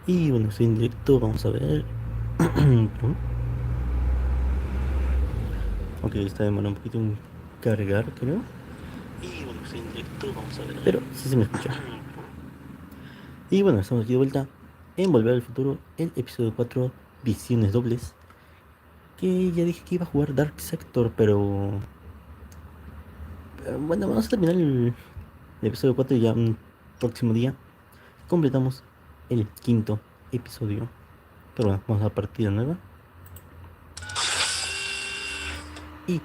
Y bueno, estoy en directo, vamos a ver. Ok, está demorando un poquito en cargar, creo. Y bueno, estoy en directo, vamos a ver. Pero sí se me escucha. Y bueno, estamos aquí de vuelta en Volver al Futuro, el episodio 4 Visiones Dobles. Que ya dije que iba a jugar Dark Sector, pero bueno, vamos a terminar el episodio 4 y ya un próximo día completamos el quinto episodio. Pero bueno, vamos a partida nueva y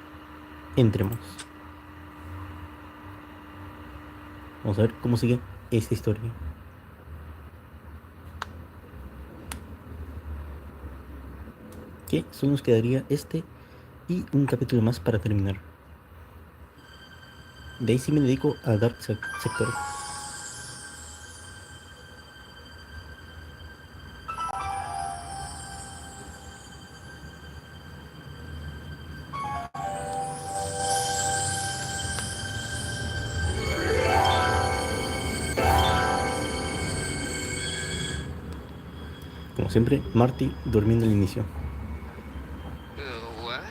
entremos. Vamos a ver cómo sigue esta historia. Que solo nos quedaría este y un capítulo más para terminar. De ahí sí me dedico a Dark Sector. Como siempre, Marty durmiendo al inicio. What?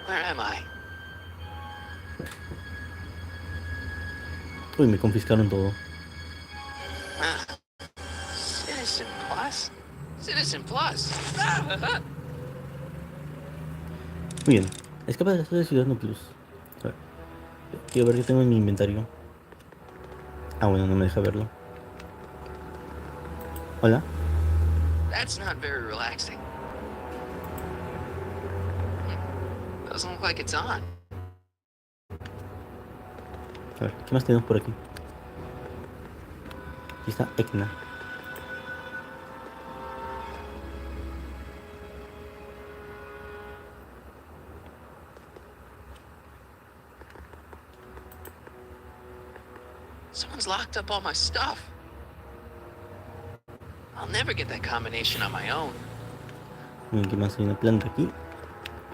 Where am I? Uy, me confiscaron todo. Ah, Citizen Plus? Citizen Plus? Ah, Muy bien. Escapa de la Ciudadano Plus. A ver, quiero ver qué tengo en mi inventario. Ah, bueno, no me deja verlo. Hola. that's not very relaxing. Doesn't look like it's on. A ver, ¿qué más tenemos por aquí? Aquí está Ekna. Someone's locked up all my stuff. I'll never get that combination on my own. Muy bien, ¿qué más? Hay una planta aquí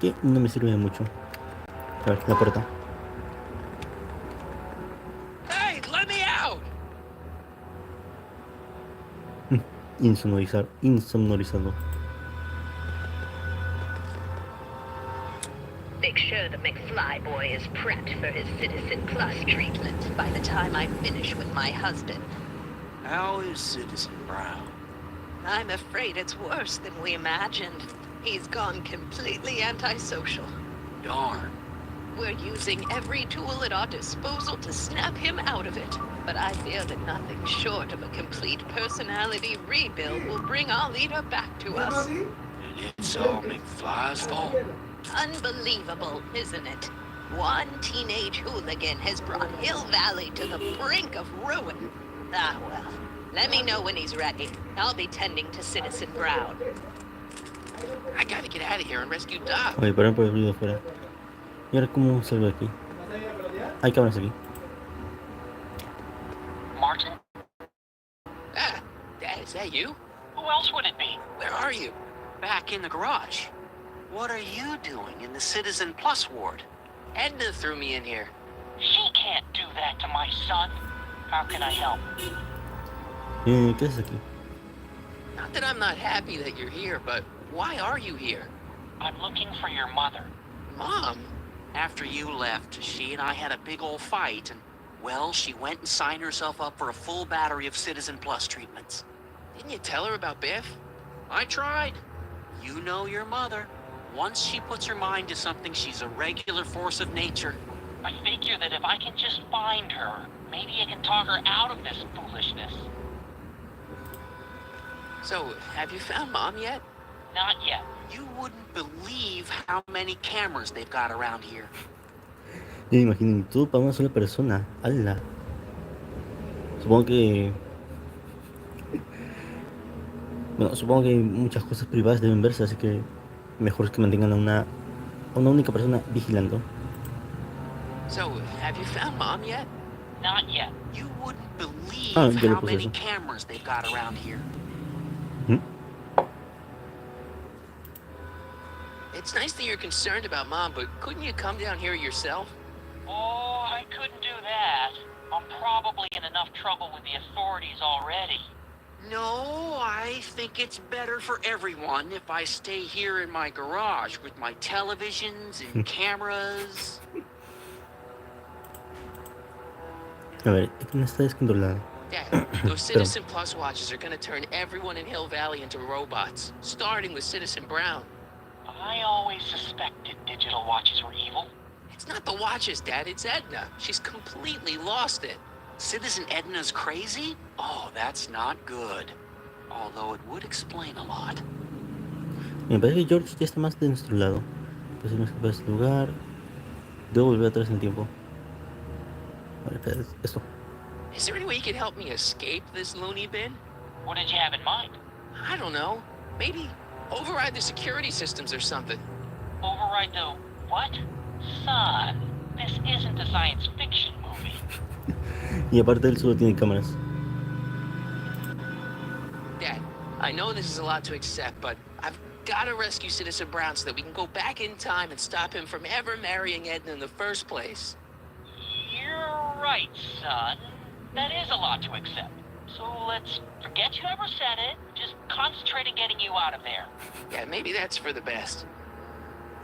que no me sirve de mucho. A ver, la puerta. Hey, let me out! Insonorizado. Make sure the McFly boy is prepped for his Citizen Plus treatment by the time I finish with my husband. How is Citizen Brown? I'm afraid it's worse than we imagined. He's gone completely antisocial. Darn. We're using every tool at our disposal to snap him out of it. But I fear that nothing short of a complete personality rebuild will bring our leader back to us. And it's all McFly's fault. Unbelievable, isn't it? One teenage hooligan has brought Hill Valley to the brink of ruin. Ah, well. Let me know when he's ready. I'll be tending to Citizen Brown. I gotta get out of here and rescue Doc. Oye, perdón por el ruido afuera. ¿Y ahora cómo salgo de aquí? Hay cámaras aquí. Martin? Ah, Dad, is that you? Who else would it be? Where are you? Back in the garage. What are you doing in the Citizen Plus ward? Edna threw me in here. She can't do that to my son. How can I help? ¿Qué haces aquí? Not that I'm not happy that you're here, but why are you here? I'm looking for your mother. Mom? After you left, she and I had a big old fight, and, well, she went and signed herself up for a full battery of Citizen Plus treatments. Didn't you tell her about Biff? I tried. You know your mother. Once she puts her mind to something, she's a regular force of nature. I figure that if I can just find her, maybe I can talk her out of this foolishness. So, have you found Mom yet? Not yet. You wouldn't believe how many cameras they've got around here. Yo me imagino todo para una sola persona. ¡Hala! Supongo que... Bueno, supongo que muchas cosas privadas deben verse, así que mejor es que mantengan a una única persona vigilando. So, have you found Mom yet? Not yet. You wouldn't believe Ah, ya le how puse many eso. cameras they've got around here. ¿Mm? It's nice that you're concerned about Mom, but couldn't you come down here yourself? Oh, I couldn't do that. I'm probably in enough trouble with the authorities already. No, I think it's better for everyone if I stay here in my garage with my televisions and cameras. A ver, ¿quién está descontrolado? Dad, those Citizen Plus watches are gonna turn everyone in Hill Valley into robots, starting with Citizen Brown. I always suspected digital watches were evil. It's not the watches, Dad, it's Edna. She's completely lost it. Citizen Edna's crazy? Oh, that's not good. Although it would explain a lot. Me parece que George ya está más de nuestro lado. Pues hemos escapado de este lugar. Debo volver atrás en el tiempo. Vale, espera, esto. Is there any way you could help me escape this loony bin? What did you have in mind? I don't know. Maybe override the security systems or something. Override the what? Son, this isn't a science fiction movie. Y aparte él solo tiene cámaras. Dad, I know this is a lot to accept, but I've got to rescue Citizen Brown so that we can go back in time and stop him from ever marrying Edna in the first place. You're right, son. That is a lot to accept. So let's forget you ever said it. Just concentrate on getting you out of there. Yeah, maybe that's for the best.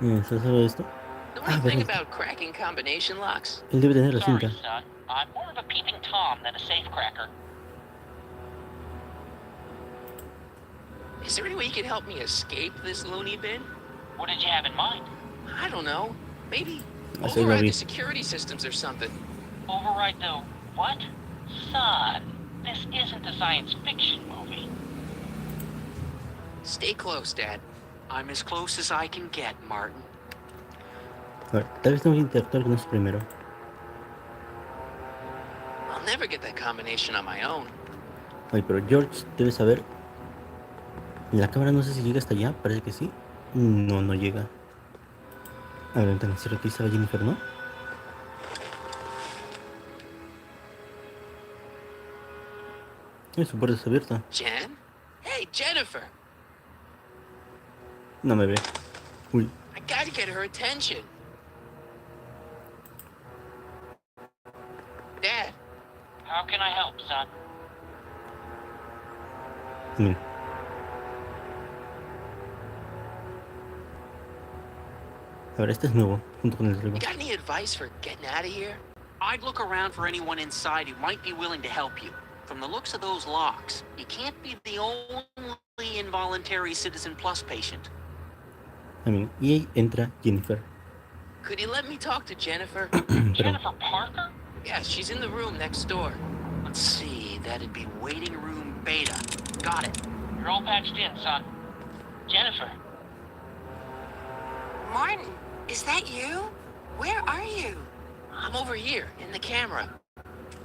¿Sabes algo de esto? The only thing about cracking combination locks, Él debe tener la Sorry, cinta. son. I'm more of a peeping Tom than a safecracker. is there any way you could help me escape this loony bin? What did you have in mind? I don't know. Maybe I say override Robbie. the security systems or something. Override the what? Son, this isn't a science fiction movie. Stay close, Dad. I'm as close as I can get, Martin. A ver, tal vez tengo que interactuar con eso primero. I'll never get that combination on my own. Ay, pero George debe saber. La cámara no sé si llega hasta allá, parece que sí. No, no llega. A ver, entonces, ¿será que ahí estaba Jennifer, no? Su puerta está abierta. Jen? Hey, Jennifer! No me ve. Uy, I gotta get her attention. Dad, How can I help, son? mira. A ver, este es nuevo, junto con el de you arriba. got any advice for getting out of here? I'd look around for anyone inside who might be willing to help you. From the looks of those locks, you can't be the only involuntary Citizen Plus patient. También. Y ahí entra Jennifer. Could you let me talk to Jennifer? Pero, Jennifer Parker? Yeah, she's in the room next door. Let's see, that'd be waiting room beta. Got it. You're all patched in, son. Jennifer. Martin, is that you? Where are you? I'm over here, in the camera.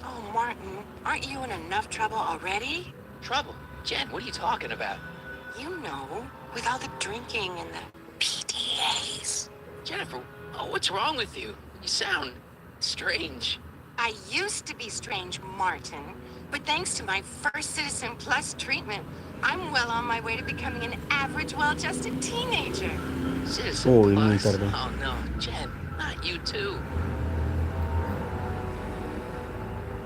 Oh, Martin, aren't you in enough trouble already? Trouble? Jen, what are you talking about? You know, with all the drinking and the PDAs. Jennifer, oh, what's wrong with you? You sound strange. I used to be strange, Martin, but thanks to my first Citizen Plus treatment, I'm well on my way to becoming an average, well-adjusted teenager. Citizen Uy, muy Plus? tarde. Oh, no. Jen, not you too.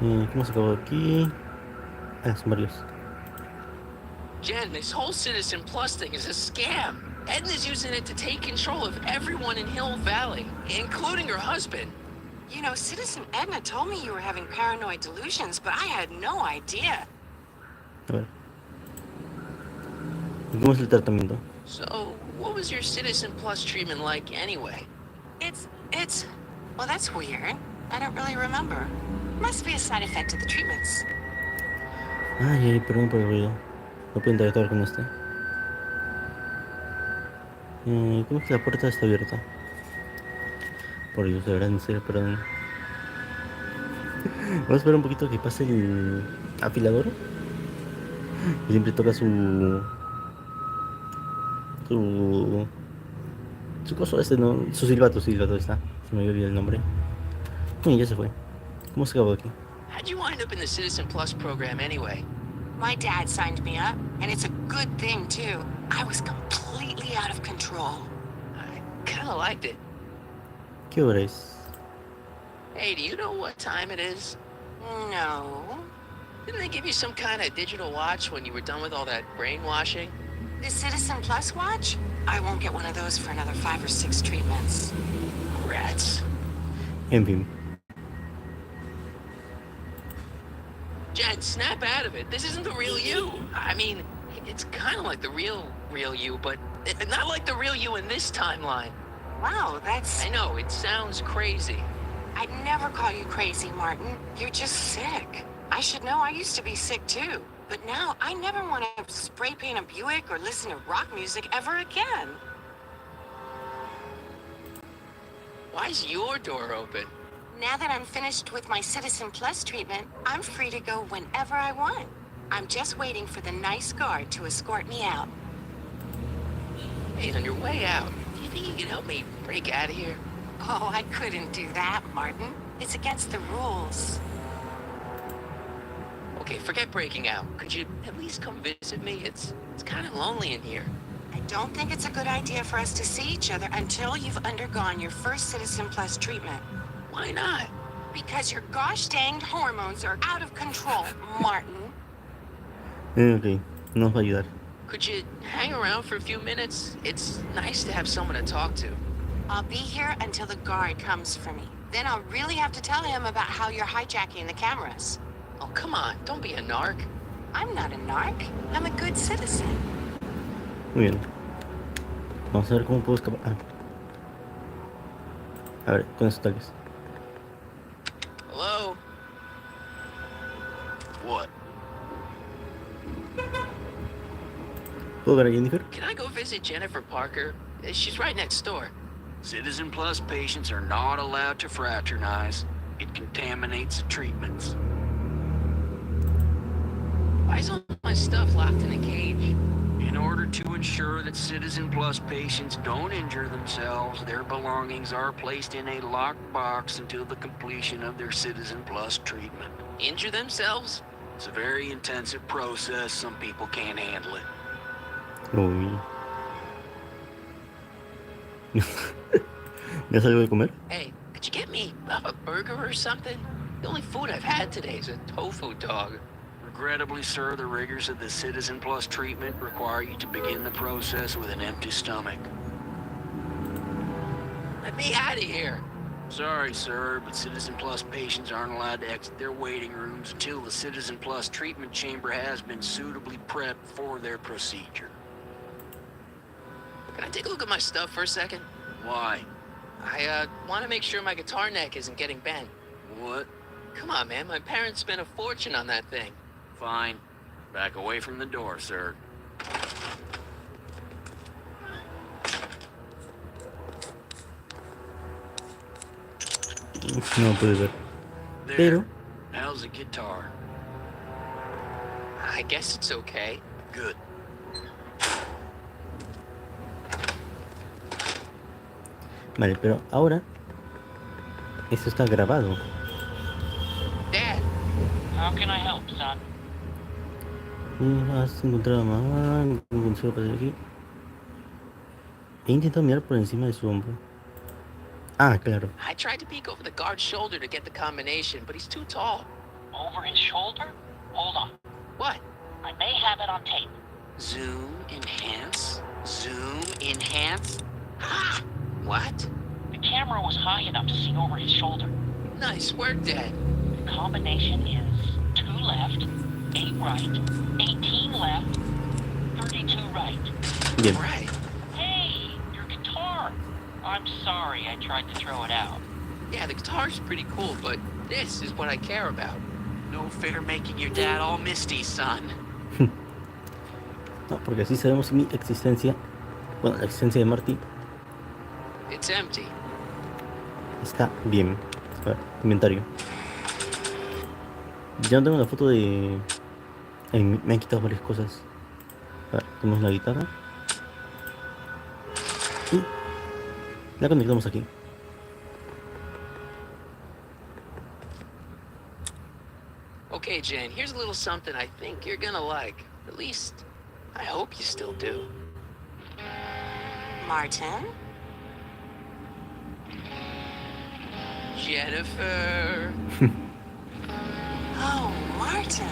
¿cómo se acabó aquí? Ah, son varios. Jen, this whole Citizen Plus thing is a scam. Edna's using it to take control of everyone in Hill Valley, including her husband. You know, Citizen Edna told me you were having paranoid delusions, but I had no idea. A ver. ¿Y cómo es el tratamiento? So, what was your Citizen Plus treatment like anyway? Well, that's weird. I don't really remember. Must be a side effect of the treatments. Ay, ay, perdón por el ruido. No puedo interactuar con este. ¿Cómo es que la puerta está abierta? Por Dios, de verdad, en serio, perdón. Vamos a esperar un poquito que pase el afilador. Y siempre toca su coso este, ¿no? Su silbato está. Se me había olvidado el nombre. Uy, ya se fue. ¿Cómo se acabó aquí? How'd you wind up in the Citizen Plus program anyway? My dad signed me up, and it's a good thing, too. I was completely out of control. I kinda liked it. ¿Qué hora es? Hey, do you know what time it is? No. Didn't they give you some kind of digital watch when you were done with all that brainwashing? The Citizen Plus watch? I won't get one of those for another 5 or 6 treatments. Rats. En fin. Jen, snap out of it. This isn't the real you. I mean, it's kind of like the real you, but not like the real you in this timeline. Wow, that's... I know, it sounds crazy. I'd never call you crazy, Martin. You're just sick. I should know, I used to be sick too. But now, I never want to spray paint a Buick or listen to rock music ever again. Why's your door open? Now that I'm finished with my Citizen Plus treatment, I'm free to go whenever I want. I'm just waiting for the nice guard to escort me out. Hey, on your way out, do you think you can help me break out of here? Oh, I couldn't do that, Martin. It's against the rules. Okay, forget breaking out. Could you at least come visit me? It's kind of lonely in here. I don't think it's a good idea for us to see each other until you've undergone your first Citizen Plus treatment. Why not? Because your gosh danged hormones are out of control, Martin. Ok, nos va a ayudar. Could you hang around for a few minutes? It's nice to have someone to talk to. I'll be here until the guard comes for me. Then I'll really have to tell him about how you're hijacking the cameras. Oh, come on, don't be a narc. I'm not a narc. I'm a good citizen. Muy bien. Vamos a ver cómo puedo escapar. Ah. A ver, con eso tal vez. Hello? What? ¿Puedo ver a Jennifer? Can I go visit Jennifer Parker? She's right next door. Citizen Plus patients are not allowed to fraternize. It contaminates the treatments. Why is all my stuff locked in a cage? In order to ensure that Citizen Plus patients don't injure themselves, their belongings are placed in a locked box until the completion of their Citizen Plus treatment. Injure themselves? It's a very intensive process. Some people can't handle it. Uy. ¿Ya algo de comer? Hey, could you get me a burger or something? The only food I've had today is a tofu dog. Regrettably, sir, the rigors of the Citizen Plus treatment require you to begin the process with an empty stomach. Let me out of here. Sorry, sir, but Citizen Plus patients aren't allowed to exit their waiting rooms until the Citizen Plus treatment chamber has been suitably prepped for their procedure. Can I take a look at my stuff for a second? Why? I want to make sure my guitar neck isn't getting bent. What? Come on, man. My parents spent a fortune on that thing. Fine. Back away from the door, sir. No pude ver. There. Pero How's the guitar? I guess it's okay. Good. vale, pero ahora esto está grabado. Dad, How can I help, son? Has encontrado a mamá, ningún consejo para hacer aquí. He intentado mirar por encima de su hombro. Ah, claro. I tried to peek over the guard's shoulder to get the combination, but he's too tall. Over his shoulder? Hold on. What? I may have it on tape. Zoom, enhance. Zoom, enhance. Ha! What? The camera was high enough to see over his shoulder. Nice work, Dad. The combination is 2 left, 8 right, 18 left, 32 right. Bien. Right. Hey, your guitar! I'm sorry I tried to throw it out. Yeah, the guitar's pretty cool, but this is what I care about. No fair making your dad all misty, son. No, porque así sabemos si mi existencia, bueno, la existencia de Marty It's empty. está bien. A ver, inventario. Ya no tengo la foto de... Ay, me han quitado varias cosas. A ver, tenemos la guitarra. Y la conectamos aquí. Okay, Jen, here's a little something I think you're gonna like. At least, I hope you still do. Martin? Jennifer. Martin.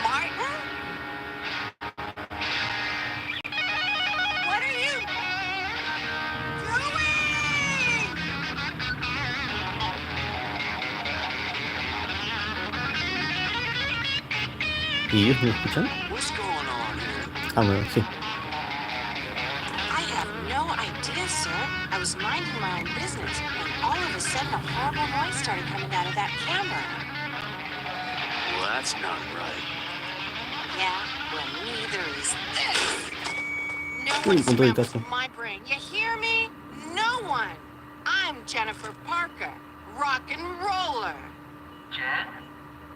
Martin? What are you doing? ¿Y ellos me escuchan? What's going on here? Ah, bueno, sí. I have no idea, sir. I was minding my own business, and all of a sudden a horrible noise started coming out of that camera. Well, that's not right. Yeah, well, neither is this. No Uy, one con todo el scrambles casco. my brain. You hear me? No one. I'm Jennifer Parker, rock and roller. Jen?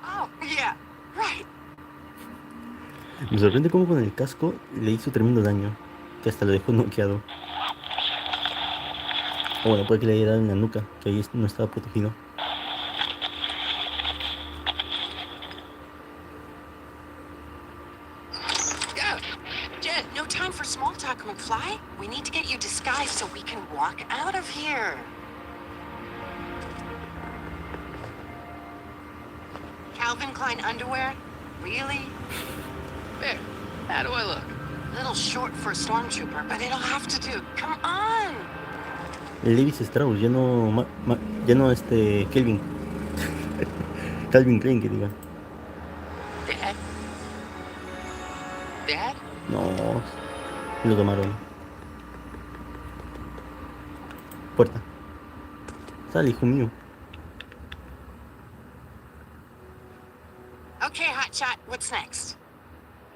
Oh, yeah, right. Me sorprende cómo con el casco le hizo tremendo daño, que hasta lo dejó noqueado. O bueno, puede que le haya dado en la nuca, que ahí no estaba protegido. Go. Jen, no time for small talk, McFly. We need to get you disguised so we can walk out of here. Calvin Klein underwear? Really? There. How do I look? Little short for a stormtrooper, but it'll have to do. Come on. Levis Strauss, ya no, ya no Kelvin. Calvin Klein, que diga. Dad? Dad? No, lo tomaron. Puerta. Sale, hijo mío. Okay, hotshot, what's next?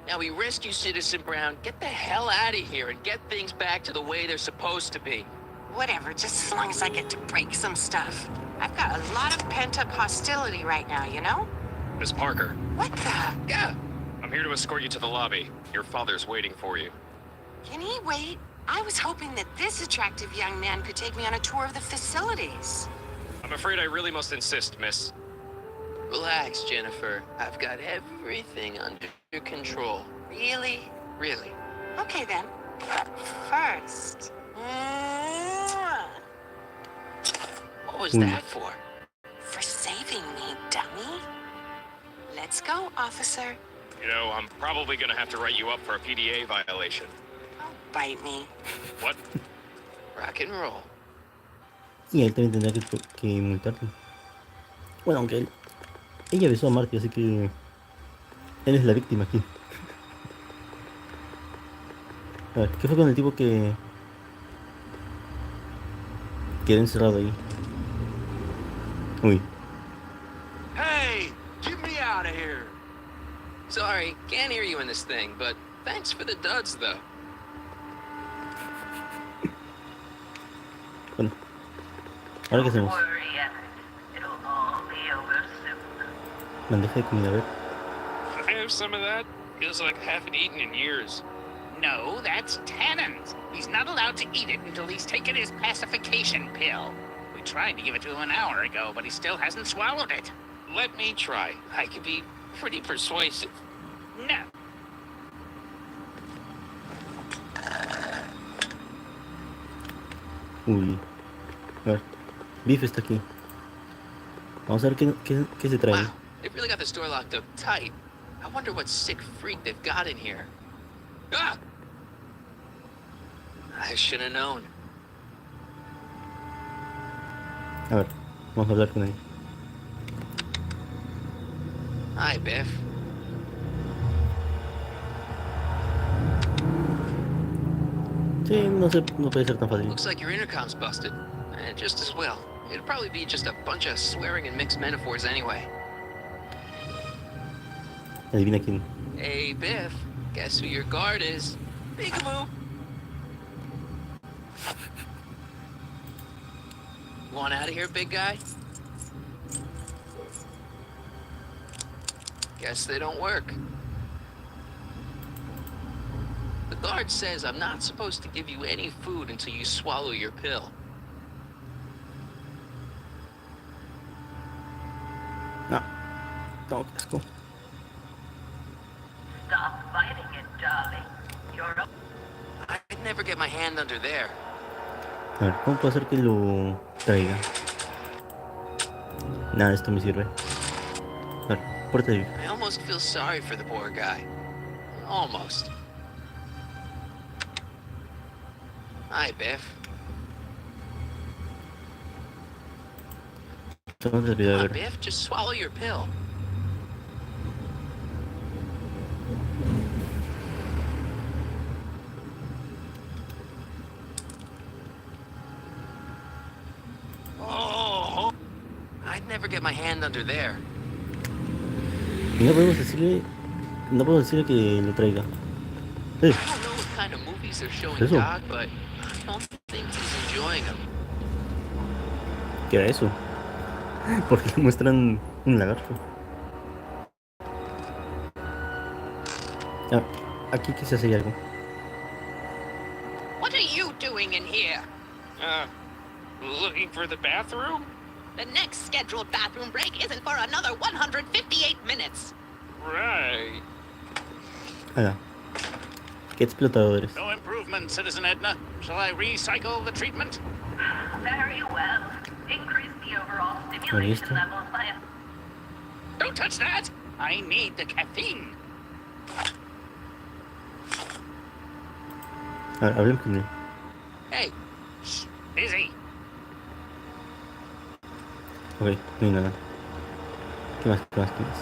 Now we rescue Citizen Brown, get the hell out of here, and get things back to the way they're supposed to be. Whatever, just as long as I get to break some stuff. I've got a lot of pent-up hostility right now, you know? Miss Parker, What the? Go! I'm here to escort you to the lobby. Your father's waiting for you. Can he wait? I was hoping that this attractive young man could take me on a tour of the facilities. I'm afraid I really must insist, miss. Relax, Jennifer. I've got everything under control. Really? Really. Okay then. But first... What was that for? For saving me, dummy. Let's go, officer. You know, I'm probably gonna have to write you up for a PDA violation. Oh, bite me. What? Rock and roll. Y él también tendrá que multarlo. Bueno, aunque ella besó a Marty, así que él es la víctima aquí. A ver, ¿qué fue con el tipo que quedó encerrado ahí? Uy, Hey, get me out of here. Sorry, can't hear you in this thing, but thanks for the duds, though. bueno. Ahora qué hacemos. Worry, Emmett. It'll all be over soon. Bandeja de comida, a ver. Can I have some of that? Feels like I haven't eaten in years. No, that's Tannen's. He's not allowed to eat it until he's taken his pacification pill. We tried to give it to him an hour ago, but he still hasn't swallowed it. Let me try. I could be pretty persuasive. No. Uy. A ver. Biff está aquí. Vamos a ver qué se trae. Wow, they've really got this door locked up tight. I wonder what sick freak they've got in here. Ah! I should have known. A ver, vamos a hablar con él. Hi, Biff. Sí, no puede ser tan fácil. Looks like your intercom's busted. And just as well. It'd probably be just a bunch of swearing and mixed metaphors anyway. Adivina quién. Hey, Biff. Guess who your guard is? Peekaboo. Want out of here, big guy? Guess they don't work. The guard says I'm not supposed to give you any food until you swallow your pill. No. No, qué asco. Stop fighting it, darling. You're a... I'd never get my hand under there. A ver, ¿cómo puedo hacer que lo traiga? Nada, esto me sirve. A ver, puerta de... I almost feel sorry for the poor guy. Almost. Hi, Biff. No te olvides, a Come on, ver. Biff, just swallow your pill. Oh, I'd never get my hand under there. Y no podemos decirle... No podemos decirle que lo traiga. I don't know what kind of movies they're showing Eso. Doc, but I don't think he's enjoying them. ¿Qué era eso? Porque le muestran un lagarto. Ah, aquí quizás hay algo. What are you doing in here? Looking for the bathroom? The next scheduled bathroom break isn't for another 158 minutes. Right. Ala. Qué explotadores. No improvement, Citizen Edna. Shall I recycle the treatment? Very well. Increase the overall Listo. stimulation levels by a Don't touch that! I need the caffeine. A ver, hablemos con él. Hey, Shh, busy. Ok, no hay nada. ¿Qué más? ¿Qué más? ¿Qué más?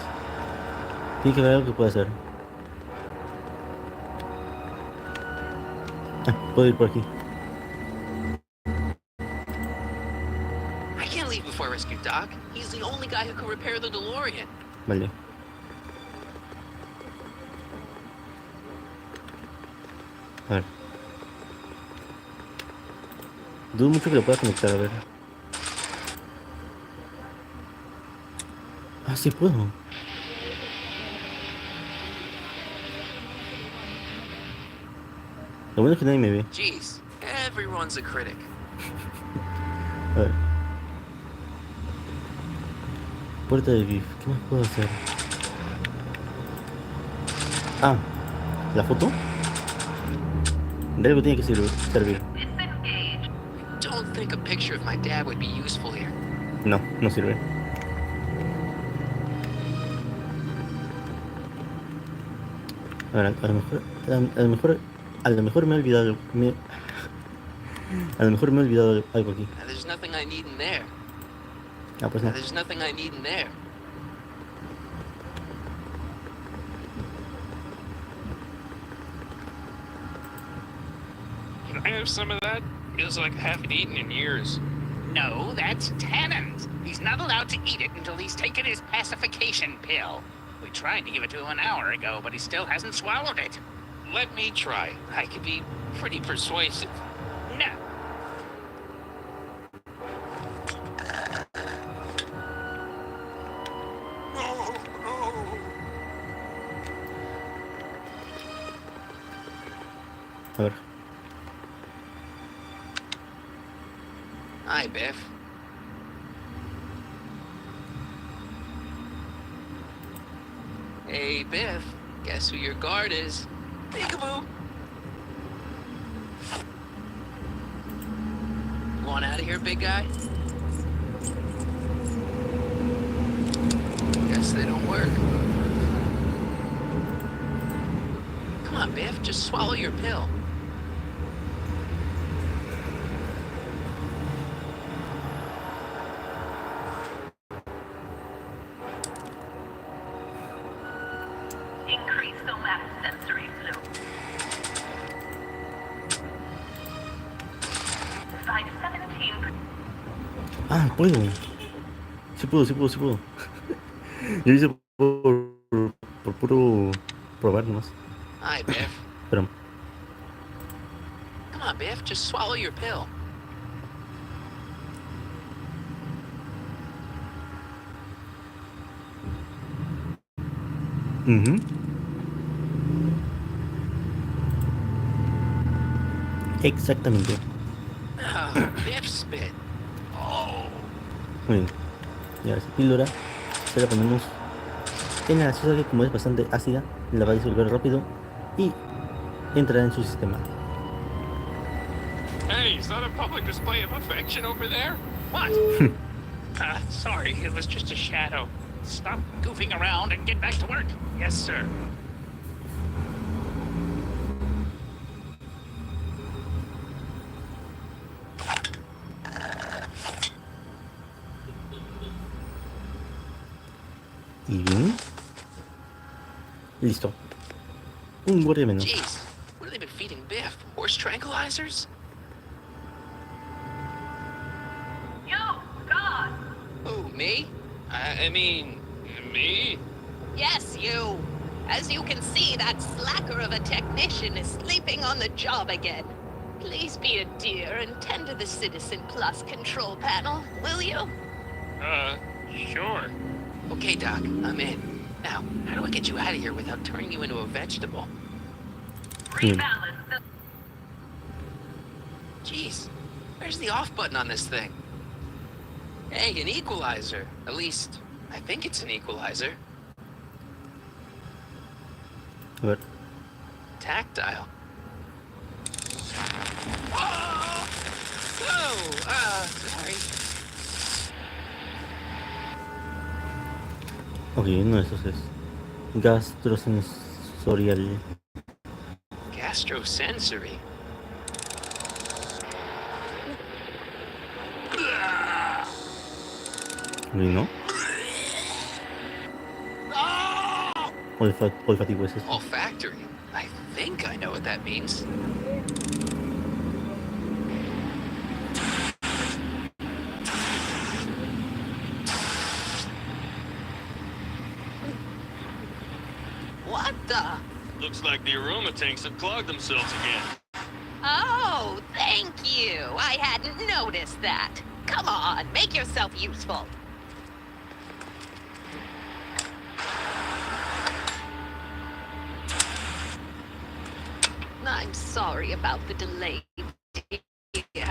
Tiene que haber algo que pueda hacer. Ah, puedo ir por aquí. I can't leave before I rescue Doc. He's the only guy who can repair the DeLorean. Vale. A ver. Dudo mucho que lo pueda conectar, a ver. Ah, sí puedo. Lo bueno es que nadie me ve. Jeez, everyone's a critic. A ver. Puerta de GIF. ¿Qué más puedo hacer? Ah, ¿la foto? De algo tiene que servir. disengage. I don't think a picture of my dad would be useful here. No, no sirve. A ver, a lo mejor me he olvidado, a lo mejor me he olvidado algo aquí. Now, there's nothing I need in there. Ah, pues Now, no. there's nothing I need in there. Can I have some of that? Feels like I haven't eaten in years. No, that's tannins. He's not allowed to eat it until he's taken his pacification pill. We tried to give it to him an hour ago, but he still hasn't swallowed it. Let me try. I can be pretty persuasive. No. A ver. Hi, Biff. Hey, Biff. Guess who your guard is? Peekaboo. You want out of here, big guy? Guess they don't work. Come on, Biff. Just swallow your pill. Increase somatosensory fluid. 517. Ah, puedo. Sí puedo, sí puedo, sí puedo. Yo hice por puro probar nomás. Hi, Biff. Pero, Come on, Biff. Just swallow your pill. ujú. Exactamente. Oh, Biff spit. Oh. Muy bien. Y ahora esa píldora se la ponemos en la gaseosa, que como es bastante ácida, la va a disolver rápido y entrará en su sistema. Hey, is that a public display of affection over there? What? Sorry, it was just a shadow. Stop goofing around and get back to work. Yes, sir. Y bien. Listo. Un guardia menos. Jeez, what have they been feeding Biff? Horse tranquilizers? Yo, God! Who, me? I mean, me? Yes, you. As you can see, that slacker of a technician is sleeping on the job again. Please be a dear and tend to the Citizen Plus control panel, will you? Sure. Okay, Doc, I'm in. Now, how do I get you out of here without turning you into a vegetable? Rebalance the... Jeez, where's the off button on this thing? Hey, an equalizer. At least, I think it's an equalizer. A ver. Tactile. Oh! Sorry. Ok, uno de esos es gastrosensorial. Gastrosensory. Ok, ¿no? Olfativo es eso. Olfactory. I think I know what that means. What the? Looks like the aroma tanks have clogged themselves again. Oh, thank you. I hadn't noticed that. Come on, make yourself useful. I'm sorry about the delay, dear.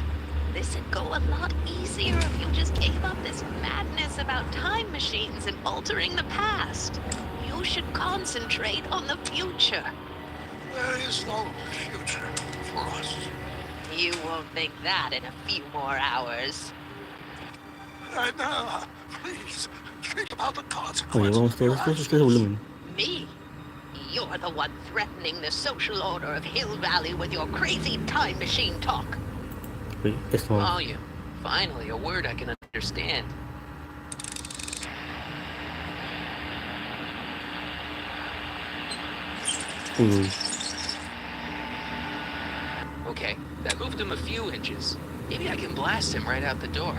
This would go a lot easier if you just gave up this madness about time machines and altering the past. You should concentrate on the future. There is no future for us. You won't think that in a few more hours. And, please, think about the Oye, vamos todos ustedes a volumen. Me? You're the one threatening the social order of Hill Valley with your crazy time machine talk. Oye, esto vamos. Volume. Finally, a word I can understand. Uy, Okay, that moved him a few inches. Maybe I can blast him right out the door.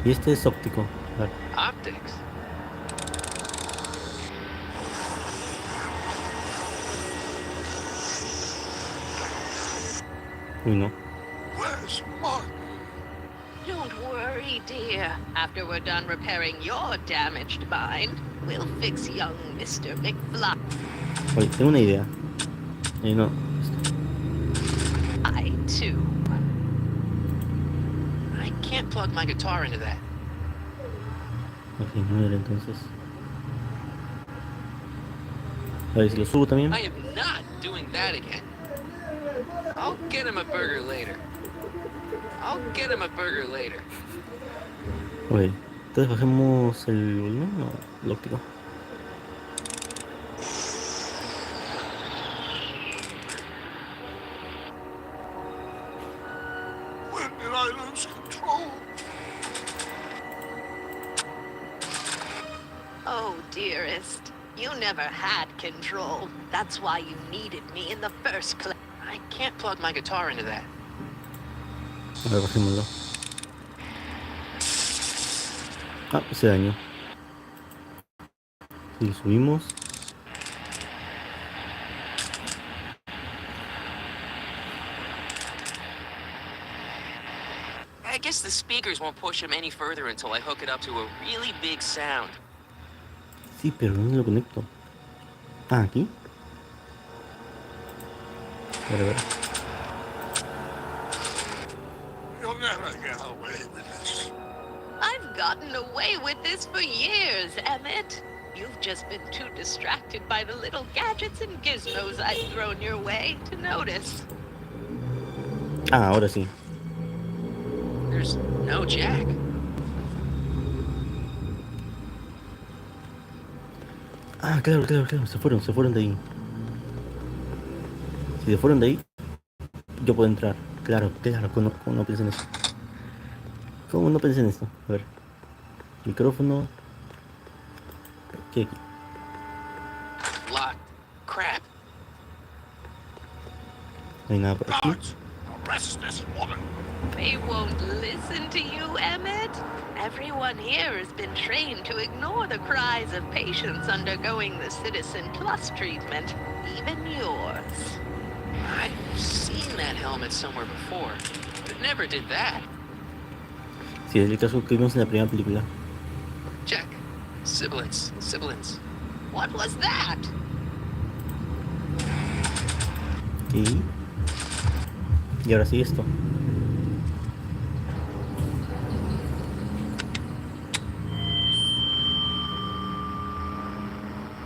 y este es óptico. A ver. Optics. Uy, no. Where's Martin? Don't worry, dear. After we're done repairing your damaged mind, we'll fix young Mr. McFly. Oye, tengo una idea. No. I, too. I can't plug my guitar into that. Ok, no era entonces. A ver si lo subo también. I am not doing that again. I'll get him a burger later. Ok, entonces bajemos el volumen. No, el óptico. When did I lose control? Oh, dearest. You never had control. That's why you needed me in the first place. I can't plug my guitar into that. A ver, bajémoslo. Ah, se dañó. Si lo subimos. I guess the speakers won't push him any further until I hook it up to a really big sound. Sí, pero ¿dónde lo conecto? Ah, aquí. A ver, a ver. You'll never get away with this. I've gotten away with this for years, Emmett. You've just been too distracted by the little gadgets and gizmos I've thrown your way to notice. Ah, ahora sí. There's no jack. Ah, claro, claro, claro. Se fueron de ahí. Si se fueron de ahí, yo puedo entrar. Claro, claro. ¿Cómo no pensé en eso? ¿Cómo no pensé en esto? A ver. Micrófono. ¿Qué aquí? Locked. Crap. No hay nada por aquí. Guards, arrest this woman. They won't listen to you, Emmett. Everyone here has been trained to ignore the cries of patients undergoing the Citizen Plus treatment, even yours. I've seen that helmet somewhere before, but never did that. Sí, es el caso que vimos en la primera película. Check. Sibilance. What was that? Y ahora sí esto.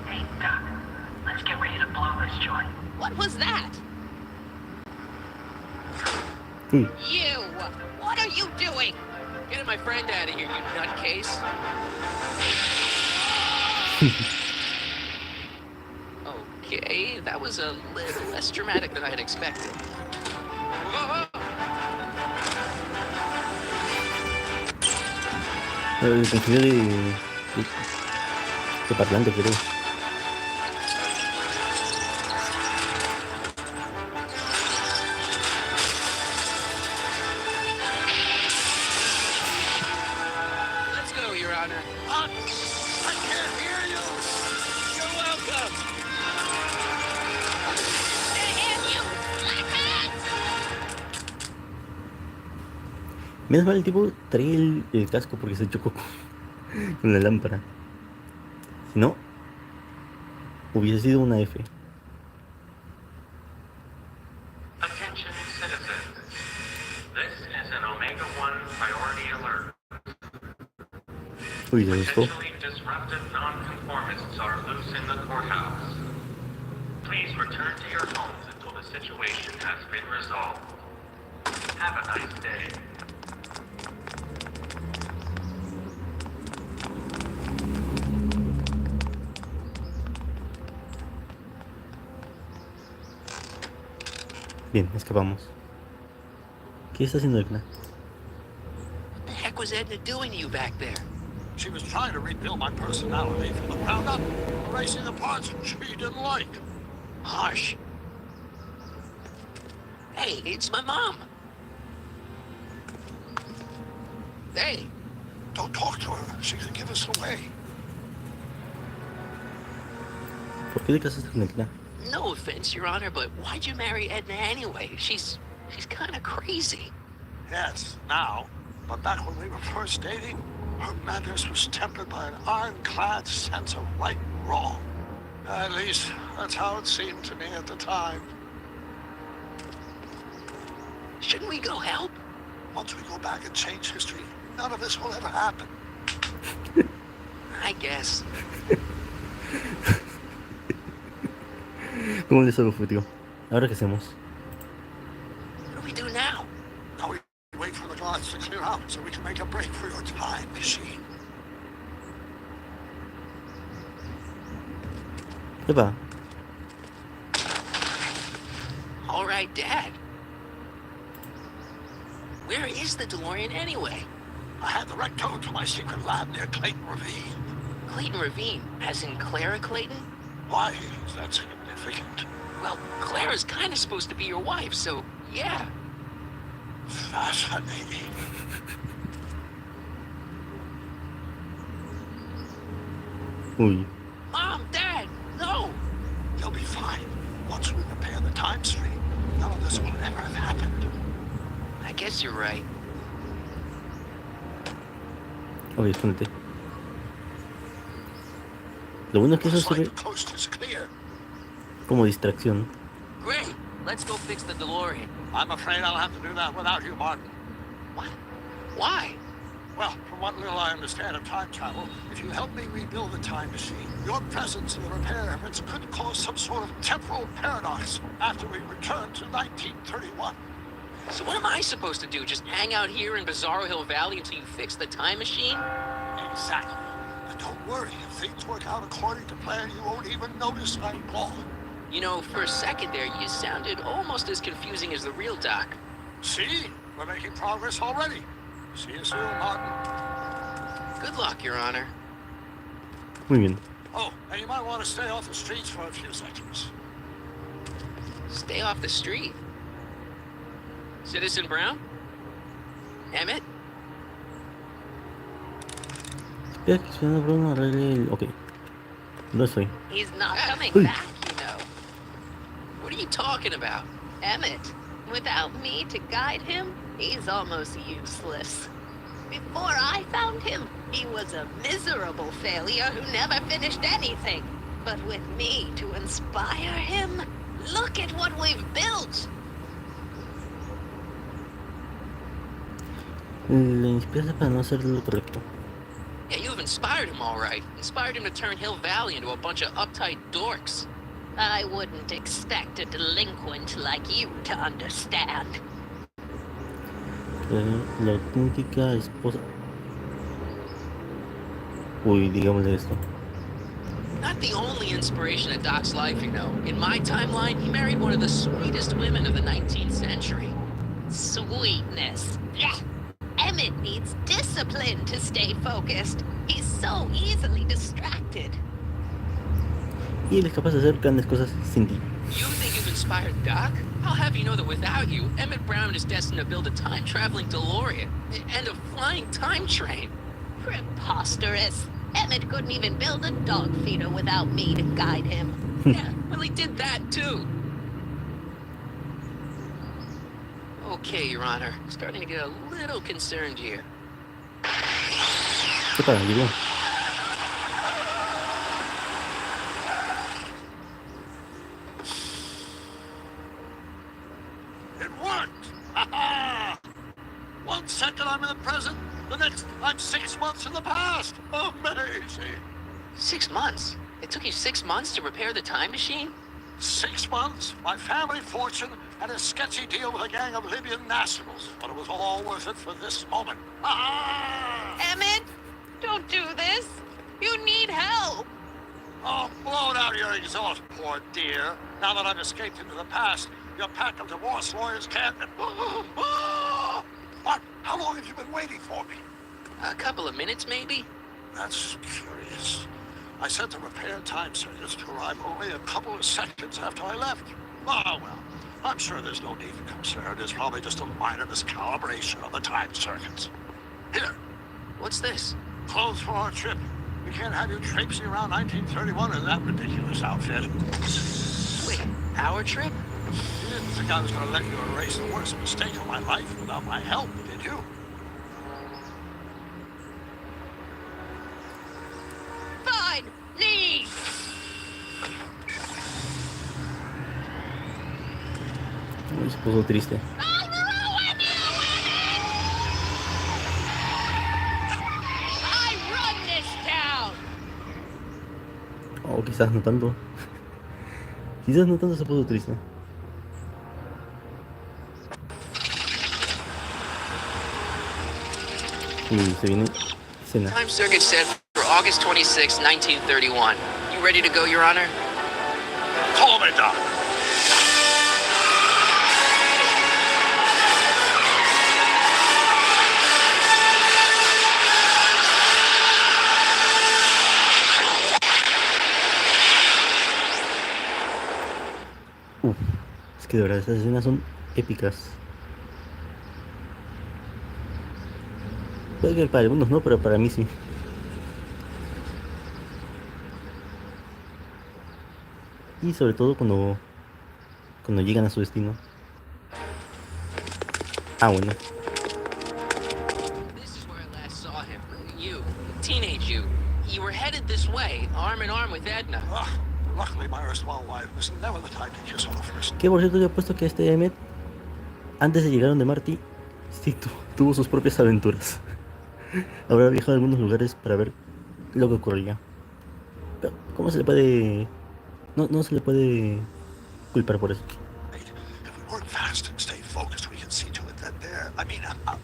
Hey, Doc. Let's get ready to blow this joint. What was that? Uy, You! What are you doing? Getting my friend out of here, you nutcase. Okay, that was a little less dramatic than I had expected. Whoa! el configuré de parlante, creo. Let's go, Your Honor. What? I can't hear you. You're welcome. Damn you! Menos mal el tipo traía el casco porque se chocó con la lámpara. Si no, hubiese sido una F. Attention citizens. This is an Omega-1 priority alert. Uy, se asustó. Potentially disruptive nonconformists are loose in the courthouse. Please return to your homes until the situation has been resolved. Have a nice day. Bien, escapamos. ¿Qué está haciendo Edna? What the heck was Edna doing to you back there? She was trying to rebuild my personality from the ground up, erasing the parts she didn't like. Harsh. Hey, it's my mom. Hey, Don't talk to her. She could give us away. ¿Por qué te casaste con Edna? no offense, Your Honor, but why'd you marry Edna anyway? She's kind of crazy. Yes, now. But back when we were first dating, her madness was tempered by an ironclad sense of right and wrong. At least, that's how it seemed to me at the time. Shouldn't we go help? Once we go back and change history, none of this will ever happen. I guess. ¿Cómo le salgo futuro? ¿Ahora qué hacemos? What do we do now? Now we wait for the gods to clear out so we can make a break for your time machine. Epa, All right, Dad. Where is the DeLorean anyway? I had the wreck towed to my secret lab near Clayton Ravine. Clayton Ravine, as in Clara Clayton? Why is that significant? Well, Clara's kind of supposed to be your wife, so yeah. Fascinating. uy, Mom, Dad, no! You'll be fine. Once we repair the time stream, none of this will ever have happened. I guess you're right. ok, escóndete. Lo bueno es que eso Looks se like ve the coast is clear. como distracción. Great. Let's go fix the DeLorean. I'm afraid I'll have to do that without you, Martin. What? Why? Well, from what little I understand of time travel, if you help me rebuild the time machine, your presence in the repair efforts could cause some sort of temporal paradox after we return to 1931. So what am I supposed to do? Just hang out here in Bizarro Hill Valley until you fix the time machine? Exactly. But don't worry. If things work out according to plan, you won't even notice I'm gone. You know, for a second there, you sounded almost as confusing as the real Doc. See? We're making progress already. See you soon, Martin. Good luck, Your Honor. Muy bien. Oh, and you might want to stay off the streets for a few seconds. Stay off the street. Citizen Brown? Emmett? Espera que suena Bruno arregle el... Ok. ¿Dónde estoy? He's not coming Uy. back, you know. What are you talking about? Emmett, without me to guide him, he's almost useless. Before I found him, he was a miserable failure who never finished anything. But with me to inspire him, look at what we've built. Le inspiras para no hacer lo correcto. Yeah, you've inspired him all right. Inspired him to turn Hill Valley into a bunch of uptight dorks. I wouldn't expect a delinquent like you to understand. La auténtica esposa. Uy, digámosle esto. Not the only inspiration in Doc's life, you know. In my timeline, he married one of the sweetest women of the 19th century. Sweetness. Yeah. Emmett needs discipline to stay focused. He's so easily distracted. Y él es capaz de hacer grandes cosas sin ti. You think you've inspired Doc? I'll have you know that without you, Emmett Brown is destined to build a time-traveling DeLorean and a flying time train. Preposterous. Emmett couldn't even build a dog feeder without me to guide him. Yeah, well, he did that too. Okay, Your Honor. Starting to get a little concerned here. ¿Qué para? Llegó. It worked! Ha-ha! 1 second I'm in the present, the next I'm 6 months in the past. Amazing! 6 months? It took you 6 months to repair the time machine? 6 months, my family fortune, and a sketchy deal with a gang of Libyan nationals. But it was all worth it for this moment. Ha-ha! Emmett, don't do this. You need help. Oh, blow out your exhaust, poor dear. Now that I've escaped into the past, your pack of divorce lawyers can't... What? How long have you been waiting for me? A couple of minutes, maybe? That's curious. I sent the repair time circuits to arrive only a couple of seconds after I left. Oh, well, I'm sure there's no need for concern. It's probably just a minor miscalibration of the time circuits. Here, What's this? clothes for our trip. We can't have you traipsing around 1931 in that ridiculous outfit. Wait, our trip? You didn't think I was going to let you erase the worst mistake of my life without my help, did you? Fine, leave. Uy, se puso triste. I'll ruin you, Emmett! I run this town. Oh, quizás no tanto. Quizás no tanto se puso triste. Uy, se viene escena. Time circuit set for August 26, 1931. You ready to go, Your Honor? Call me, Doc. Es que de verdad esas escenas son épicas. Puede que para algunos no, pero para mí sí. Y sobre todo cuando llegan a su destino. Ah, bueno. This is where I last saw him. You, teenage you. You were headed this way, arm in arm with Edna. Ugh, luckily, my erstwhile wife was never the type to kiss on the first. Que por cierto yo apuesto que este Emmet, antes de llegar donde Marty, sí tuvo sus propias aventuras. Habrá viajado a algunos lugares para ver lo que ocurría. Pero, ¿cómo se le puede...? No se le puede culpar por eso. If we work fast and stay focused, we can see to it that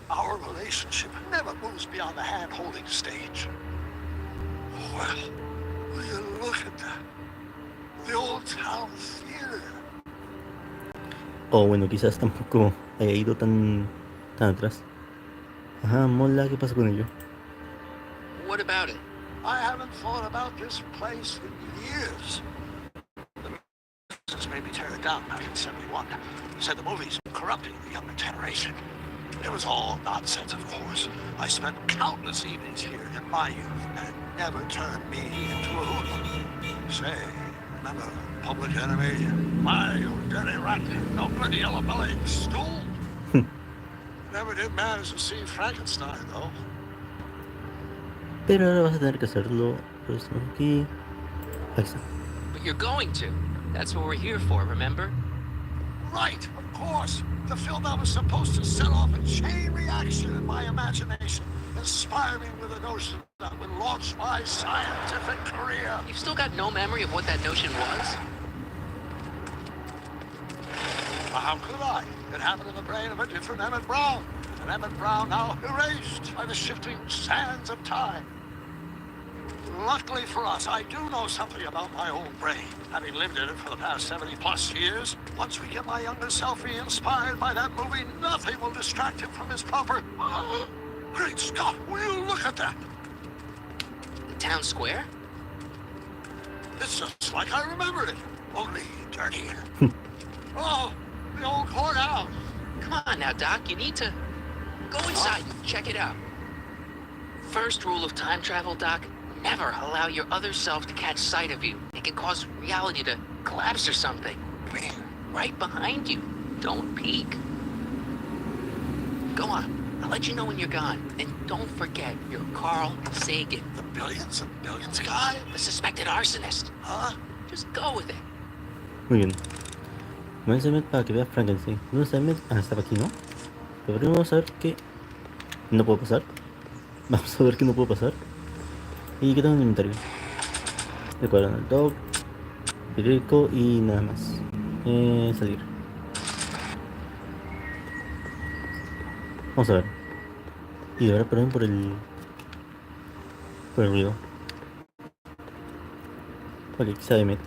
our relationship never moves beyond the hand-holding stage. Well, will you look at that? The old town theater. O bueno, quizás tampoco haya ido tan atrás. Ajá, mola, ¿qué pasa con ello? What about it? I haven't thought about this place in years. The business made me tear it down back in '71. Said the movies were corrupting the younger generation. It was all nonsense, of course. I spent countless evenings here in my youth, and it never turned me into a hoodlum. Say, remember Public Enemy? My, you dirty rat, no bloody yellow belly, stool. Never did manage to see Frankenstein, though. Pero ahora vas a tener que hacerlo. Pues aquí. Ahí está. But you're going to. That's what we're here for, remember? Right, of course. The film that was supposed to set off a chain reaction in my imagination, inspire me with a notion that would launch my scientific career. You've still got no memory of what that notion was? How could I? It happened in the brain of a different Emmett Brown. An Emmett Brown now erased by the shifting sands of time. Luckily for us, I do know something about my own brain, having lived in it for the past 70+ years. Once we get my younger self re-inspired by that movie, nothing will distract him from his proper... Great Scott, will you look at that? The town square? It's just like I remembered it, only dirtier. Oh, the old courthouse. Come on now, Doc, you need to go inside and check it out. First rule of time travel, Doc, never allow your other self to catch sight of you. It can cause reality to collapse or something. Right behind you. Don't peek. Go on. I'll let you know when you're gone. And don't forget, you're Carl Sagan. The billions and billions guy? The suspected arsonist. Huh? Just go with it. Muy bien. Vamos a Emmett para que vea Frankenstein. ¿Dónde está Emmett? Ah, estaba aquí, ¿no? Pero primero vamos a ver que no puedo pasar. Vamos a ver que no puedo pasar. ¿Y qué tengo en el inventario? Recuerdan el dog, Directo y nada más. Salir. Vamos a ver. Y ahora perdón por el ruido. Ok, quizá de Met.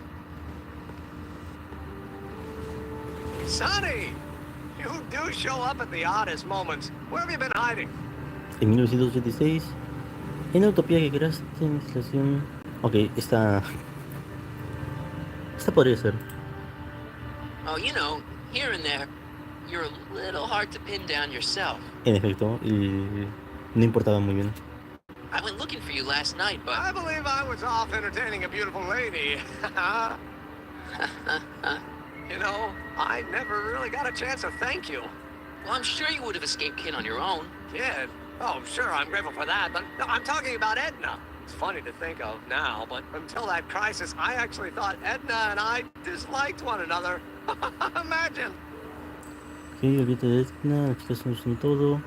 Sonny! You do show up at the oddest moments. Where have you been hiding? En 1986, en la utopía que creaste en instalación. Ok, esta podría ser. Oh, you know, here and there, you're a little hard to pin down yourself. En efecto, no importaba muy bien. I went looking for you last night, but... I believe I was off entertaining a beautiful lady. You know, I never really got a chance to thank you. Well, I'm sure you would have escaped Kid on your own. Kid? Oh, sure, I'm grateful for that, but no, I'm talking about Edna. It's funny to think of now, but until that crisis, I actually thought Edna and I disliked one another. Imagine. Ok, olvídate de Edna, las chicas son todo.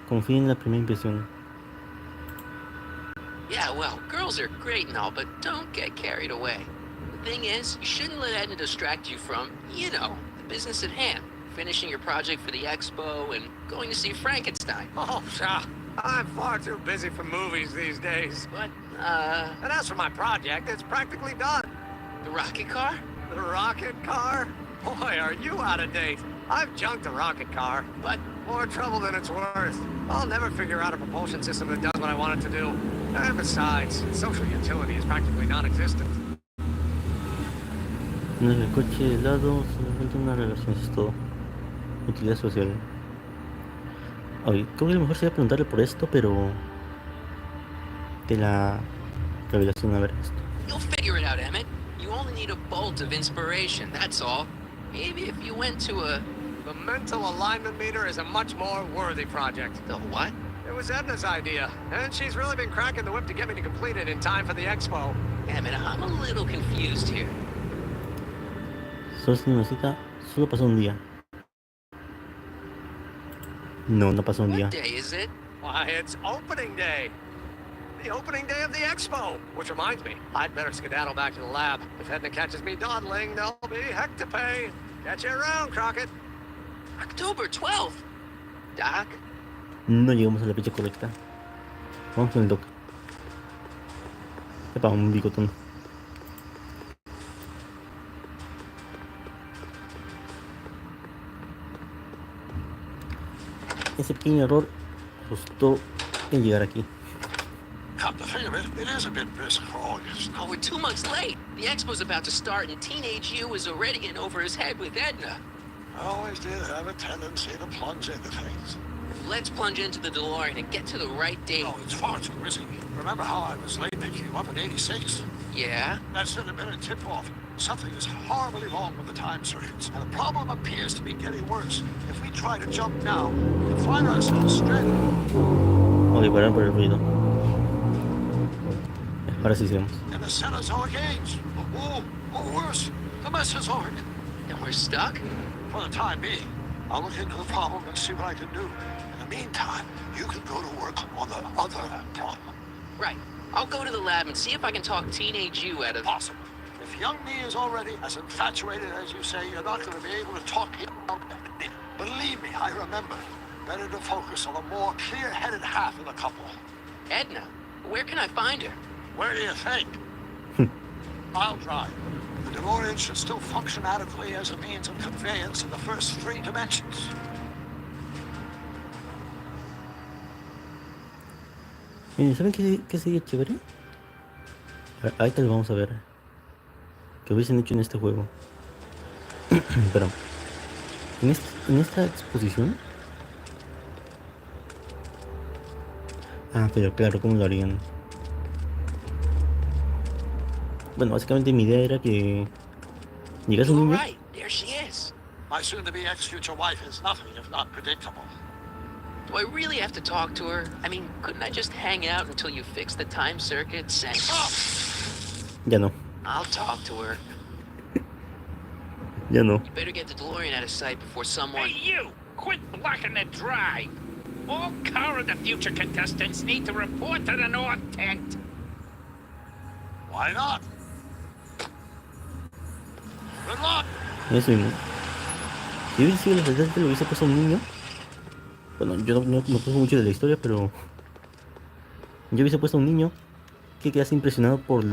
Confía en la primera impresión. Yeah, well, girls are great and all, but don't get carried away. The thing is, you shouldn't let Edna distract you from, you know, the business at hand. Finishing your project for the expo and going to see Frankenstein. Oh, sure. I'm far too busy for movies these days. But, And as for my project, it's practically done. the rocket car? The rocket car? Boy, are you out of date. I've junked the rocket car, but more trouble than it's worth. I'll never figure out a propulsion system that does what I want it to do. And besides, its social utility is practically non-existent. No es el coche de lado, solamente una relación, eso es todo. Utilidad social. Oye, creo que lo mejor sería preguntarle por esto, pero de la revelación, a ver esto. You'll figure it out, Emmett. You only need a bolt of inspiration, that's all. Maybe if you went to a... The mental alignment meter is a much more worthy project. The what? It was Edna's idea, and she's really been cracking the whip to get me to complete it in time for the expo. Emmett, I'm a little confused here. Solo se necesita, solo pasó un día. No, no pasó un día. What day is it? Why, it's opening day. The opening day of the expo. Which reminds me, I'd better skedaddle back to the lab. If Edna catches me dawdling, there'll be heck to pay. Catch you around, Crockett. October 12th. Doc? No llegamos a la fecha correcta. Vamos con el doc. Epa, un bigotón. Ese pequeño error costó en llegar aquí. Come to think of it, it is a bit brisk for August. Oh, we're 2 months late. The expo's about to start, and teenage you is already in over his head with Edna. I always did have a tendency to plunge into things. Let's plunge into the DeLorean and get to the right date. No, it's far too risky. Remember how I was late picking you up in '86? Yeah? That should have been a tip-off. Something is horribly wrong with the time circuits, and the problem appears to be getting worse. If we try to jump now, we can find ourselves stranded. Ok, parar por el ruido. Ahora sí sigamos. In the Cenozoic age. Or worse, the Mesozoic. And we're stuck? For the time being, I'll look into the problem and see what I can do. In the meantime, you can go to work on the other problem. Right. I'll go to the lab and see if I can talk teenage you out of... Possible. If young me is already as infatuated as you say, you're not going to be able to talk him out of it. Believe me, I remember. Better to focus on the more clear-headed half of the couple. Edna, where can I find her? Where do you think? I'll drive. The DeLorean should still function adequately as a means of conveyance in the first 3 dimensions. ¿Saben qué sería chévere? Ahorita lo vamos a ver. Que hubiesen hecho en este juego. Pero en esta exposición. Ah, pero claro, ¿cómo lo harían? Bueno, básicamente mi idea era que llegase un niño. Right, there she is. My soon-to-be ex-future wife is nothing if not predictable. Do I really have to talk to her? I mean, couldn't I just hang out until you fix the time circuits and... Ya no. I'll talk to her. Ya no. You better get the DeLorean out of sight before someone... Hey, you! Quit blocking the drive! All car of the future contestants need to report to the North Tent. Why not? Good luck. Eso mismo. Si hubiese sido el asistente, lo hubiese puesto a un niño. Bueno, yo no puse mucho de la historia, pero yo hubiese puesto a un niño que quedase impresionado por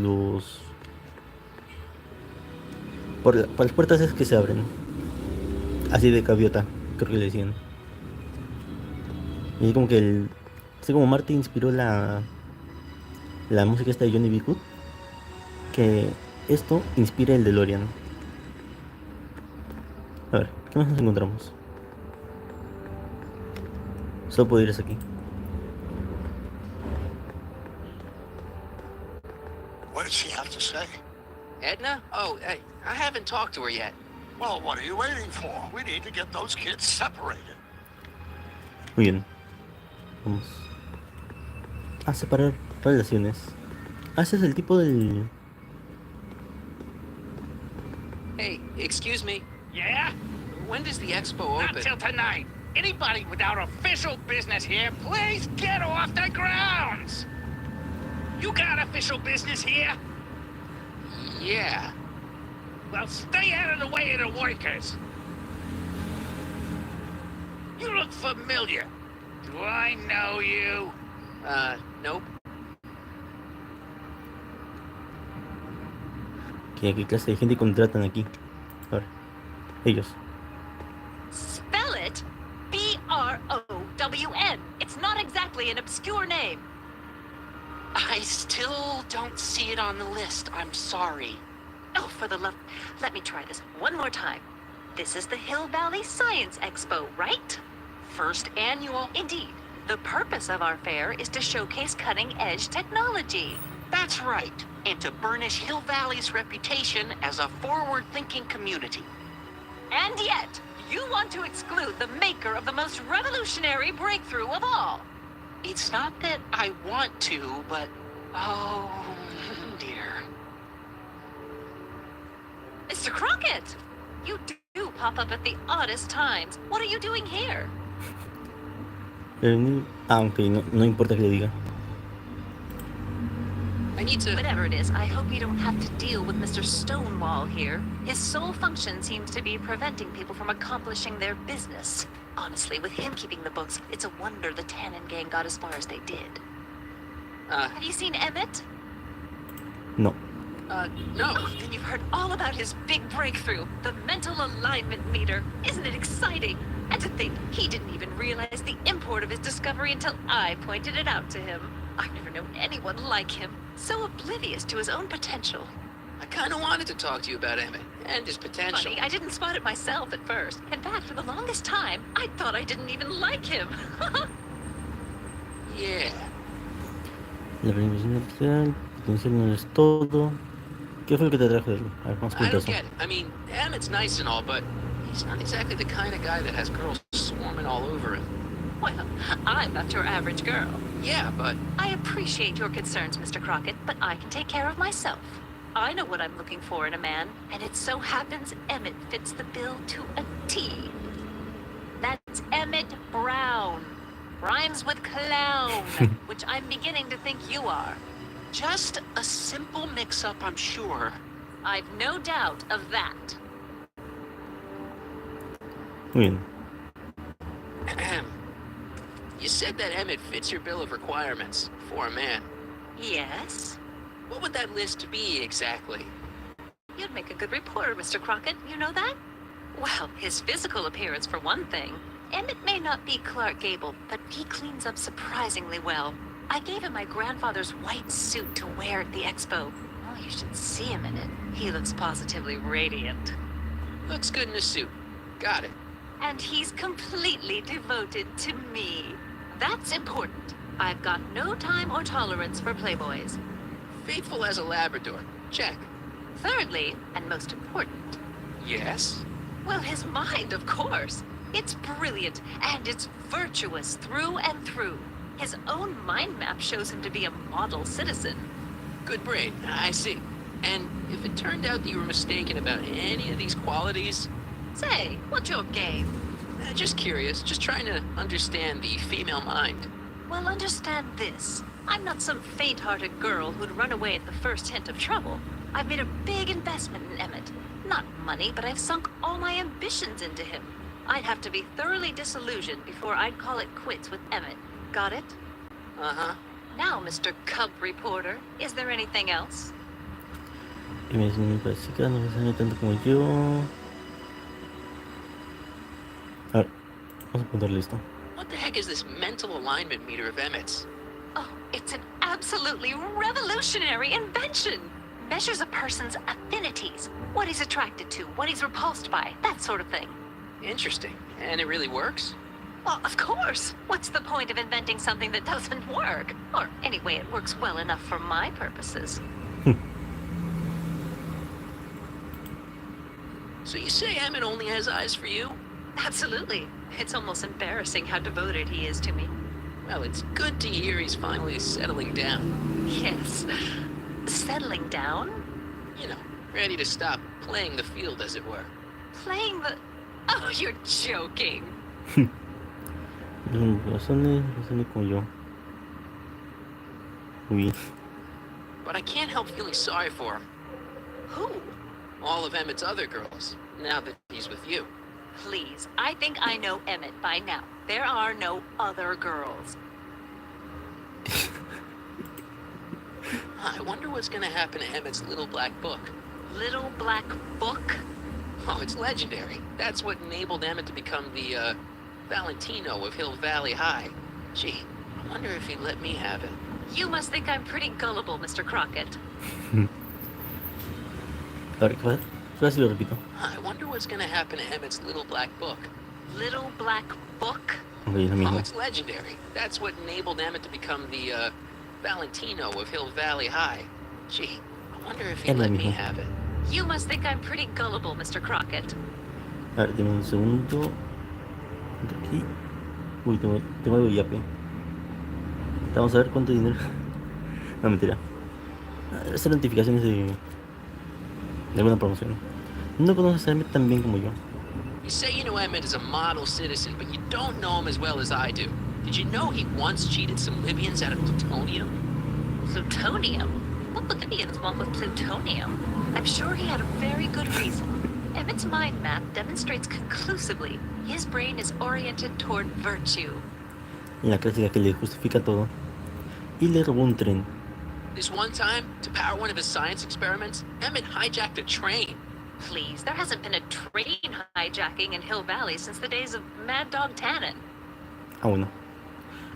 por las puertas esas que se abren. Así de gaviota, creo que le decían. Y como que así como Marty inspiró la música esta de Johnny B. Good, que esto inspira el DeLorean. A ver, ¿qué más nos encontramos? Solo puedo ir hasta aquí. What did she have to say? Edna? Oh, I haven't talked to her yet. Well, what are you waiting for? We need to get those kids separated. Muy bien. Vamos a separar relaciones. Ah, ese es el tipo del... Hey, excuse me. Yeah? When does the expo open? Not till tonight. Anybody without official business here, please get off the grounds! You got official business here? Yeah. Well, stay out of the way of the workers. You look familiar. Do I know you? Nope. ¿Qué clase de gente contratan aquí? A ver, ellos. Spell it B-R-O-W-N. It's not exactly an obscure name. I still don't see it on the list. I'm sorry. Oh, for the love... Let me try this one more time. This is the Hill Valley Science Expo, right? First annual. Indeed. The purpose of our fair is to showcase cutting-edge technology. That's right. And to burnish Hill Valley's reputation as a forward-thinking community. And yet, you want to exclude the maker of the most revolutionary breakthrough of all. It's not that I want to, but... Oh, dear. Mr. Crockett! You do pop up at the oddest times. What are you doing here? Ok, no importa que le diga. I need to... Whatever it is, I hope you don't have to deal with Mr. Stonewall here. His sole function seems to be preventing people from accomplishing their business. Honestly, with him keeping the books, it's a wonder the Tannen gang got as far as they did. Have you seen Emmett? No. No. Then you've heard all about his big breakthrough, the mental alignment meter. Isn't it exciting? And to think he didn't even realize the import of his discovery until I pointed it out to him. I've never known anyone like him, so oblivious to his own potential. I kind of wanted to talk to you about Emmett and his potential. Funny, I didn't spot it myself at first. In fact, for the longest time, I thought I didn't even like him. Yeah. La planificación artificial, potencial no es todo. ¿Qué fue lo que te trajo de él? A ver, vamos a I comentar don't eso. get it. I mean, Emmett's nice and all, but he's not exactly the kind of guy that has girls swarming all over him. Well, I'm not your average girl. Yeah, but I appreciate your concerns, Mr. Crockett, but I can take care of myself. I know what I'm looking for in a man, and it so happens Emmett fits the bill to a T. That's Emmett Brown. Rhymes with clown, which I'm beginning to think you are. just a simple mix-up, I'm sure. I've no doubt of that. Muy bien. Ahem. You said that Emmett fits your bill of requirements for a man. Yes? What would that list be exactly? You'd make a good reporter, Mr. Crockett. You know that? Well, his physical appearance, for one thing. Emmett may not be Clark Gable, but he cleans up surprisingly well. I gave him my grandfather's white suit to wear at the expo. Oh, you should see him in it. He looks positively radiant. Looks good in a suit. Got it. And he's completely devoted to me. That's important. I've got no time or tolerance for playboys. Faithful as a Labrador. Check. Thirdly, and most important, Yes? well, his mind, of course. It's brilliant, and it's virtuous through and through. His own mind map shows him to be a model citizen. Good brain. I see. And if it turned out that you were mistaken about any of these qualities, Say, what's your game? just curious, just trying to understand the female mind. Well, understand this. I'm not some faint-hearted girl who'd run away at the first hint of trouble. I've made a big investment in Emmett. Not money, but I've sunk all my ambitions into him. I'd have to be thoroughly disillusioned before I'd call it quits with Emmett. Got it? Uh-huh. Now, Mr. Cub Reporter, is there anything else? Y me dicen, parece que no me enseña tanto como yo. A ver, vamos a apuntarle esto. What the heck is this mental alignment meter of Emmett's? Oh, it's an absolutely revolutionary invention. Measures a person's affinities, what he's attracted to, what he's repulsed by, that sort of thing. Interesting. And it really works? Well, of course. What's the point of inventing something that doesn't work? Or anyway, it works well enough for my purposes. So you say Emmett only has eyes for you? Absolutely. It's almost embarrassing how devoted he is to me. Well, it's good to hear he's finally settling down. Yes. Settling down? You know, ready to stop playing the field, as it were. Playing the... Oh, you're joking. Razones como yo. Muy bien. But I can't help feeling sorry for him. Who? All of Emmett's other girls, now that he's with you. Please, I think I know Emmett by now. There are no other girls. I wonder what's gonna happen to Emmett's little black book. Little black book? Oh, it's legendary. That's what enabled Emmett to become the, Valentino of Hill Valley High. Gee, I wonder if he'd let me have it. You must think I'm pretty gullible, Mr. Crockett. A ver, ¿qué pasa si lo repito? I wonder what's gonna happen to Emmett's little black book. Little black book? Ok, es lo Oh, mismo. it's legendary. That's what enabled Emmett to become the, Valentino of Hill Valley High. Gee, I wonder if he'd Es lo let me mismo. have it. You must think I'm pretty gullible, Mr. Crockett. A ver, dime un segundo. Aquí. Uy, tengo algo yape. Vamos a ver cuánto dinero. No, mentira. Estas notificaciones de alguna promoción. No conoces a Emmett tan bien como yo. You say you know Emmett is a model citizen, but you don't know him as well as I do. Did you know he once cheated some Libyans out of plutonium? Plutonium? What Libyans want with plutonium? I'm sure he had a very good reason. Emmett's mind map demonstrates conclusively his brain is oriented toward virtue. Y la clásica que le justifica todo. Y le robó un tren. This one time, to power one of his science experiments, Emmett hijacked a train. Please, there hasn't been a train hijacking in Hill Valley since the days of Mad Dog Tannen. Ah, bueno.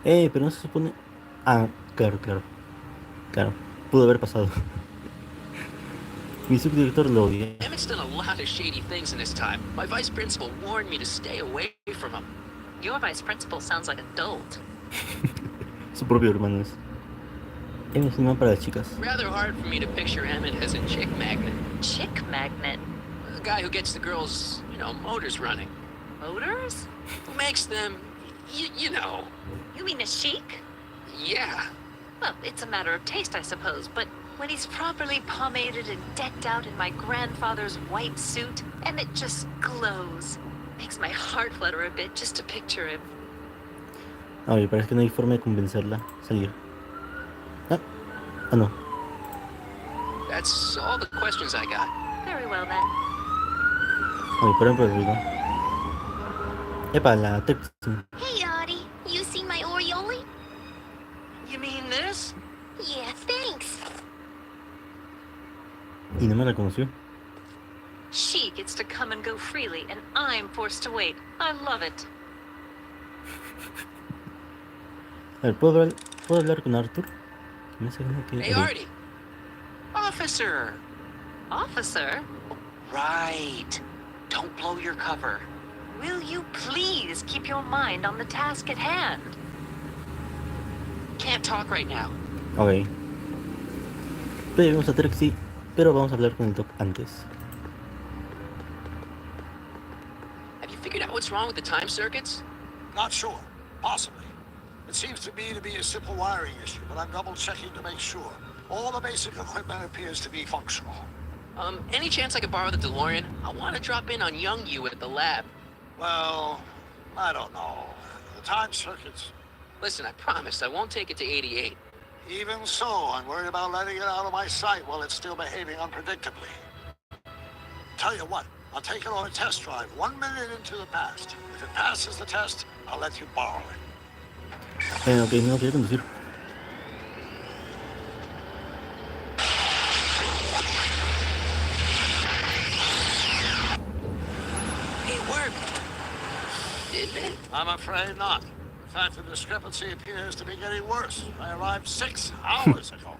Pero no se supone... Ah, claro. Claro, pudo haber pasado. Mi subdirector lo odia. Emmett's done a lot of shady things in his time. My vice principal warned me to stay away from him. Your vice principal sounds like a dolt. Su propio hermano es. Emmett es un man para las chicas. Rather hard for me to picture Emmett as a chick magnet. Chick magnet? A guy who gets the girls, motors running. Motors? Who makes them, you know. You mean a chic? Yeah. Well, it's a matter of taste, I suppose, but when he's properly pomaded and decked out in my grandfather's white suit, Emmett just glows. Makes my heart flutter a bit just to picture him. Ay, parece que no hay forma de convencerla a salir. No. That's all the questions I got. Very well, then. Ay, perdón por el ruido. Epa, la texting. Hey, Audie. You see my Oriole? You mean this? Yeah, thanks. Y no me reconoció. She gets to come and go freely, and I'm forced to wait. I love it. A ver, ¿puedo hablar con Arthur? Hey, Artie. Officer. Officer? Right. Don't blow your cover. Will you please keep your mind on the task at hand? Can't talk right now. Ok. Pedimos a Trixie, pero vamos a hablar con el Doc antes. Have you figured out what's wrong with the time circuits? Not sure. Possibly. It seems to me to be a simple wiring issue, but I'm double-checking to make sure. All the basic equipment appears to be functional. Any chance I could borrow the DeLorean? I want to drop in on young you at the lab. Well, I don't know. The time circuits... Listen, I promise I won't take it to 88. Even so, I'm worried about letting it out of my sight while it's still behaving unpredictably. Tell you what, I'll take it on a test drive 1 minute into the past. If it passes the test, I'll let you borrow it. Ok, no quiero conducir. It worked. Did it? I'm afraid not. In fact, the discrepancy appears to be getting worse. I arrived 6 hours ago.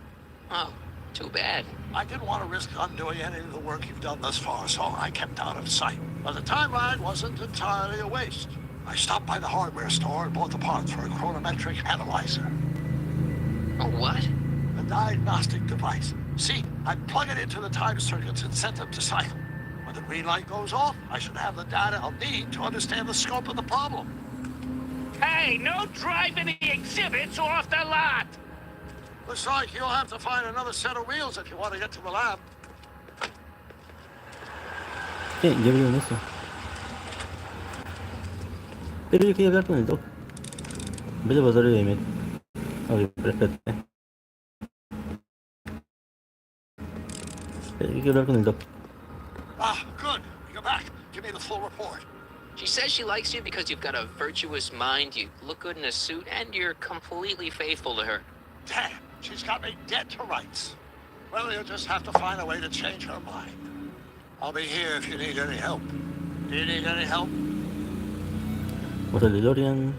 Oh, too bad. I didn't want to risk undoing any of the work you've done thus far, so I kept out of sight. But the timeline wasn't entirely a waste. I stopped by the hardware store and bought the parts for a chronometric analyzer. A what? A diagnostic device. See, I plug it into the time circuits and set them to cycle. When the green light goes off, I should have the data I'll need to understand the scope of the problem. Hey, no driving the exhibits off the lot! Looks like you'll have to find another set of wheels if you want to get to the lab. Ya vieron eso. Pero yo quería hablar con el Doc. En vez de pasar de Emmett. Ok, pero espérate. Yo quiero hablar con el Doc. Ah, good. You're back. Give me the full report. She says she likes you because you've got a virtuous mind, you look good in a suit, and you're completely faithful to her. Damn, she's got me dead to rights. Well, you'll just have to find a way to change her mind. I'll be here if you need any help. Do you need any help? Vamos al DeLorean.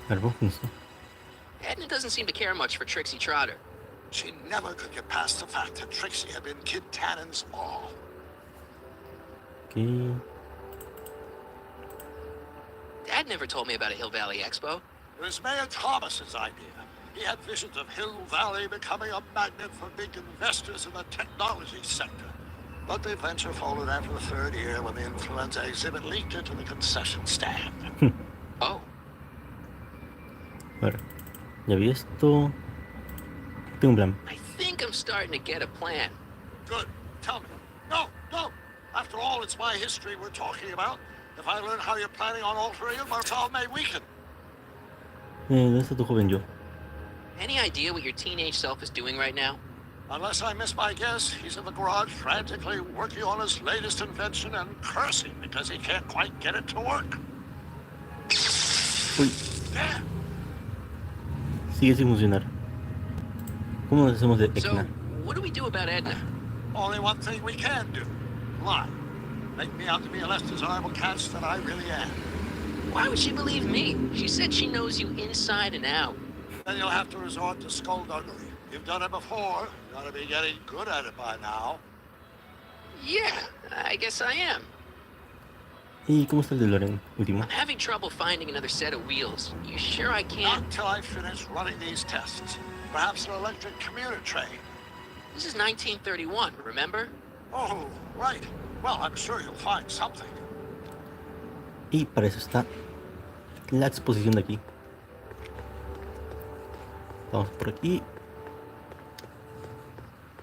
A ver, vos pensó. Edna doesn't seem to care much for Trixie Trotter. She never could get past the fact that Trixie had been Kid Tannen's all. Okay. Dad never told me about a Hill Valley Expo. It was Mayor Thomas's idea. He had visions of Hill Valley becoming a magnet for big investors in the technology sector. But the venture folded after the third year when the influenza exhibit leaked into the concession stand. Oh. A ver, ya vi esto. Tengo un plan. I think I'm starting to get a plan. Good. Tell me. No. After all, it's my history we're talking about. If I learn how you're planning on altering it, my resolve may weaken. ¿Dónde está tu joven yo? Any idea what your teenage self is doing right now? Unless I miss my guess, he's in the garage frantically working on his latest invention and cursing because he can't quite get it to work. Uy. Sigue sin funcionar. ¿Cómo nos hacemos de So, Ekna? what do we do about Edna? Only one thing we can do. Lie. Make me out to be a less desirable catch than I really am. Why would she believe me? She said she knows you inside and out. Then you'll have to resort to skullduggery. You've done it before. You ought to be getting good at it by now. Yeah, I guess I am. ¿Y cómo está el de Loren? Último. I'm having trouble finding another set of wheels. You sure I Not can't? until I finish running these tests. Perhaps an electric commuter train. This is 1931, remember? Oh, right. Well, I'm sure you'll find something. Y para eso está la exposición de aquí. Vamos por aquí.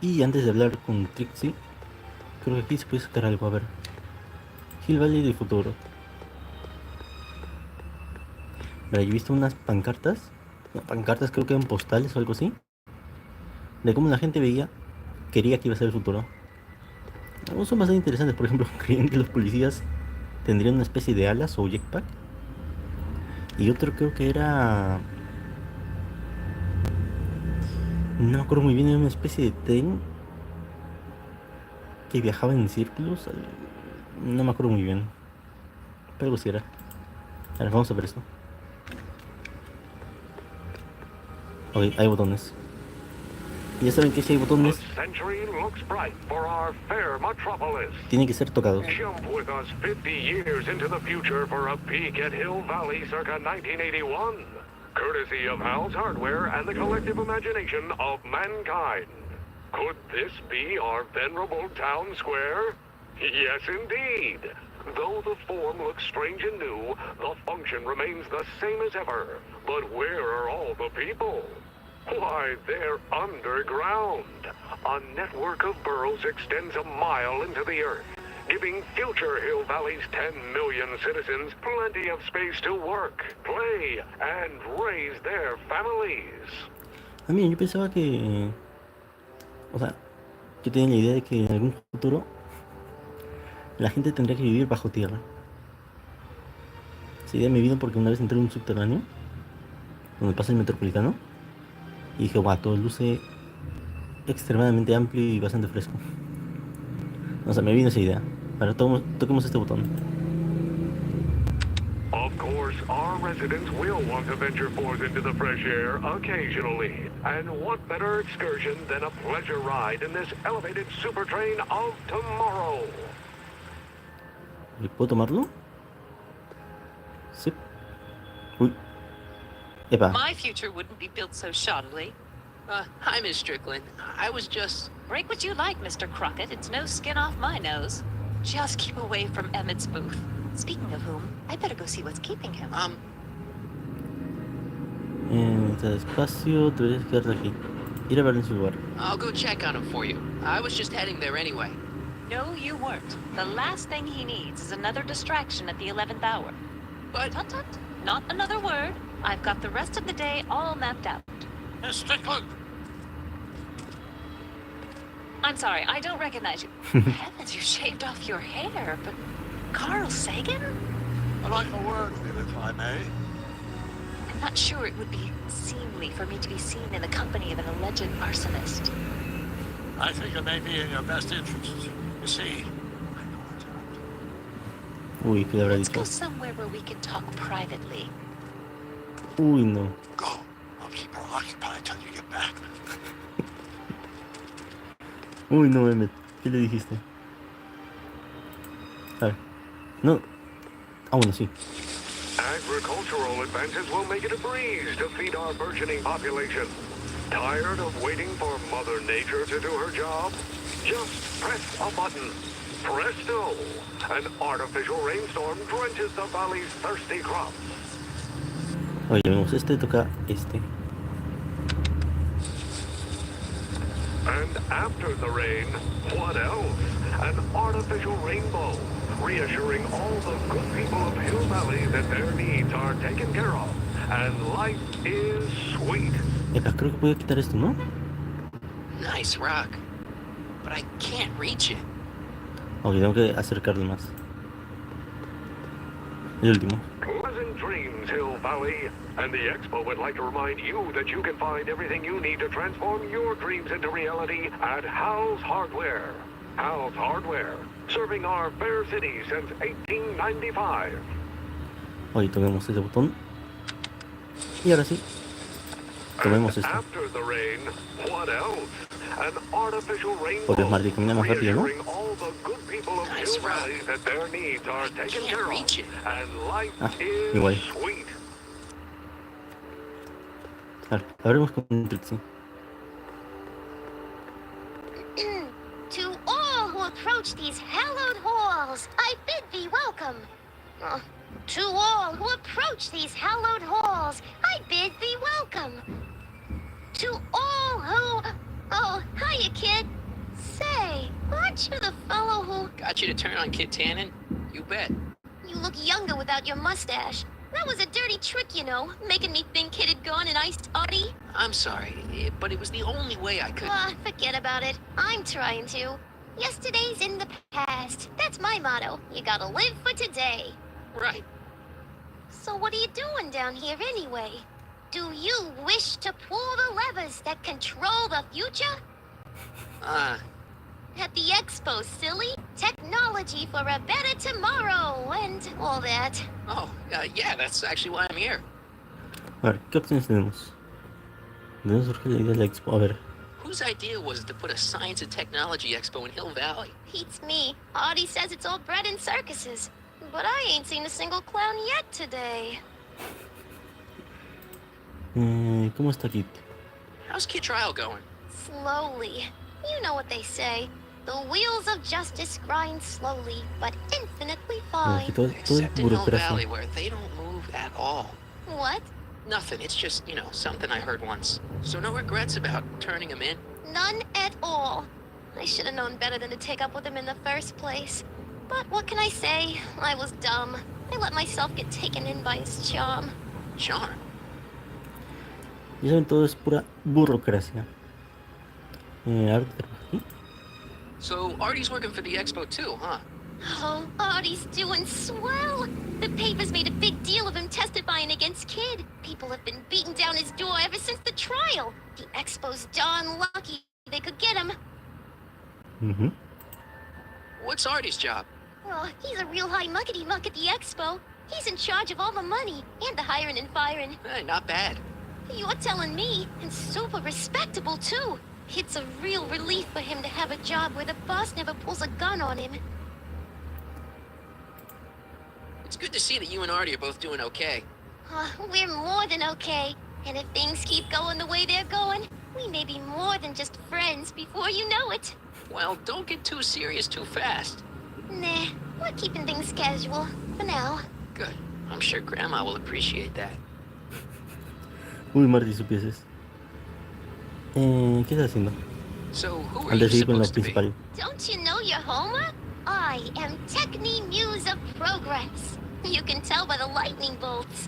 Y antes de hablar con Trixie, creo que aquí se puede sacar algo. A ver. Hill Valley del futuro. Mira, yo he visto unas pancartas. No, pancartas creo que eran postales o algo así. De cómo la gente quería que iba a ser el futuro. Algunos son bastante interesantes. Por ejemplo, creían que los policías tendrían una especie de alas o jetpack. Y otro creo que era... No me acuerdo muy bien, era una especie de tren que viajaba en círculos. No me acuerdo muy bien. Pero algo así era. A ver, vamos a ver esto. Ok, hay botones. Ya saben que si hay botones, tienen que ser tocados. Jump with us 50 years into the future for a peek at Hill Valley circa 1981. Courtesy of Hal's Hardware and the collective imagination of mankind. Could this be our venerable town square? Yes, indeed. Though the form looks strange and new, the function remains the same as ever. But where are all the people? Why, they're underground. A network of burrows extends a mile into the earth, giving future Hill Valley's 10 million citizens plenty of space to work, play, and raise their families. A mí yo pensaba que... O sea, yo tenía la idea de que en algún futuro la gente tendría que vivir bajo tierra. Esa idea me vino porque una vez entré en un subterráneo donde pasa el metropolitano y dije, guau, todo luce extremadamente amplio y bastante fresco. O sea, me vino esa idea. Ahora toquemos este botón. Of course, our residents will want to venture forth into the fresh air occasionally. And what better excursion than a pleasure ride in this elevated super train of tomorrow? ¿Puedo tomarlo? Sí. Uy. Epa. My future wouldn't be built so shoddily. Hi, Miss Strickland. I was just... Break what you like, Mr. Crockett. It's no skin off my nose. Just keep away from Emmett's booth. Speaking of whom, I better go see what's keeping him. Está despacio, te deberías quedarte aquí. Ir a ver en su lugar. I'll go check on him for you. I was just heading there anyway. No, you weren't. The last thing he needs is another distraction at the 11th hour. But... Tut tut. Not another word. I've got the rest of the day all mapped out. Miss Strickland! I'm sorry, I don't recognize you. Heavens, you shaved off your hair, but... Carl Sagan? I'd like a word with you, if I may. I'm not sure it would be seemly for me to be seen in the company of an alleged arsonist. I think it may be in your best interest. You see... Uy, ¿qué le habrá Let's dicho? go somewhere where we can talk privately. Uy, no. Go. I'll keep her occupied till you get back. Uy, no, Emmet. ¿Qué le dijiste? A ver. No. Ah, bueno, sí. Agricultural advances will make it a breeze to feed our burgeoning population. Tired of waiting for Mother Nature to do her job? Just press a button. Presto! An artificial rainstorm drenches the valley's thirsty crops. Oye, vemos, este toca este. And after the rain, what else? An artificial rainbow, reassuring all the good people of Hill Valley that their needs are taken care of, and life is sweet. Epa, creo que puedo quitar esto, ¿no? Nice rock. But I can't reach it. Ok, tengo que acercarlo más. El último. Pleasant dreams, Hill Valley, and the Expo would like to remind you that you can find everything you need to transform your dreams into reality at Hal's Hardware. Hal's Hardware, serving our fair city since 1895. Hoy tomemos ese botón. Y ahora sí, tomemos esto. After the rain, what else? An artificial rainbow, Podemos Marty caminar más rápido, ¿no? reassuring all the good people of Hill Valley that their needs are taken care of, and life is igual. sweet. Vale, habremos con Trixie. To all who approach these hallowed halls, I bid thee welcome. To all who approach these hallowed halls, I bid thee welcome. To all who... Oh, hiya, kid. Say, aren't you the fellow who... Got you to turn on Kid Tannen? You bet. You look younger without your mustache. That was a dirty trick, you know, making me think Kid had gone and iced Audie. I'm sorry, but it was the only way I could... Forget about it. I'm trying to. Yesterday's in the past. That's my motto. You gotta live for today. Right. So what are you doing down here anyway? Do you wish to pull the levers that control the future? At the Expo, silly. Technology for a better tomorrow and all that. Oh, yeah, that's actually why I'm here. A ver, ¿qué opciones tenemos? ¿De dónde surge la idea de la expo? A ver. Whose idea was it to put a science and technology expo in Hill Valley? Beats me. Audie says it's all bred in circuses. But I ain't seen a single clown yet today. ¿Cómo está Kit? How's Kid Trial going? Slowly. You know what they say. The wheels of justice grind slowly, but infinitely fine. Except in Hill Valley, where they don't move at all. What? Nothing. It's just, something I heard once. So no regrets about turning him in? None at all. I should have known better than to take up with him in the first place. But what can I say? I was dumb. I let myself get taken in by his charm. Charm? Ya saben, todo es pura burocracia. Arte. So Artie's working for the Expo too, huh? Oh, Artie's doing swell. The papers made a big deal of him testifying against Kid. People have been beating down his door ever since the trial. The Expo's darn lucky they could get him. Mm-hmm. What's Artie's job? Oh, he's a real high muckety-muck at the Expo. He's in charge of all the money and the hiring and firing. Hey, not bad. You're telling me, and super respectable too. It's a real relief for him to have a job where the boss never pulls a gun on him. It's good to see that you and Artie are both doing okay. We're more than okay. And if things keep going the way they're going, we may be more than just friends before you know it. Well, don't get too serious too fast. Nah, we're keeping things casual, for now. Good. I'm sure Grandma will appreciate that. Uy, Marty, supieses. ¿Qué estás haciendo? So, who are Antes de you ir con lo supposed to be? principal. Don't you know your Homer? I am Techni Muse of Progress. You can tell by the lightning bolts.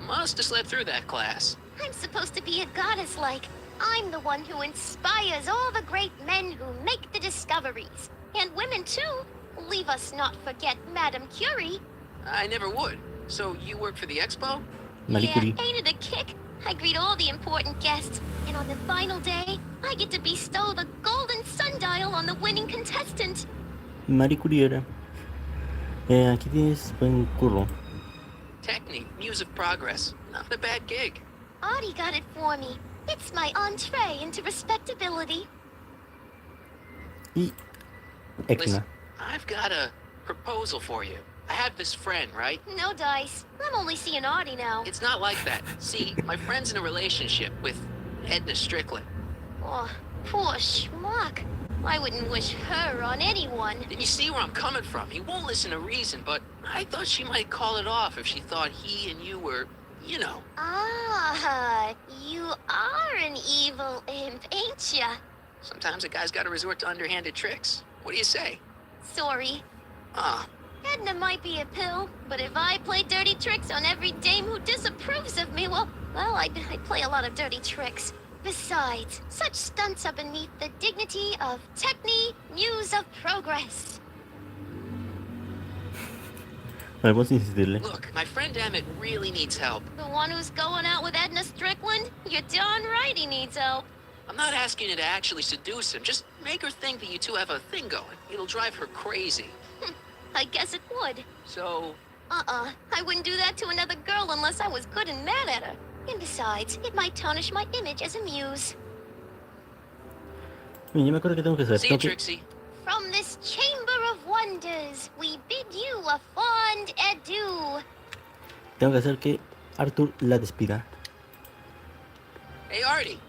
Must have slept through that class. I'm supposed to be a goddess-like. I'm the one who inspires all the great men who make the discoveries. And women, too. Leave us not forget Madame Curie. I never would. So, you work for the Expo? Marie Curie. Ain't it a kick? I greet all the important guests, and on the final day, I get to bestow the golden sundial on the winning contestant. Marie Curie era. Aquí tienes buen curro. Techni, Muse of Progress. Not a bad gig. Audie got it for me. It's my entree into respectability. Y Listen, Exna. I've got a proposal for you. I have this friend, right? No dice. I'm only seeing Audie now. It's not like that. See, my friend's in a relationship with Edna Strickland. Oh, poor schmuck. I wouldn't wish her on anyone. And you see where I'm coming from. He won't listen to reason, but I thought she might call it off if she thought he and you were, Ah, you are an evil imp, ain't ya? Sometimes a guy's got to resort to underhanded tricks. What do you say? Sorry. Ah. Edna might be a pill, but if I play dirty tricks on every dame who disapproves of me, well, I'd play a lot of dirty tricks. Besides, such stunts are beneath the dignity of Techni, Muse of Progress. ver, vamos a insistirle. Look, my friend Emmett really needs help. The one who's going out with Edna Strickland? You're darn right he needs help. I'm not asking you to actually seduce him. Just make her think that you two have a thing going. It'll drive her crazy. I guess it would. So... I wouldn't do that to another girl unless I was good and mad at her. And besides, it might tarnish my image as a muse. Yo me acuerdo que tengo que saber. See you, Tengo que, Trixie. From this chamber of wonders, we bid you a fond adieu. tengo que hacer que Arthur la despida. Hey, Artie.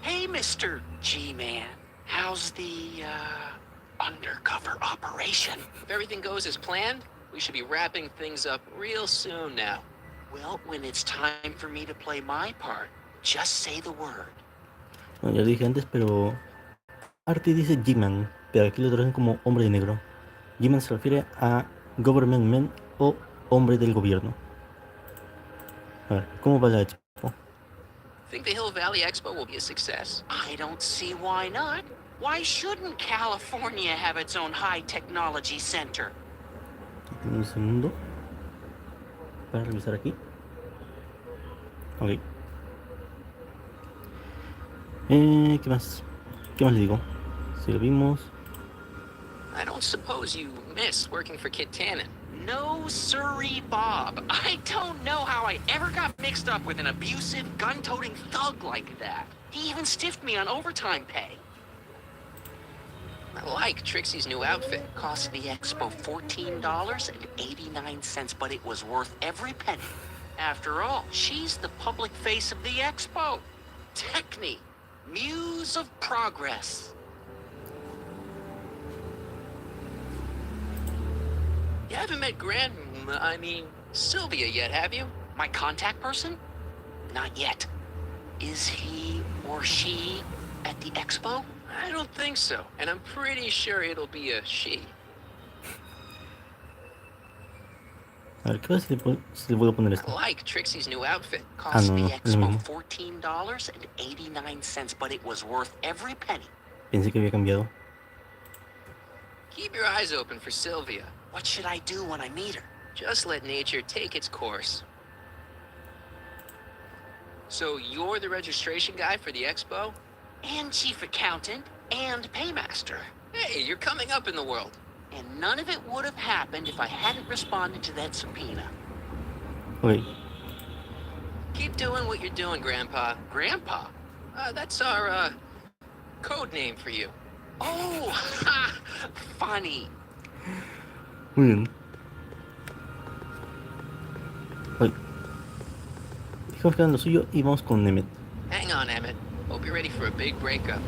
Hey, Mr. G-Man. How's the, undercover operation? If everything goes as planned, we should be wrapping things up real soon now. Well, when it's time for me to play my part, just say the word. Bueno, ya lo dije antes, pero Artie dice G-Man, pero aquí lo traducen como hombre de negro. G-Man se refiere a Government Man o hombre del gobierno. A ver, ¿cómo va la expo? Think the Hill Valley Expo will be a success? I don't see why not. Why shouldn't California have its own high technology center? Un segundo para revisar aquí. Ok. ¿Qué más? ¿Qué más le digo? Si lo vimos. I don't suppose you miss working for Kit Tannen. No, sirree, Bob. I don't know how I ever got mixed up with an abusive, gun-toting thug like that. He even stiffed me on overtime pay. I like Trixie's new outfit. Cost the expo $14.89, but it was worth every penny. After all, she's the public face of the expo. Techne, muse of progress. You haven't met Sylvia yet, have you? My contact person? Not yet. Is he or she at the expo? I don't think so, and I'm pretty sure it'll be a she. A ver, ¿qué pasa si le puedo poner esto? I like Trixie's new outfit. Cost no, the no, expo no. $14.89, but it was worth every penny. Pensé que había cambiado. Keep your eyes open for Sylvia. What should I do when I meet her? Just let nature take its course. So you're the registration guy for the expo? And chief accountant and paymaster. Hey, you're coming up in the world. And none of it would have happened if I hadn't responded to that subpoena. Ok. Keep doing what you're doing, Grandpa. Grandpa? That's our, code name for you. Oh, ha! Funny. Muy bien. Ok. Dejamos que hagan lo suyo y vamos con Emmett. Hang on, Emmett. Hope you're ready for a big breakup.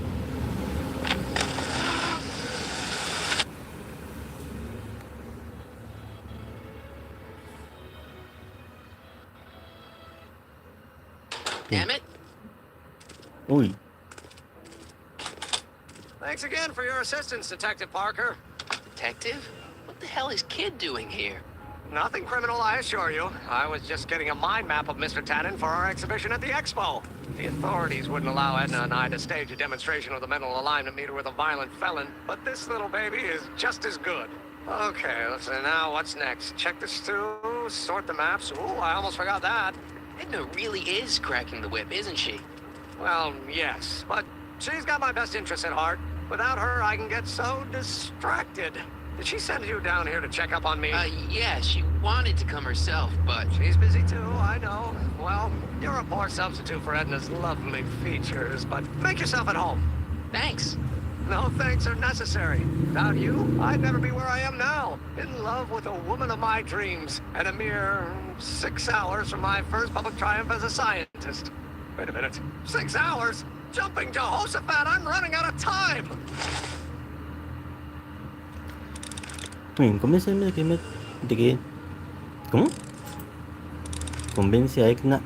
Emmett? Uy. Thanks again for your assistance, Detective Parker. Detective? What the hell is Kid doing here? Nothing criminal, I assure you. I was just getting a mind map of Mr. Tannen for our exhibition at the expo. The authorities wouldn't allow Edna and I to stage a demonstration of the mental alignment meter with a violent felon, but this little baby is just as good. Okay, let's see now, what's next? Check this through, sort the maps. Ooh, I almost forgot that. Edna really is cracking the whip, isn't she? Well, yes, but she's got my best interests at heart. Without her, I can get so distracted. Did she send you down here to check up on me? Yeah, she wanted to come herself, but... She's busy too, I know. Well, you're a poor substitute for Edna's lovely features, but make yourself at home. Thanks. No thanks are necessary. Without you, I'd never be where I am now. In love with a woman of my dreams, and a mere 6 hours from my first public triumph as a scientist. Wait a minute. 6 hours? Jumping Jehoshaphat, I'm running out of time! Muy bien, convénceme de que... ¿Cómo? Convence a Ekna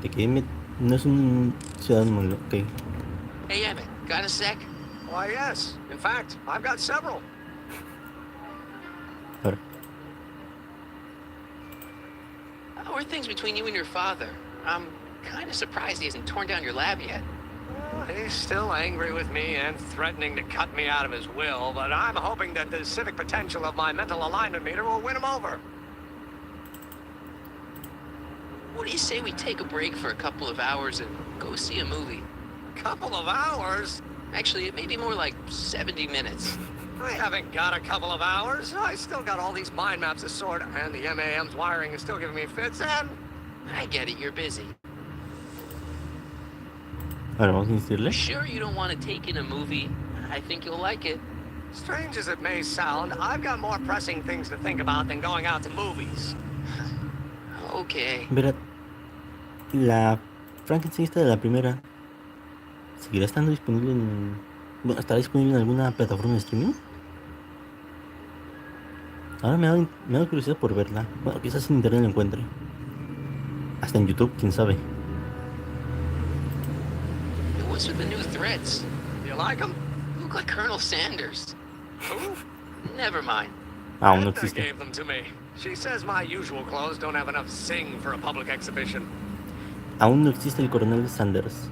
de que Emmett no es un ciudadano malo. Ok. Hey, Emmett, got a sec? Why, yes. In fact, I've got several. A ver. How are things between you and your father? I'm kind of surprised he hasn't torn down your lab yet. He's still angry with me and threatening to cut me out of his will, but I'm hoping that the civic potential of my mental alignment meter will win him over. What do you say we take a break for a couple of hours and go see a movie? Couple of hours? Actually, it may be more like 70 minutes. I haven't got a couple of hours. I still got all these mind maps to sort, and the MAM's wiring is still giving me fits, and... I get it, you're busy. Ahora vamos a insistirle. Sure you don't want to take in a movie? I think you'll like it. Strange as it may sound, I've got more pressing things to think about than going out to movies. Okay. Verá, la Frankenstein esta de la primera, ¿seguirá estando disponible en... Bueno, ¿estará disponible en alguna plataforma de streaming? Ahora me ha dado curiosidad por verla. Bueno, quizás en internet la encuentre. Hasta en YouTube, quién sabe. What's with the new threads? You like them? Look like Colonel Sanders. Who? Never mind. Aún no Edna existe. gave them to me. She says my usual clothes don't have enough zing for a public exhibition. Aún no existe el coronel Sanders.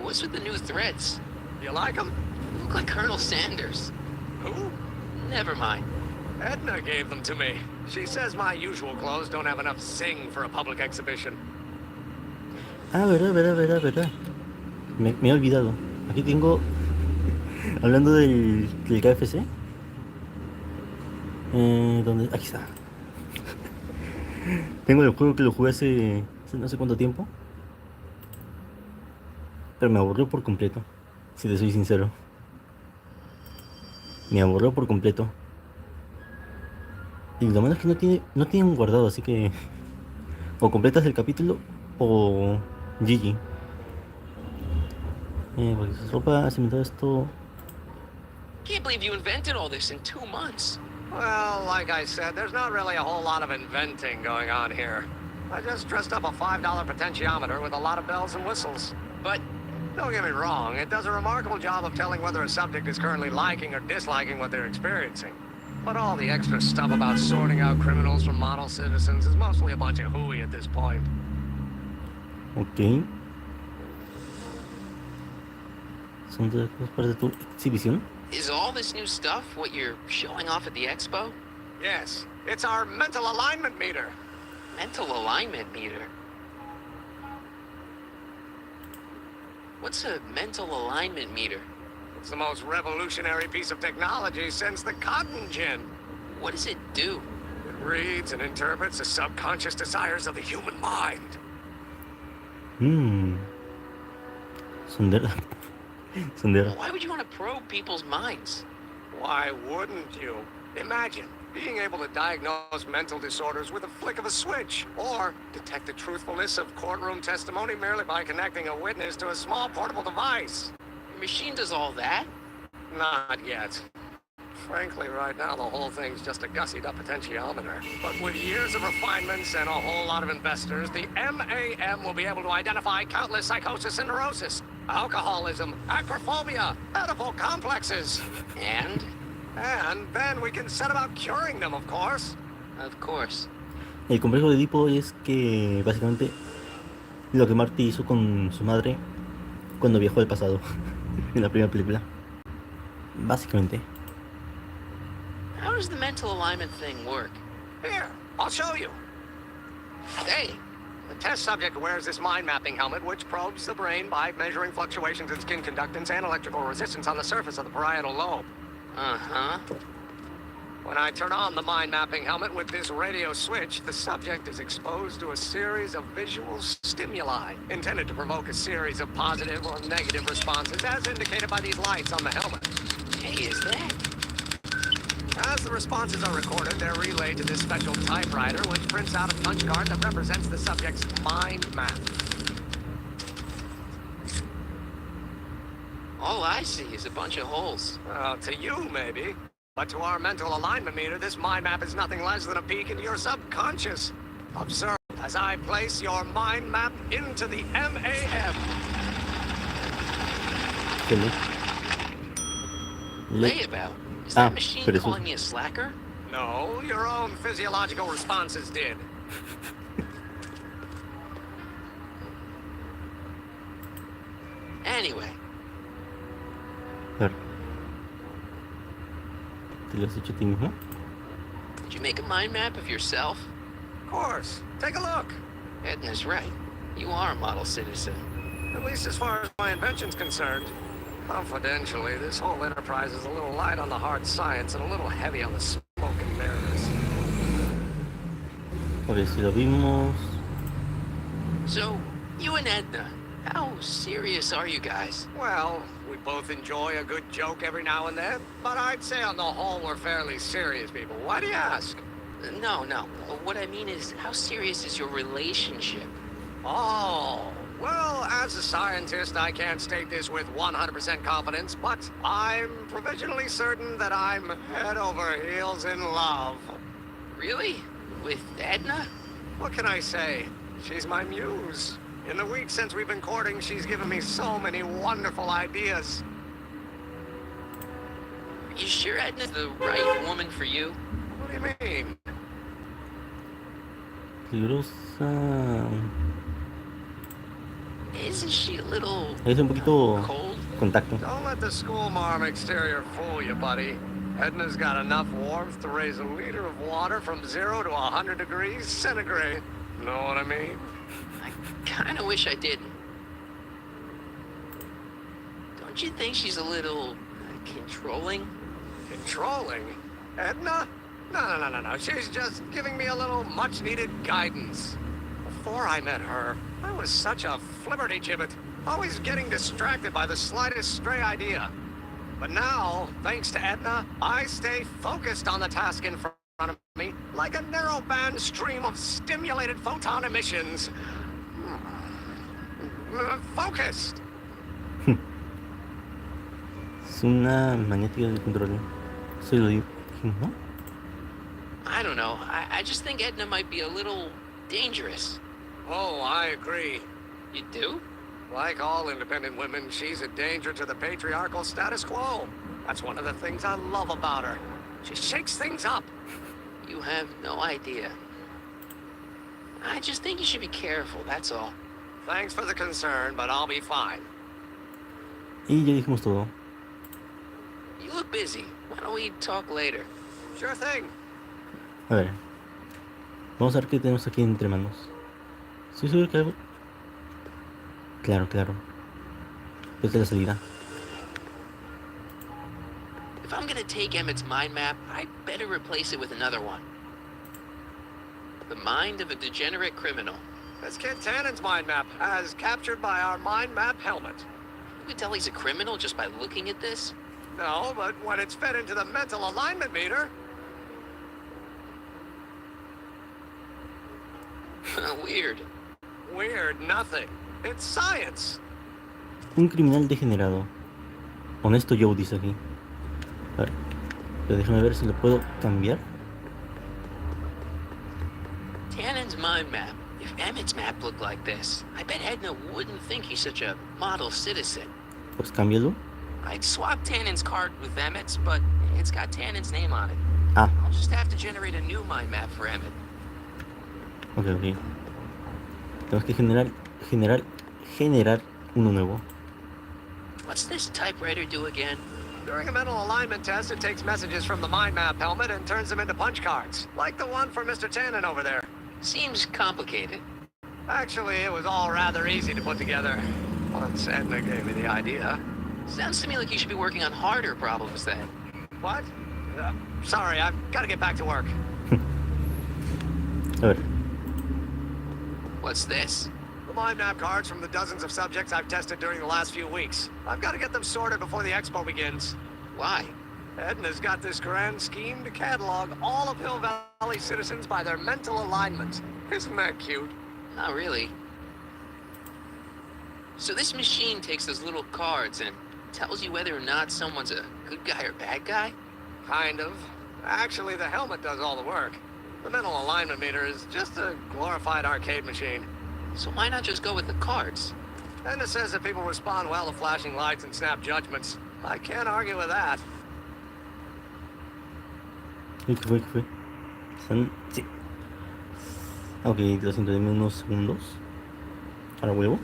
What's with the new threads? You like them? Look like Colonel Sanders. Who? Never mind. Edna gave them to me. She says my usual clothes don't have enough zing for a public exhibition. Ah, verdad. Me he olvidado. Aquí tengo... Hablando del KFC. ¿Dónde? Aquí está. Tengo el juego que lo jugué hace no sé cuánto tiempo. Pero me aburrió por completo. Si te soy sincero. Me aburrió por completo. Y lo malo es que no tienen guardado, así que... O completas el capítulo o... GG. Porque su ropa has inventado esto. Can't believe you invented all this in 2 months. Well, like I said, there's not really a whole lot of inventing going on here. I just dressed up a $5 potentiometer with a lot of bells and whistles. But don't get me wrong, it does a remarkable job of telling whether a subject is currently liking or disliking what they're experiencing. But all the extra stuff about sorting out criminals from model citizens is mostly a bunch of hooey at this point. Ok. Son todas partes de tu exhibición. Is all this new stuff what you're showing off at the expo? Yes, it's our mental alignment meter. Mental alignment meter? What's a mental alignment meter? It's the most revolutionary piece of technology since the cotton gin. What does it do? It reads and interprets the subconscious desires of the human mind. Sondera. Why would you want to probe people's minds? Why wouldn't you? Imagine being able to diagnose mental disorders with a flick of a switch, or detect the truthfulness of courtroom testimony merely by connecting a witness to a small portable device. Your machine does all that? Not yet. Frankly, right now, the whole thing's just a gussied-up potentiometer. But with years of refinements and a whole lot of investors, the MAM will be able to identify countless psychosis and neurosis, alcoholism, acrophobia, edible complexes. And? And then we can set about curing them, of course. Of course. El complejo de Edipo es que, básicamente, lo que Marty hizo con su madre cuando viajó al pasado, en la primera película. Básicamente. How does the mental alignment thing work? Here, I'll show you. Hey! The test subject wears this mind mapping helmet, which probes the brain by measuring fluctuations in skin conductance and electrical resistance on the surface of the parietal lobe. Uh-huh. When I turn on the mind mapping helmet with this radio switch, the subject is exposed to a series of visual stimuli intended to provoke a series of positive or negative responses, as indicated by these lights on the helmet. Hey, is that? As the responses are recorded, they're relayed to this special typewriter, which prints out a punch card that represents the subject's mind map. All I see is a bunch of holes. To you, maybe. But to our mental alignment meter, this mind map is nothing less than a peek into your subconscious. Observe as I place your mind map into the MAM. Layabout? Is that machine calling me a slacker? No, your own physiological responses did. Anyway. Claro. ¿Te lo has hecho a ti mismo? Did you make a mind map of yourself? course. Take a look. Edna's right. You are a model citizen. At least as far as my invention's concerned. Confidentially, this whole enterprise is a little light on the hard science and a little heavy on the smoke and mirrors. Ok, si lo vimos. So, you and Edna, how serious are you guys? Well, we both enjoy a good joke every now and then, but I'd say on the whole we're fairly serious people. Why do you ask? No. What I mean is, how serious is your relationship? Oh, well, as a scientist, I can't state this with 100% confidence, but I'm provisionally certain that I'm head over heels in love. Really? With Edna? What can I say? She's my muse. In the week since we've been courting, she's given me so many wonderful ideas. You sure Edna's the right woman for you? What do you mean? Peligrosa. Isn't she a little Es un poquito cold? contacto. Don't let the school marm exterior fool you, buddy. Edna's got enough warmth to raise a liter of water from 0 to 100 degrees centigrade. Know what I mean? I kinda wish I didn't. Don't you think she's a little controlling? Controlling? Edna? No. She's just giving me a little much-needed guidance. Before I met her, I was such a flibberty-gibbet, always getting distracted by the slightest stray idea. But now, thanks to Edna, I stay focused on the task in front of me, like a narrow-band stream of stimulated photon emissions. Focused. Es una magnética del control. Eso lo digo, ¿no? I don't know. I just think Edna might be a little dangerous. Oh, I agree. You do? Like all independent women, she's a danger to the patriarchal status quo. That's one of the things I love about her. She shakes things up. You have no idea. I just think you should be careful, that's all. Thanks for the concern, but I'll be fine. Y ya dijimos todo. You look busy. Why don't we talk later? Sure thing. A ver. Vamos a ver qué tenemos aquí entre manos. ¿Estoy seguro que algo? Claro. Esta es la salida. If I'm gonna take Emmett's mind map, I'd better replace it with another one. The mind of a degenerate criminal. That's Kid Tannen's mind map, as captured by our mind map helmet. You can tell he's a criminal just by looking at this? No, but when it's fed into the mental alignment meter... Weird. Weird nothing. It's science. Un criminal degenerado. Honesto Joe dice aquí. A ver. Pero déjame ver si lo puedo cambiar. Tannen's mind map. If Emmett's map looked like this, I bet Edna wouldn't think he's such a model citizen. Pues cámbialo. I'd swap Tannen's card with Emmett's, but it's got Tannen's name on it. Ah. I'll just have to generate a new mind map for Emmett. Ok. Tenemos que generar uno nuevo. What's this typewriter do again? During a mental alignment test, it takes messages from the mind map helmet and turns them into punch cards, like the one for Mr. Tannen over there. Seems complicated. Actually, it was all rather easy to put together. Once Edna gave me the idea. Sounds to me like you should be working on harder problems then. What? Sorry, I've got to get back to work. A ver. What's this? The mind map cards from the dozens of subjects I've tested during the last few weeks. I've got to get them sorted before the expo begins. Why? Edna's got this grand scheme to catalog all of Hill Valley citizens by their mental alignment. Isn't that cute? Not really. So this machine takes those little cards and tells you whether or not someone's a good guy or bad guy? Kind of. Actually, the helmet does all the work. The mental alignment meter is just a glorified arcade machine. So why not just go with the cards? Edna says that people respond well to flashing lights and snap judgments. I can't argue with that. ¿Qué fue? Sí. Ok, lo siento, dame unos segundos. Ahora vuelvo.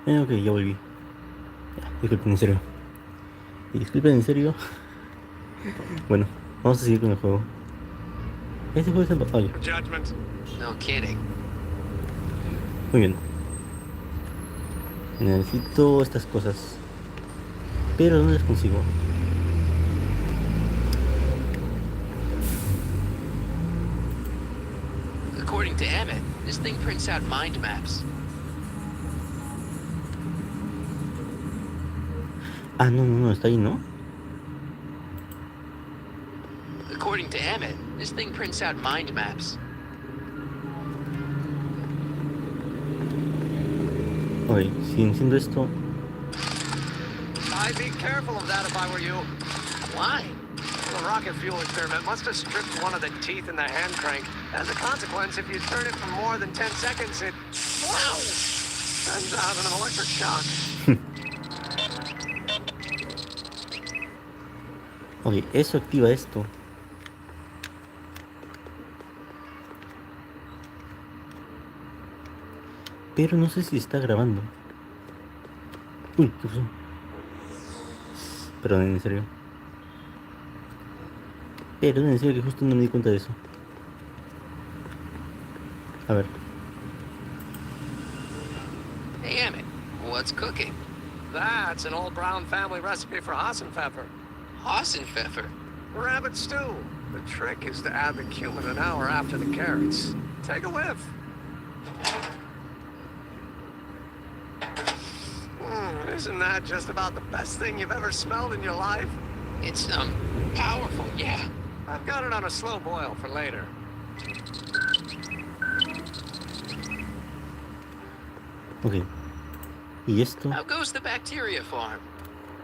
Ok, ya volví. Ya, disculpen, en serio. Y disculpen, en serio. Bueno, vamos a seguir con el juego. Este juego está en pantalla. Judgment. No kidding. Muy bien. Necesito estas cosas. Pero ¿dónde las consigo? According to Emmett, this thing prints out mind maps. Ah, no, está ahí, ¿no? According to Emmett, this thing prints out mind maps. Ok, si enciendo esto. I'd be careful of that if I were you. Why? The rocket fuel experiment must have stripped one of the teeth in the hand crank. As a consequence, if you turn it for more than 10 seconds, it sends out an electric shock. Ok, eso activa esto. Pero no sé si está grabando. Uy, ¿qué pasó? Perdón, en serio. Perdón, en serio que justo no me di cuenta de eso. A ver. Hey, Emmett, what's cooking? That's an old Brown family recipe for Hassenpfeffer. Hassenpfeffer? Rabbit stew. The trick is to add the cumin an hour after the carrots. Take a whiff. Isn't that just about the best thing you've ever smelled in your life? It's, powerful, yeah. I've got it on a slow boil for later. Ok. ¿Y esto? How goes the bacteria farm?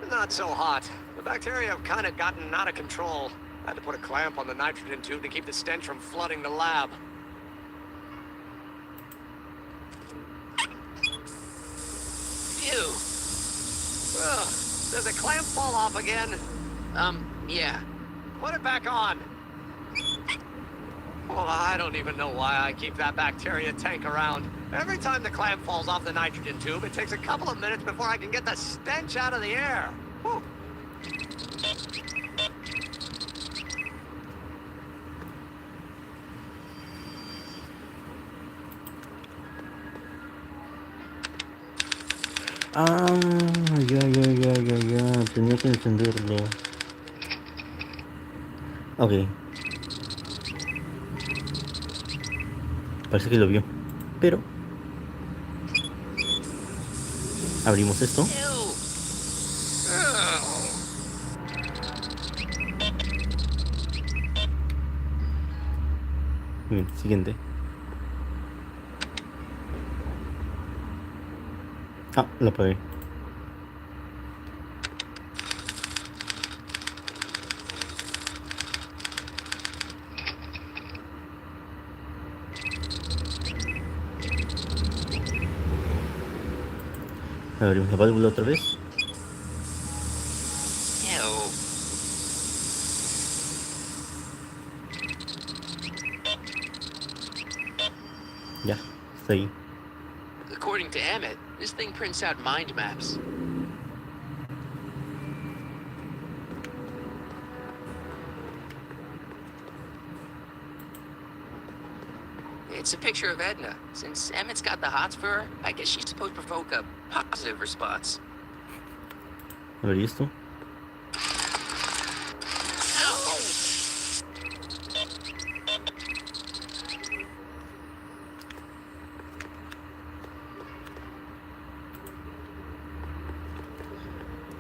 Not so hot. The bacteria have kind of gotten out of control. I had to put a clamp on the nitrogen tube to keep the stench from flooding the lab. Ew. Ugh. Does the clamp fall off again? Yeah. Put it back on. Well, I don't even know why I keep that bacteria tank around. Every time the clamp falls off the nitrogen tube, it takes a couple of minutes before I can get the stench out of the air. Whew. Ah, ya. Tenía que encenderlo. Ok. Parece que lo vio. Pero abrimos esto. Muy bien, siguiente. Ah, lo apagué. Abrimos la válvula otra vez. Ya, está ahí. According to Emmett, this thing prints out mind maps. It's a picture of Edna. Since Emmett's got the hots for her, I guess she's supposed to provoke a positive response. A ver, ¿y esto?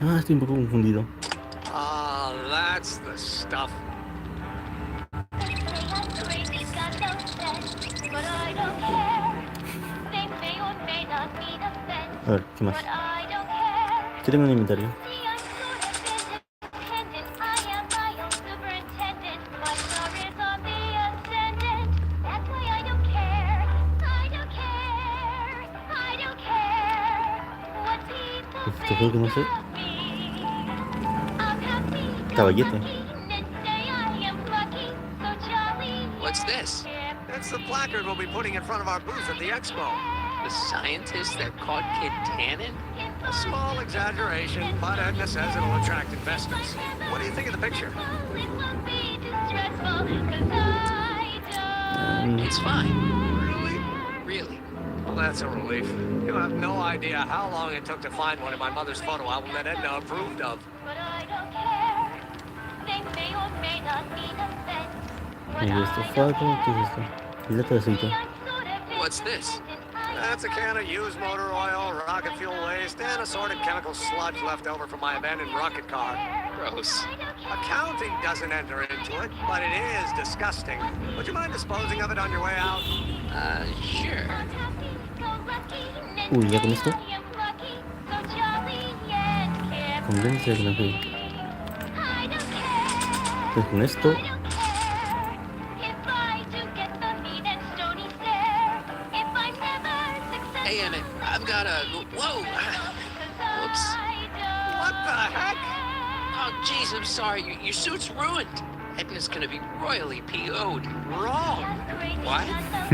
Ah, estoy un poco confundido. Ah, that's the stuff. A ver, ¿qué más? ¿Qué tengo en el inventario? Te juro que no sé. Caballete. What's this? It's the placard we'll be putting in front of our booth at the expo. The scientist that caught Kid Tannen? A small exaggeration, but Edna says it'll attract investors. What do you think of the picture? It's fine. Really? Well, that's a relief. You have no idea how long it took to find one in my mother's photo album that Edna approved of. Mira esta foto, ¿qué es esto? El dato de aceite. What's this? That's a can of used motor oil, rocket fuel waste, and assorted chemical sludge left over from my abandoned rocket car. Gross. Accounting doesn't enter into it, but it is disgusting. Would you mind disposing of it on your way out? Sure. Uy, ¿ya con esto? Convence que no fui. Pues con esto. Hey, Emmett, I've got a... Whoa! Whoops. What the heck? Oh, jeez, I'm sorry. Your suit's ruined. Edna's gonna be royally PO'd. Wrong. What?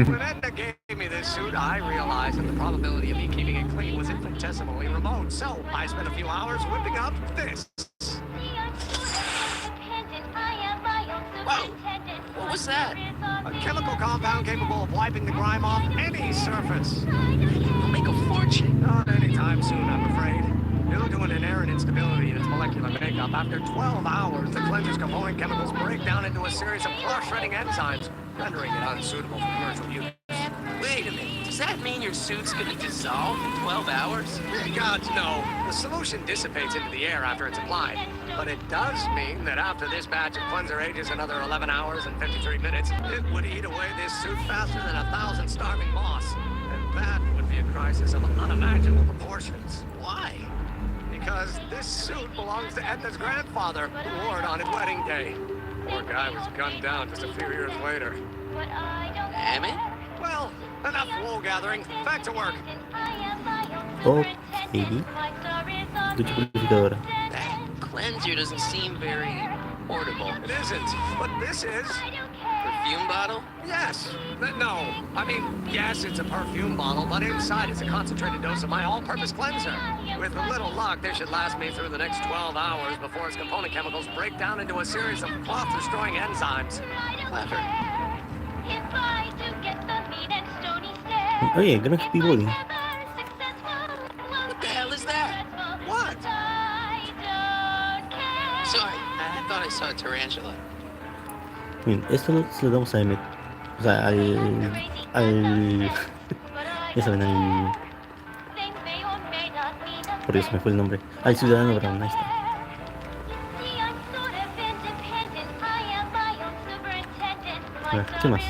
When Edna gave me this suit, I realized that the probability of me keeping it clean was infinitesimally remote. So I spent a few hours whipping up this. Whoa! What was that? A chemical compound capable of wiping the grime off any surface. You'll make a fortune. Not anytime soon, I'm afraid. Due to an inherent instability in its molecular makeup, after 12 hours, the cleanser's component chemicals break down into a series of flush-shredding enzymes, rendering it unsuitable for commercial use. Wait a minute. Does that mean your suit's gonna dissolve in 12 hours? Gods, no. The solution dissipates into the air after it's applied. But it does mean that after this batch of cleanser ages another 11 hours and 53 minutes, it would eat away this suit faster than 1,000 starving moths. And that would be a crisis of unimaginable proportions. Why? Because this suit belongs to Edna's grandfather, who wore it on his wedding day. Poor guy was gunned down just a few years later. Emmett? Well, enough wool gathering. Back to work. Ok. Ducha purificadora. That cleanser doesn't seem very portable. It isn't, but this is. Perfume bottle? Yes. No. I mean, yes, it's a perfume bottle, but inside is a concentrated dose of my all-purpose cleanser. With a little luck, this should last me through the next 12 hours before its component chemicals break down into a series of cloth-destroying enzymes. Clever. Oye, gran happy body. What the hell is that? What? Sorry, I thought I saw a tarantula. Bien, esto se lo damos a Emmet. O sea, ya saben, por eso me fue el nombre. Al ciudadano Brown, ahí está. A ver, ¿qué más?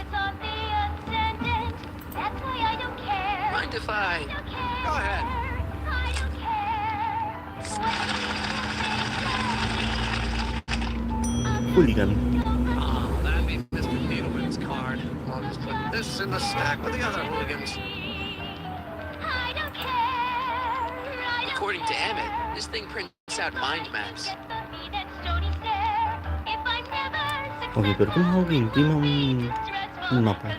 Mind if I... Go ahead. Hooligan. Oh, that'd be Mr. Needleman's card. I'll just put this in the stack with the other hooligans. According to Emmett, this thing prints out mind maps. Ok, pero ¿cómo hago que imprima un mapa?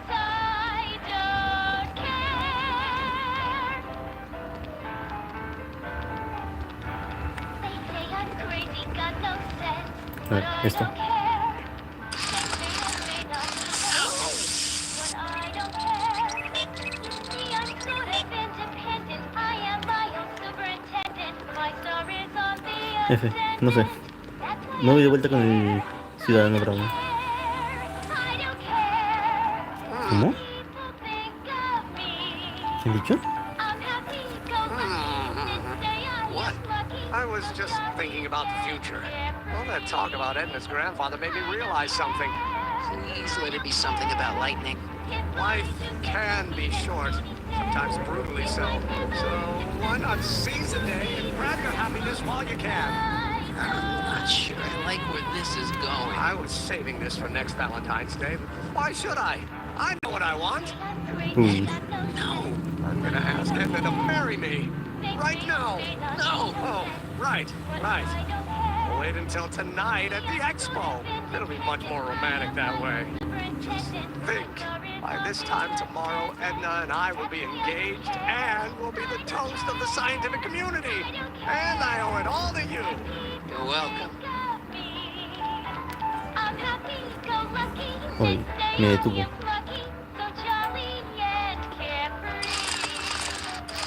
A ver, esto. F, no sé. Me voy de vuelta con el ciudadano Brown. ¿Cómo? ¿Qué han dicho? What? I was just thinking about the future. All that talk about Edna's grandfather made me realize something. Please let it be something about lightning. Life can be short, sometimes brutally so. So why not seize the day and grab your happiness while you can? I'm not sure I like where this is going. I was saving this for next Valentine's Day. Why should I? I know what I want. No. I'm gonna ask Edna to marry me. Right now. No. Oh, right. I'll wait until tonight at the expo. It'll be much more romantic that way. Just think. By this time tomorrow, Edna and I will be engaged and will be the toast of the scientific community. And I owe it all to you. You're welcome. Oye, me detuvo.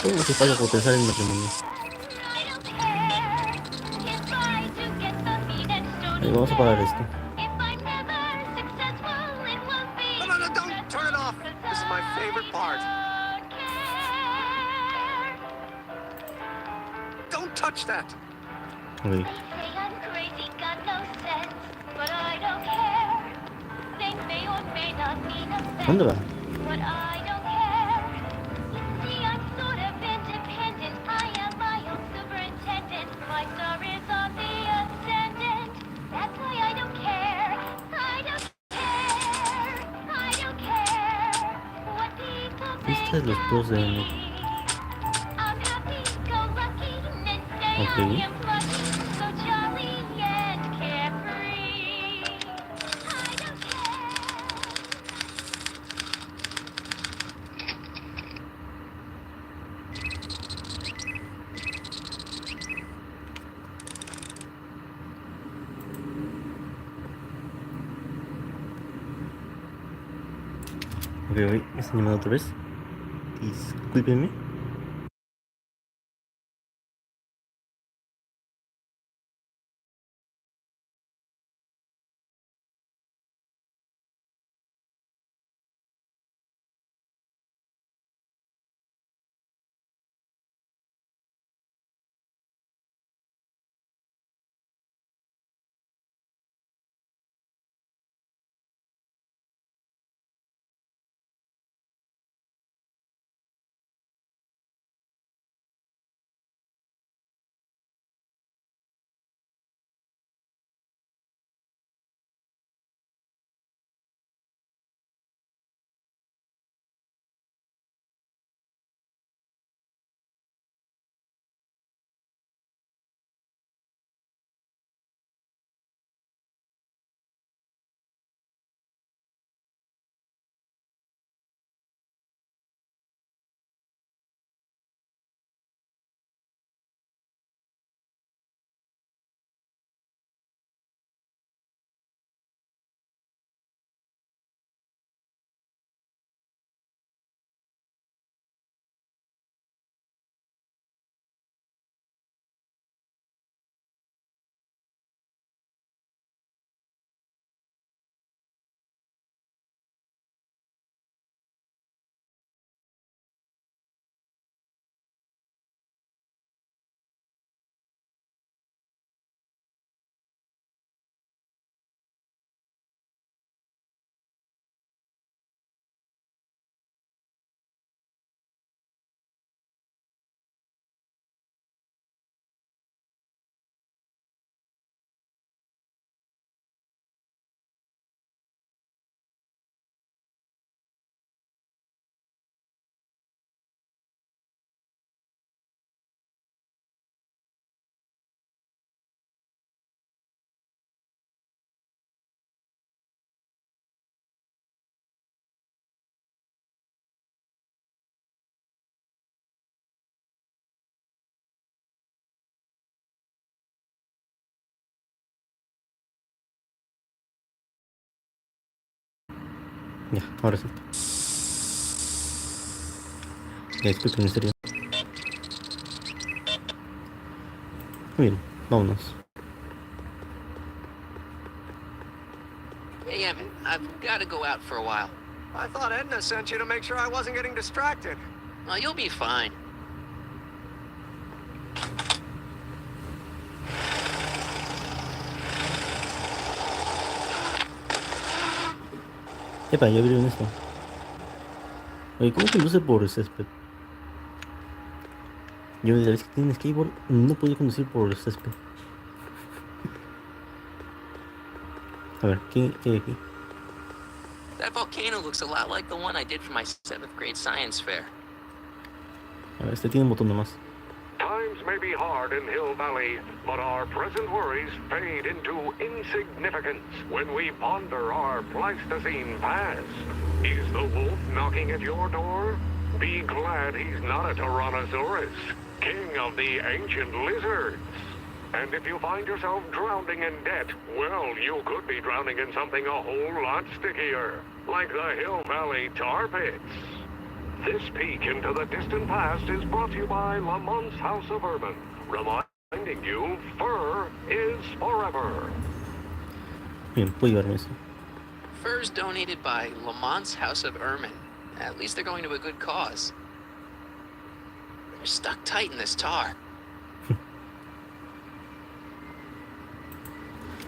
Todo lo que falta por pensar en el matrimonio. Ahí vamos a parar esto. No, don't turn it off. This is my favorite part. Don't touch that. Okay. ¿Dónde va? Vistas los pros de N. Ok. Ok, me están llamando otra vez. Discúlpenme. Ya, ahora sí. Ya, disculpen, en serio. Muy bien, vámonos. Hey, Evan, I've got to go out for a while. I thought Edna sent you to make sure I wasn't getting distracted. No, you'll be fine. Epa, ya abrieron esto. Oye, ¿cómo conduce por césped? Yo desde la vez que tiene skateboard no podía conducir por césped. A ver, ¿qué hay aquí? That volcano looks a lot like the one I did for my 7th grade science fair. A ver, este tiene un botón nomás. Times may be hard in Hill Valley, but our present worries fade into insignificance when we ponder our Pleistocene past. Is the wolf knocking at your door? Be glad he's not a Tyrannosaurus, king of the ancient lizards. And if you find yourself drowning in debt, well, you could be drowning in something a whole lot stickier, like the Hill Valley tar pits. This peek into the distant past is brought to you by Lamont's House of Urban, reminding you, fur is forever. Bien, puedo llevarme eso. Furs donated by Lamont's House of Ermine. At least they're going to a good cause. They're stuck tight in this tar.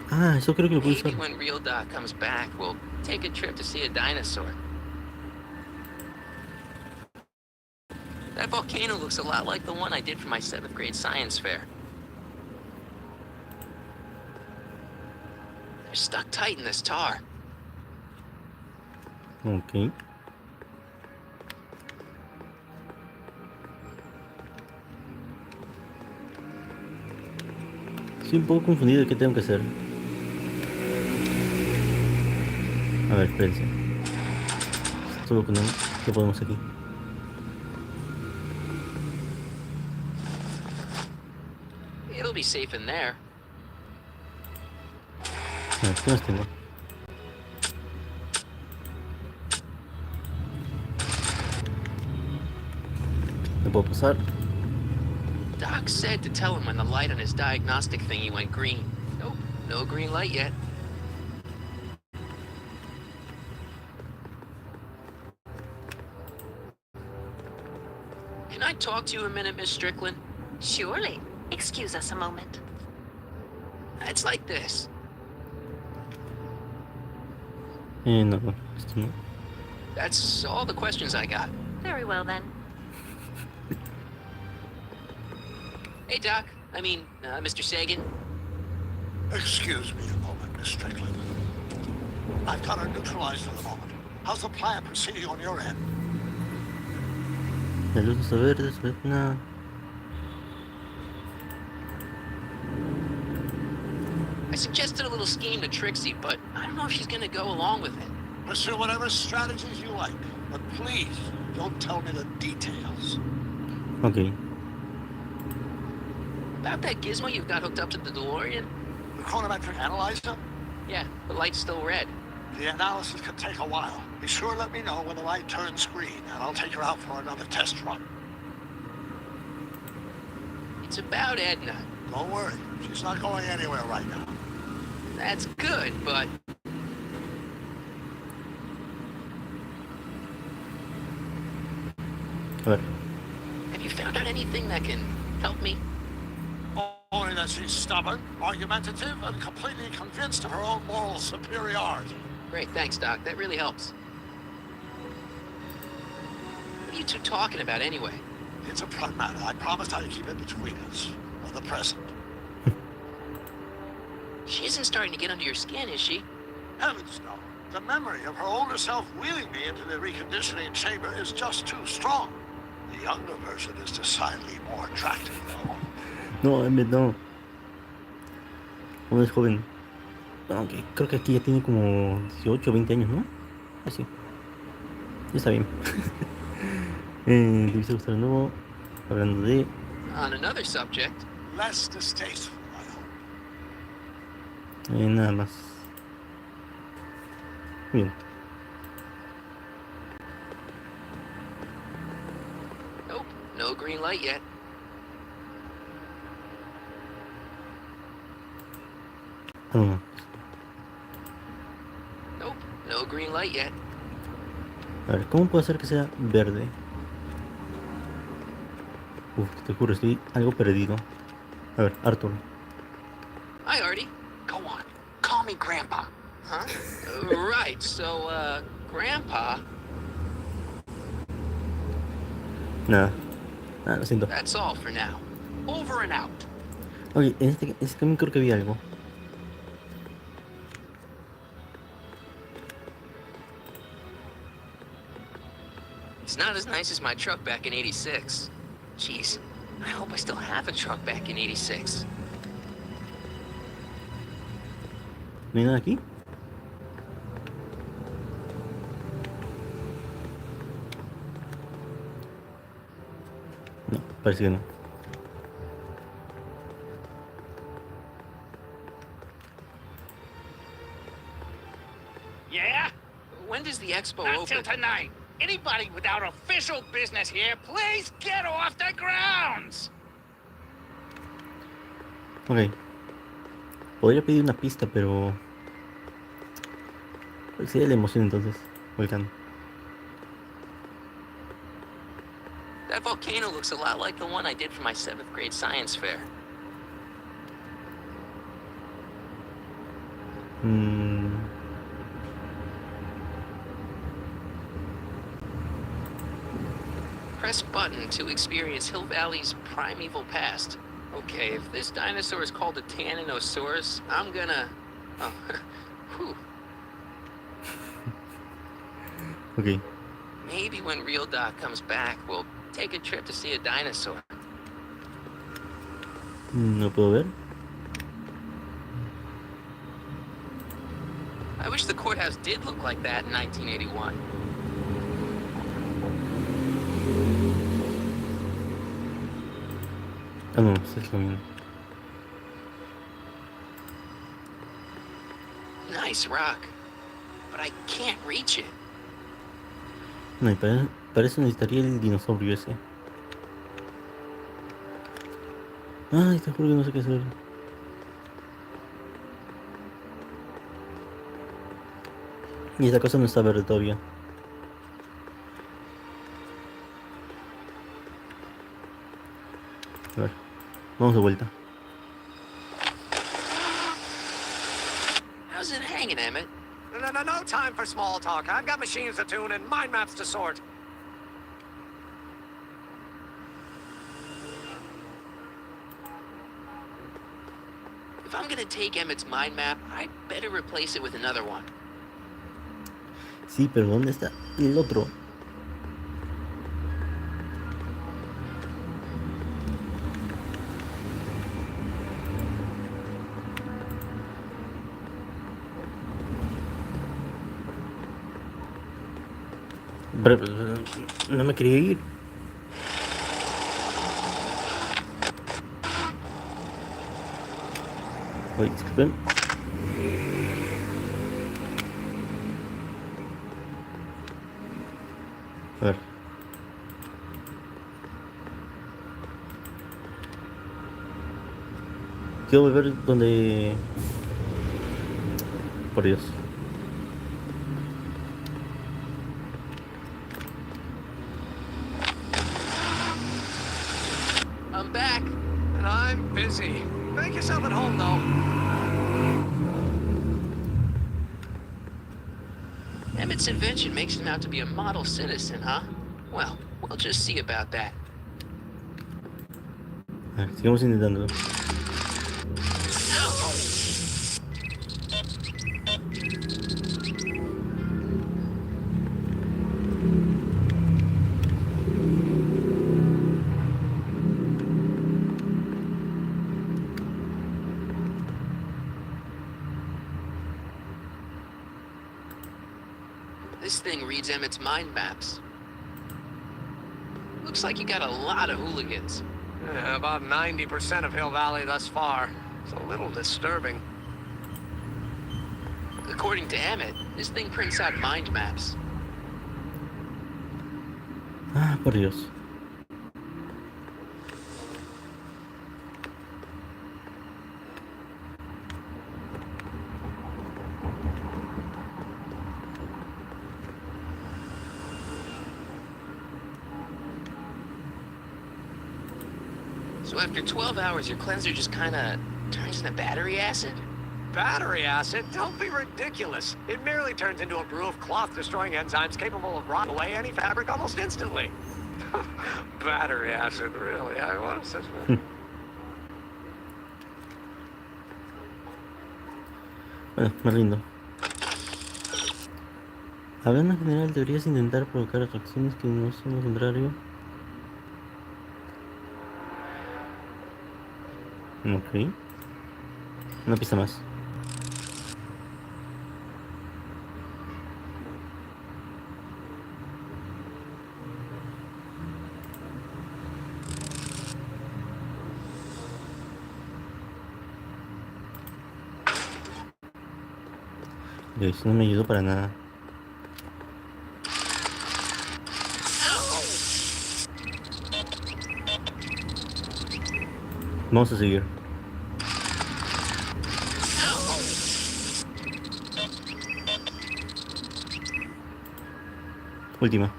Ah, eso creo que lo puedo Maybe usar. when Real Doc comes back, we'll take a trip to see a dinosaur. That volcano looks a lot like the one I did for my 7th grade science fair. They're stuck tight in this tar. Ok. Estoy un poco confundido de qué tengo que hacer. A ver, espérense. Solo con él. ¿Qué podemos aquí? It'll be safe in there. A ver, ¿qué más tengo? ¿Me puedo pasar? Doc said to tell him when the light on his diagnostic thingy went green. Nope, no green light yet. Can I talk to you a minute, Miss Strickland? Surely. Excuse us a moment. It's like this. No, esto no. That's all the questions I got. Very well, then. Hey, Doc. I mean, Mr. Sagan. Excuse me a moment, Miss Strickland. I've got her neutralized for the moment. How's the plan proceeding on your end? La luz está verde, se ve nada. I suggested a little scheme to Trixie, but I don't know if she's gonna go along with it. Pursue whatever strategies you like, but please don't tell me the details. Ok. About that gizmo you've got hooked up to the DeLorean? The chronometric analyzer? Yeah, the light's still red. The analysis could take a while. Be sure to let me know when the light turns green, and I'll take her out for another test run. It's about Edna. Don't worry, she's not going anywhere right now. That's good, but... A ver. Have you found out anything that can help me? Only that she's stubborn, argumentative, and completely convinced of her own moral superiority. Great, thanks, Doc. That really helps. What are you two talking about, anyway? It's a private matter. I promised I'd keep it between us. For the present. She isn't starting to get under your skin, is she? Heavens no. The memory of her older self wheeling me into the reconditioning chamber is just too strong. The younger version is decidedly more attractive, though. No, en vez no. Uno es joven. Aunque creo que aquí ya tiene como 18 o 20 años, ¿no? Así. Ya está bien. Debiste gustar de nuevo. Hablando de... On another subject. Less distasteful, nada más. Bien. Nope, no green light yet. No. Nope, no green light yet. A ver, ¿cómo puedo hacer que sea verde? Uf, te juro, estoy algo perdido. A ver, Arthur. Hi, Artie. Go on. Call me Grandpa. Huh? Right, so, Grandpa... Nada. Nada, lo siento. That's all for now. Over and out. Oye, en este camino creo que vi algo. It's not as nice as my truck back in '86. Jeez, I hope I still have a truck back in 86. ¿No hay nada aquí? No, parece que no. Yeah? When does the expo Not open? till tonight. Anybody without official business here, please get off the grounds! Ok. Podría pedir una pista, pero... ¿cuál sería la emoción entonces? Volcán. That volcano looks a lot like the one I did for my 7th grade science fair. Press button to experience Hill Valley's primeval past. Okay, if this dinosaur is called a Tanninosaurus, I'm gonna... Oh, whew. Ok. Maybe when Real Doc comes back, we'll take a trip to see a dinosaur. No puedo ver. I wish the courthouse did look like that in 1981. Ah, no, se está viendo. Nice rock, but I can't reach it. No, y para eso necesitaría el dinosaurio ese. Ay, te juro que no sé qué hacer. Y esa cosa no está verde todavía. A ver, vamos de vuelta. How's it hanging, Emmett? No time for small talk. I've got machines to tune and mind maps to sort. If I'm gonna take Emmett's mind map, I'd better replace it with another one. Sí, pero ¿dónde está el otro? Pero, no me quería ir. Oye, disculpen. A ver. Quiero volver donde... Por Dios. I'm back, and I'm busy. Make yourself at home, though. Emmett's invention makes him out to be a model citizen, huh? Well, we'll just see about that. A ver, sigamos intentando. This thing reads Emmett's mind maps. Looks like you got a lot of hooligans. Yeah, about 90% of Hill Valley thus far. It's a little disturbing. According to Emmett, this thing prints out mind maps. Ah, por Dios. So after 12 hours, your cleanser just kinda turns into battery acid? Battery acid? Don't be ridiculous. It merely turns into a brew of cloth-destroying enzymes capable of rotting away any fabric almost instantly. Battery acid, really? I want such a... Bueno, más lindo. Hablando en general, deberías intentar provocar atracciones que no son lo contrario. Ok. Una pista más. Eso no me ayudó para nada. Vamos a seguir. Última.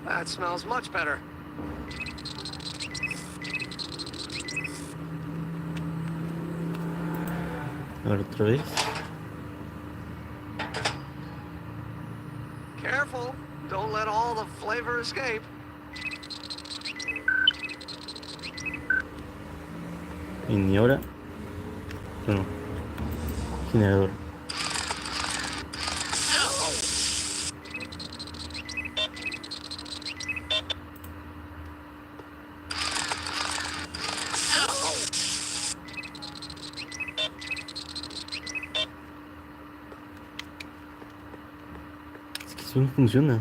That smells much better. Ahora otra vez. Careful. Don't let all the flavor escape. Y ahora. No. Generador. Es que eso no funciona.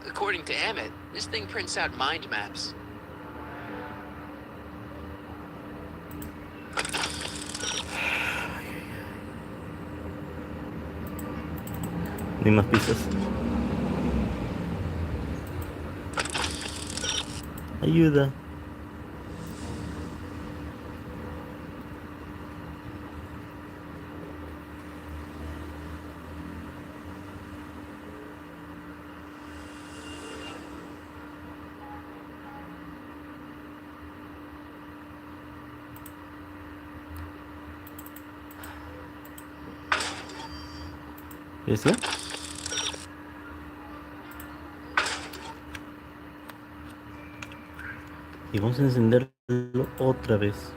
According to Emmett, this thing prints out mind maps. Ni más pistas. Ayuda. ¿Eso? Y vamos a encenderlo otra vez.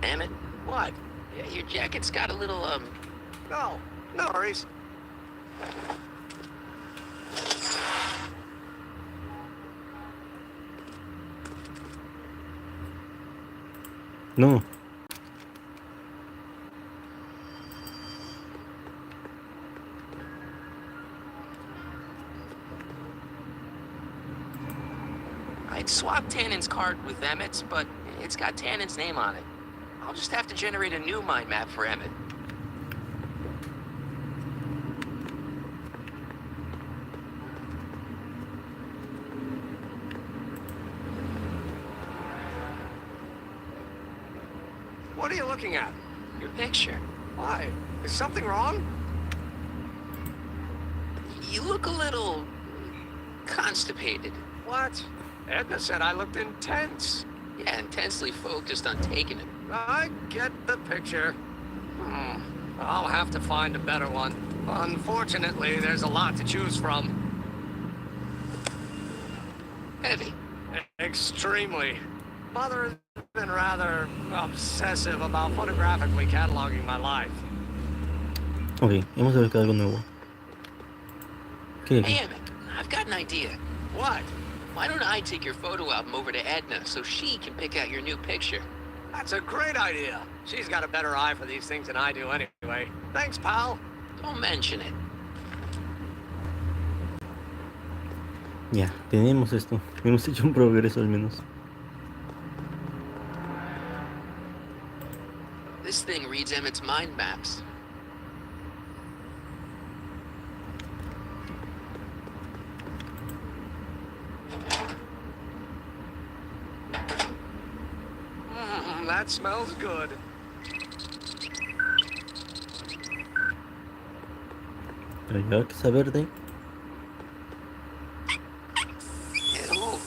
Emmett? What? Yeah, your jacket's got a little, No worries. No. I'd swap Tannen's card with Emmett's, but it's got Tannen's name on it. I'll just have to generate a new mind map for Emmett. What are you looking at? Your picture. Why? Is something wrong? You look a little constipated. What? Edna said I looked intense. Yeah, intensely focused on taking it. I get the picture. I'll have to find a better one. Unfortunately, there's a lot to choose from. Heavy. Extremely. Mother has been rather obsessive about photographically cataloging my life. Ok, hemos de buscar algo nuevo. ¿Qué hay aquí? Hey, Emmett, I've got an idea. What? Why don't I take your photo album over to Edna so she can pick out your new picture? That's a great idea. She's got a better eye for these things than I do anyway. Thanks, pal. Don't mention it. Ya, tenemos esto. Hemos hecho un progreso al menos. This thing reads Emmett's mind maps. That smells good. Pero ya que esa verde. Ew.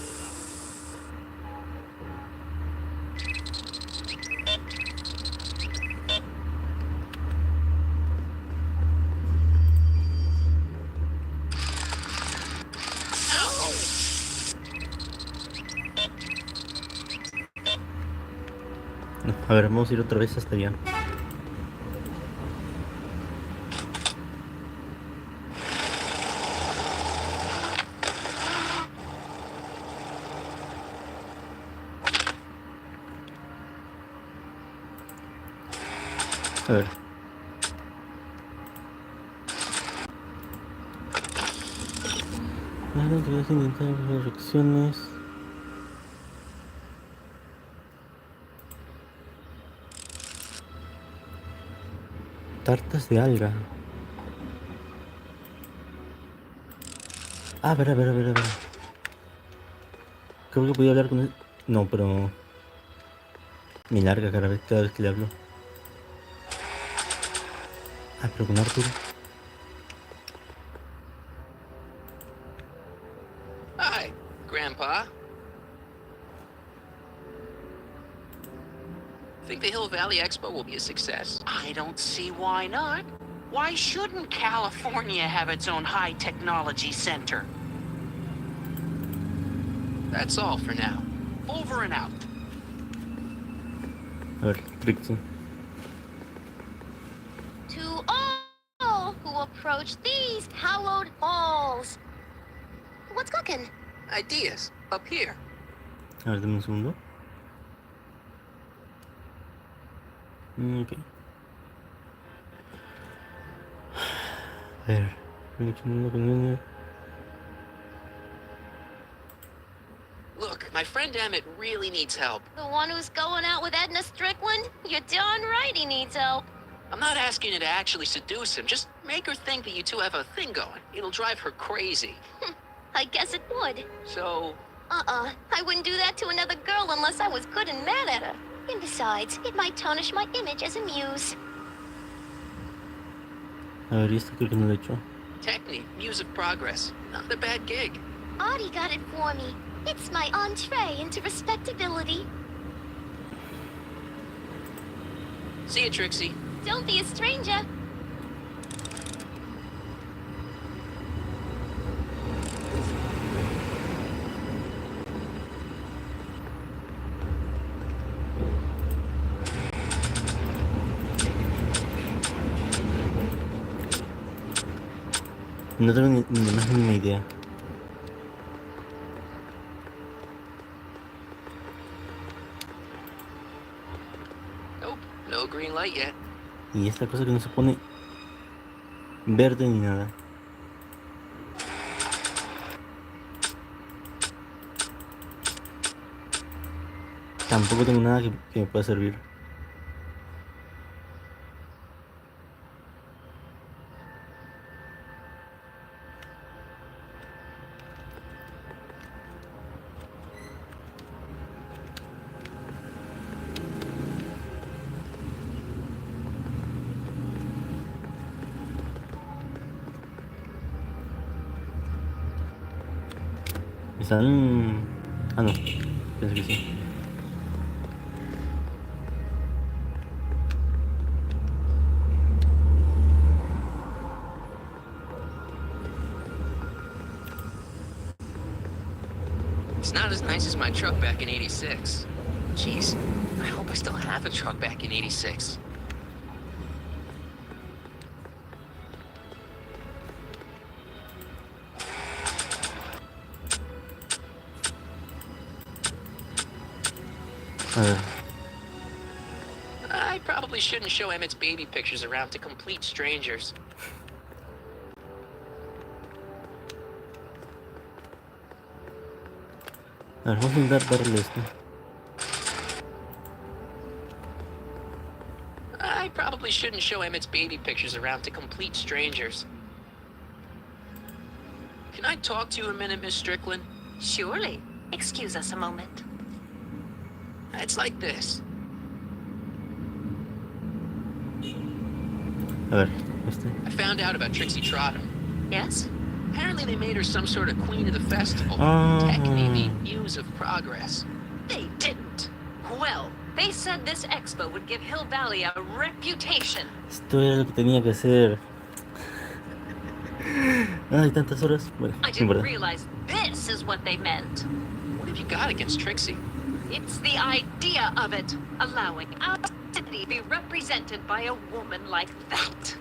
No, a ver, vamos a ir otra vez hasta allá. A ver. Ahora te vas a intentar las reacciones. Tartas de alga. A ver, a ver, a ver, a ver. Creo que podía hablar con él. No, pero... me larga cada vez que le hablo. Ah, pero con Arthur. Hi, Grandpa. Think the Hill Valley Expo will be a success? I don't see why not. Why shouldn't California have its own high technology center? That's all for now. Over and out. A ver, Trixie. To all who approach these hallowed halls. What's cooking? Ideas. Up here. A ver, dame un segundo. Ok. A ver. Look, my friend Emmett really needs help. The one who's going out with Edna Strickland? You're darn right he needs help. I'm not asking you to actually seduce him. Just make her think that you two have a thing going. It'll drive her crazy. I guess it would. So... I wouldn't do that to another girl unless I was good and mad at her. And besides, it might tarnish my image as a muse. A ver, y esto creo que no lo he hecho. Technique, Muse of Progress. Not a bad gig. Artie got it for me. It's my entree into respectability. See you, Trixie. Don't be a stranger. No tengo ni la más mínima idea. Nope, no green light yet. Y esta cosa que no se pone verde ni nada. Tampoco tengo nada que me pueda servir. Están... Ah, no. Pensé que sí. It's not as nice as my truck back in '86. Jeez, I hope I still have a truck back in '86. I probably shouldn't show Emmett's baby pictures around to complete strangers. A ver, vamos a intentar darle esto. I probably shouldn't show Emmett's baby pictures around to complete strangers. Can I talk to you a minute, Miss Strickland? Surely. Excuse us a moment. It's like this. A ver, I found out about Trixie Trotter. Yes? Apparently they made her some sort of queen of the festival. Technically, the muse of progress. They didn't. Well, they said this expo would give Hill Valley a reputation. Esto era lo que tenía que hacer. Ay, tantas horas. Bueno, I didn't realize this is what they meant. What have you got against Trixie? It's the idea of it, allowing our city to be represented by a woman like that.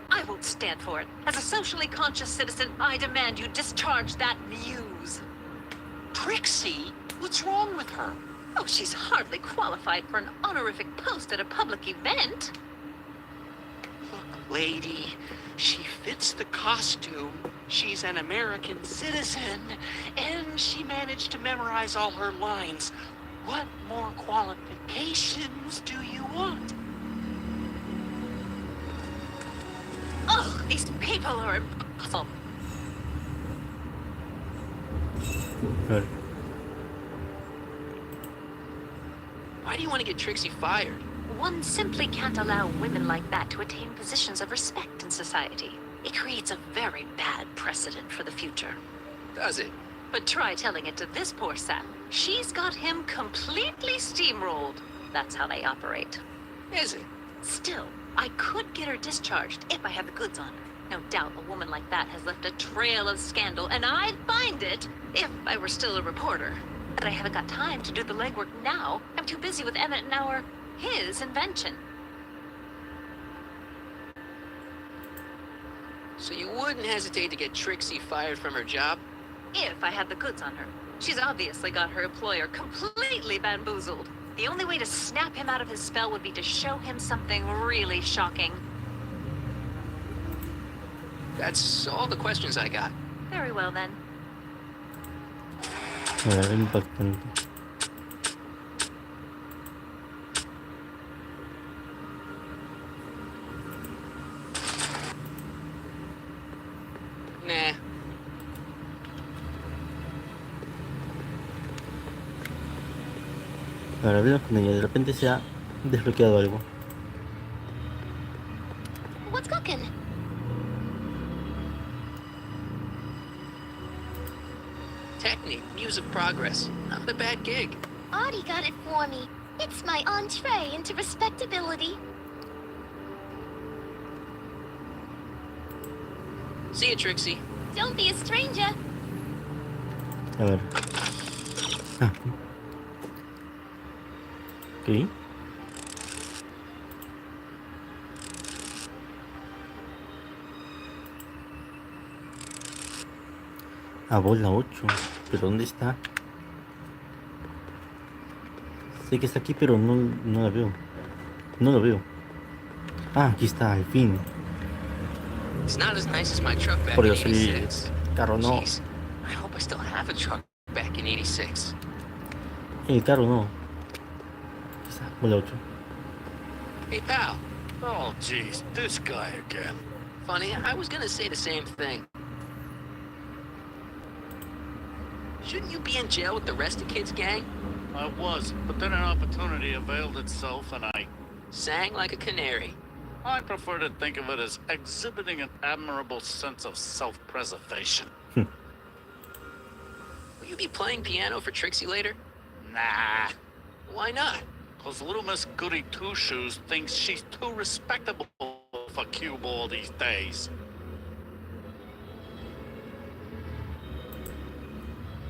I won't stand for it. As a socially conscious citizen, I demand you discharge that muse. Trixie? What's wrong with her? Oh, she's hardly qualified for an honorific post at a public event. Look, lady, she fits the costume. She's an American citizen, and she managed to memorize all her lines. What more qualifications do you want? Oh, these people are impossible. Why do you want to get Trixie fired? One simply can't allow women like that to attain positions of respect in society. It creates a very bad precedent for the future. Does it? But try telling it to this poor sap. She's got him completely steamrolled. That's how they operate. Is it? Still, I could get her discharged if I have the goods on her. No doubt a woman like that has left a trail of scandal, and I'd find it if I were still a reporter. But I haven't got time to do the legwork now. I'm too busy with Emmett and his invention. So you wouldn't hesitate to get Trixie fired from her job? If I had the goods on her. She's obviously got her employer completely bamboozled. The only way to snap him out of his spell would be to show him something really shocking. That's all the questions I got. Very well, then. A ver, impactante. Nah. Ahora hablemos con ella. De repente se ha desbloqueado algo. What's cooking? Technique, muse of progress. Not a bad gig. Audie got it for me. It's my entree into respectability. See you, Trixie. Don't be a stranger. A ver. Ah. Ok. Ah, bola 8. ¿Pero dónde está? Sé que está aquí, pero no la veo. No lo veo. Ah, aquí está, al fin. It's not as nice as my truck back Por in Dios, el 86. carro no. Jeez, I hope I still have a truck back in 86. El carro no. Aquí está, bola 8. Hey, pal. Oh, geez, this guy again. Funny, I was gonna say the same thing. Shouldn't you be in jail with the rest of Kid's gang? I was, but then an opportunity availed itself and I... Sang like a canary. I prefer to think of it as exhibiting an admirable sense of self-preservation. Will you be playing piano for Trixie later? Nah. Why not? Cause little Miss Goody Two-Shoes thinks she's too respectable for cue ball these days.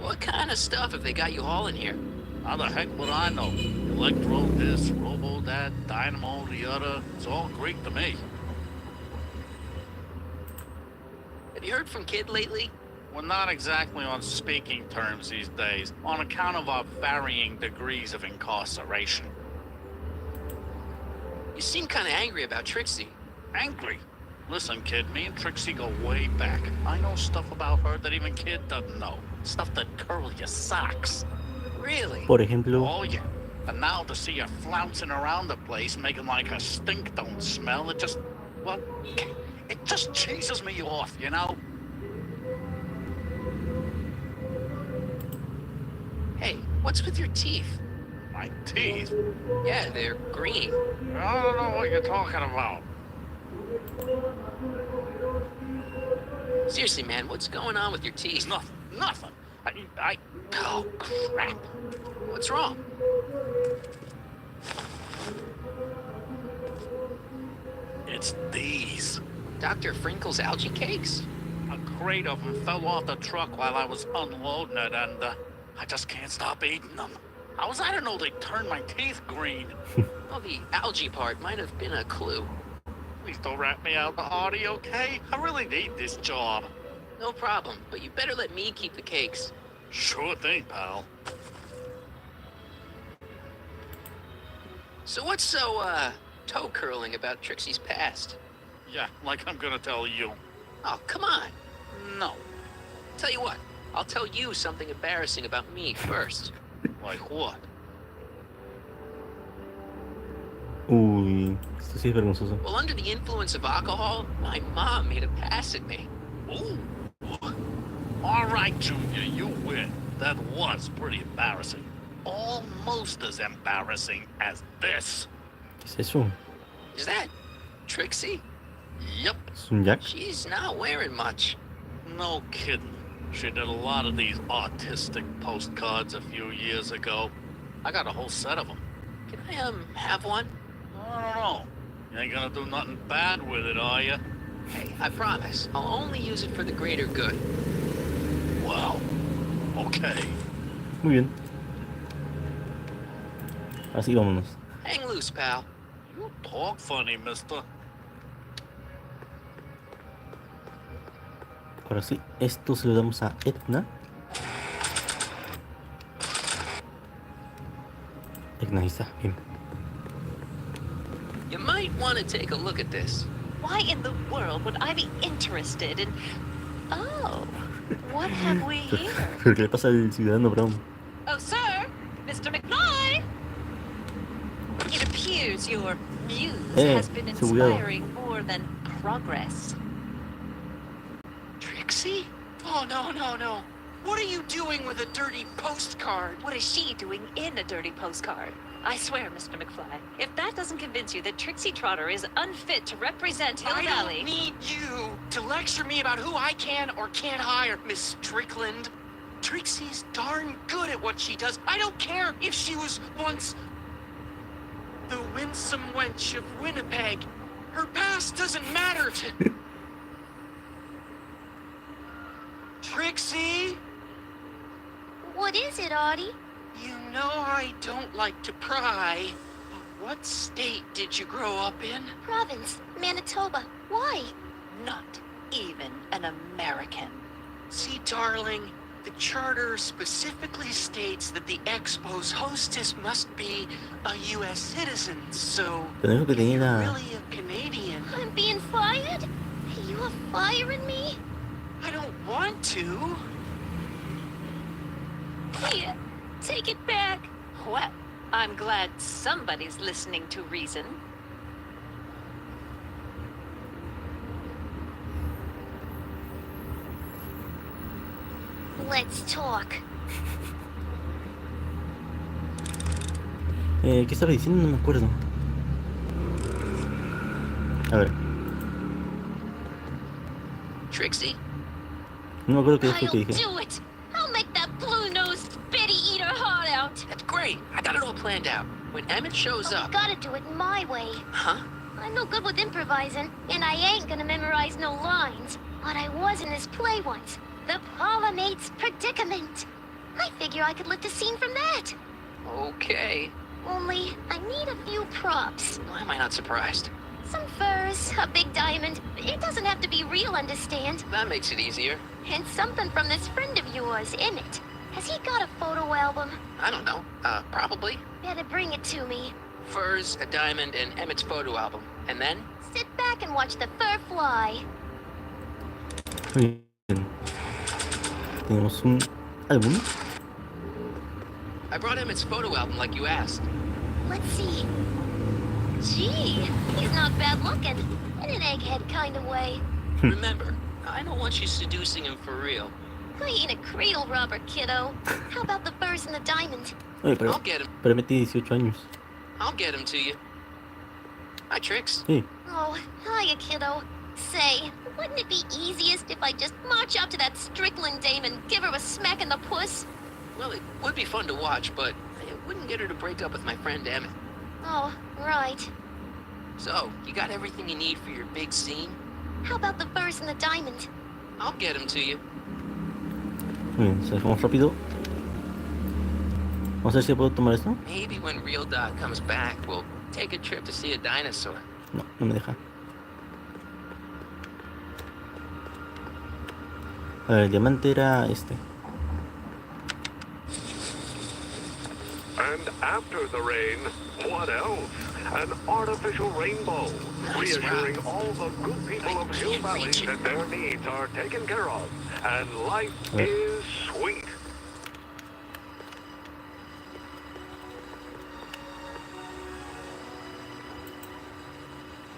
What kind of stuff have they got you all in here? How the heck would I know? Electro this, Robo that, Dynamo the other. It's all Greek to me. Have you heard from Kid lately? We're not exactly on speaking terms these days, on account of our varying degrees of incarceration. You seem kind of angry about Trixie. Angry? Listen, kid, me and Trixie go way back. I know stuff about her that even Kid doesn't know. Stuff that curl your socks. Really? Por ejemplo, Oh, yeah. And now to see her flouncing around the place, making like her stink don't smell, it just, well, it just chases me off, you know? Hey, what's with your teeth? My teeth? Yeah, they're green. I don't know what you're talking about. Seriously, man, what's going on with your teeth? Nothing. Oh, crap. What's wrong? It's these. Dr. Frinkle's algae cakes? A crate of them fell off the truck while I was unloading it, and I just can't stop eating them. How was I to know they'd turn my teeth green? Well, the algae part might have been a clue. Please don't rat me out, Artie, okay? I really need this job. No problem, but you better let me keep the cakes. Sure thing, pal. So what's so, toe curling about Trixie's past? Yeah, like I'm gonna tell you. Oh, come on. No. Tell you what, I'll tell you something embarrassing about me first. Like what? Uy, esto sí es vergonzoso. Well, under the influence of alcohol, my mom made a pass at me. Ooh. All right, Junior, you win. That was pretty embarrassing. Almost as embarrassing as this. ¿Qué es eso? Is that Trixie? Yep. ¿Es un Jack? She's not wearing much. No kidding. She did a lot of these artistic postcards a few years ago. I got a whole set of them. Can I, have one? I don't know. You ain't gonna do nothing bad with it, are you? Hey, I promise. I'll only use it for the greater good. Wow. Okay. Muy bien. Así vámonos. Hang loose, pal. You talk funny, mister. Ahora sí, esto se lo damos a Edna. Edna, ahí está, bien. You might want to take a look at this. Why in the world would I be interested in... Oh, what have we here? ¿Pero qué le pasa al ciudadano Brown? Oh, sir! Mr. McFly! It appears your muse has been inspiring more than progress. Trixie? Oh, no. What are you doing with a dirty postcard? What is she doing in a dirty postcard? I swear, Mr. McFly, if that doesn't convince you that Trixie Trotter is unfit to represent Hill Valley... I don't need you to lecture me about who I can or can't hire, Miss Strickland. Trixie's darn good at what she does. I don't care if she was once the winsome wench of Winnipeg. Her past doesn't matter to... Trixie? What is it, Artie? You know I don't like to pry. But what state did you grow up in? Province, Manitoba. Why? Not even an American. See, darling, the charter specifically states that the Expo's hostess must be a U.S. citizen, so Pero que tenía you're la... really a Canadian. I'm being fired? You're firing me? I don't want to. Here, take it back. Well, I'm glad somebody's listening to reason. Let's talk. ¿Qué estaba diciendo? No me acuerdo. A ver. Trixie? No me acuerdo qué fue que dije. I'll do it. I'll make that blue-nosed Betty eat her heart out. That's great. I got it all planned out. When Emmett shows But up... we gotta do it my way. Huh? I'm no good with improvising, and I ain't gonna memorize no lines. But I was in this play once. The Parliamate's Predicament. I figure I could lift a scene from that. Okay. Only, I need a few props. Why am I not surprised? Some furs, a big diamond. It doesn't have to be real, understand? That makes it easier. And something from this friend of yours, Emmett. Has he got a photo album? I don't know. Probably. Better bring it to me. Furs, a diamond, and Emmett's photo album. And then? sit back and watch the fur fly. Muy bien. Tenemos un álbum. I brought Emmett's photo album like you asked. Let's see. Gee, he's not bad looking. In an egghead kind of way. Remember, I don't want you seducing him for real. I ain't a cradle robber, kiddo. How about the furs and the diamond? Oye, pero, I'll get him. pero metí 18 años. I'll get him to you. Hi, Trix. Sí. Oh, hiya, kiddo. Say, wouldn't it be easiest if I just march up to that Strickland dame and give her a smack in the puss? Well, it would be fun to watch, but it wouldn't get her to break up with my friend Emmett. Oh, right. So, you got everything you need for your big scene? How about the furs and the diamond? I'll get him to you. Muy bien, se dejamos rápido. Vamos a ver si puedo tomar esto. Maybe when Real Doc comes back, we'll take a trip to see a dinosaur. No, no me deja. A ver, el diamante era este. And after the rain, what else? An artificial rainbow, reassuring all the good people of Hill Valley that their needs are taken care of, and life is sweet.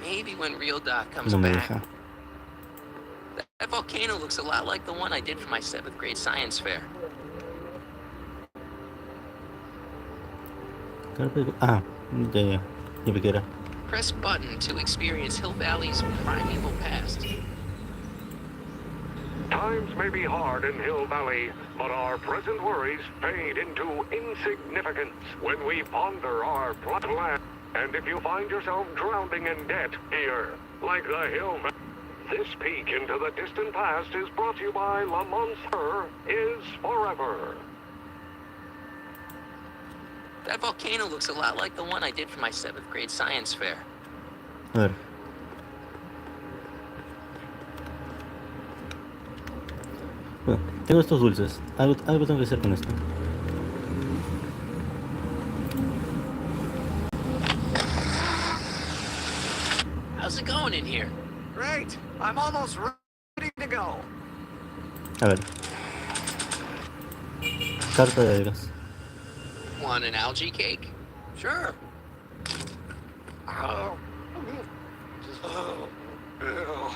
Maybe when Real Doc comes No me back. deja. That volcano looks a lot like the one I did for my 7th grade science fair. Ah, ya vi que era. Press button to experience Hill Valley's primeval past. Times may be hard in Hill Valley, but our present worries fade into insignificance when we ponder our plot land. And if you find yourself drowning in debt here, like the Hill Valley, this peek into the distant past is brought to you by Lamont's Her is Forever. That volcano looks a lot like the one I did for my 7th grade science fair. A ver. Bueno, tengo estos dulces. Algo tengo que hacer con esto. How's it going in here? Great. I'm almost ready to go. A ver. Carta de algas. Want an algae cake? Sure. Oh. Oh. Ew.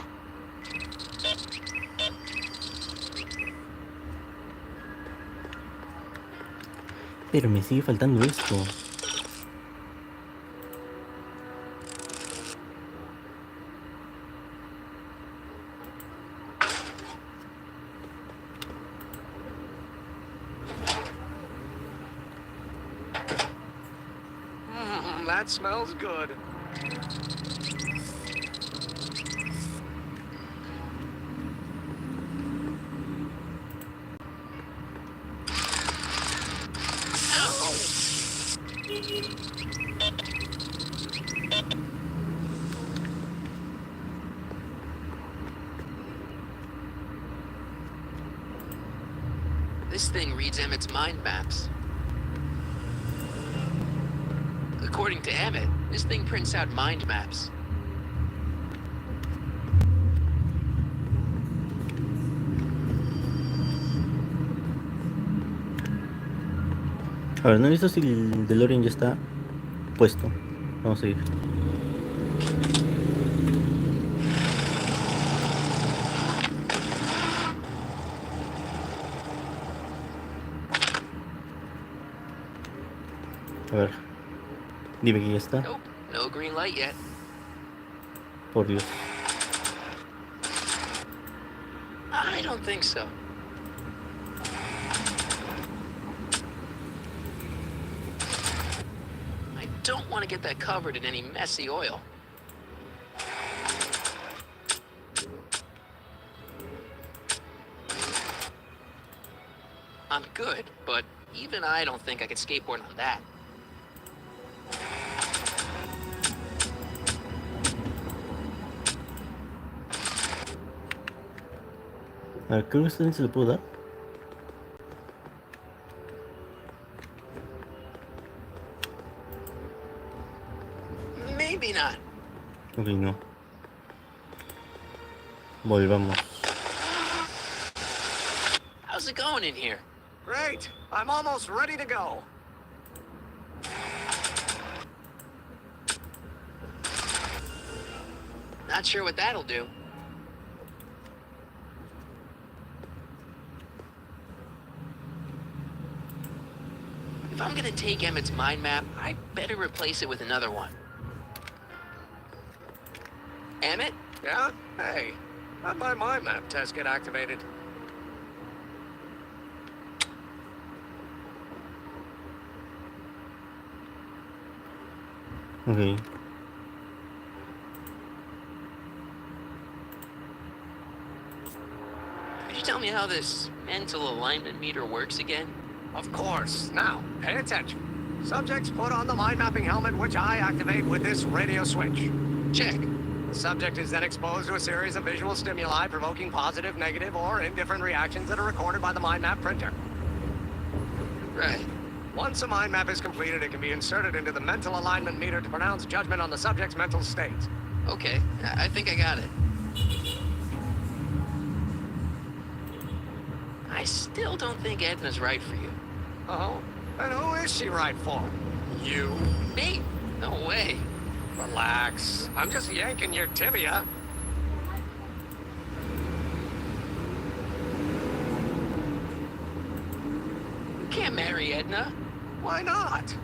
Pero me sigue faltando esto. That smells good. This thing reads Emmett's mind maps. According to Emmett, this thing prints out mind maps. A ver, no he visto si el DeLorean ya está puesto. Vamos a ir. A ver. Dime que ya está. Nope, no green light yet. Por Dios. I don't think so. I don't want to get that covered in any messy oil. I'm good, but even I don't think I could skateboard on that. A ver, creo que este se lo puedo dar. Maybe not. Ok, no. Volvamos. How's it going in here? Great. I'm almost ready to go. Not sure what that'll do. If I'm gonna take Emmett's mind map, I better replace it with another one. Emmett? Yeah? Hey, how'd my mind map test get activated? Okay. Could you tell me how this mental alignment meter works again? Of course. Now, pay attention. Subjects put on the mind mapping helmet, which I activate with this radio switch. Check. The subject is then exposed to a series of visual stimuli provoking positive, negative, or indifferent reactions that are recorded by the mind map printer. Right. Once a mind map is completed, it can be inserted into the mental alignment meter to pronounce judgment on the subject's mental state. Okay, I think I got it. I still don't think Edna's right for you. Oh? And who is she right for? You? Me? No way. Relax. I'm just yanking your tibia. You can't marry Edna. Why not?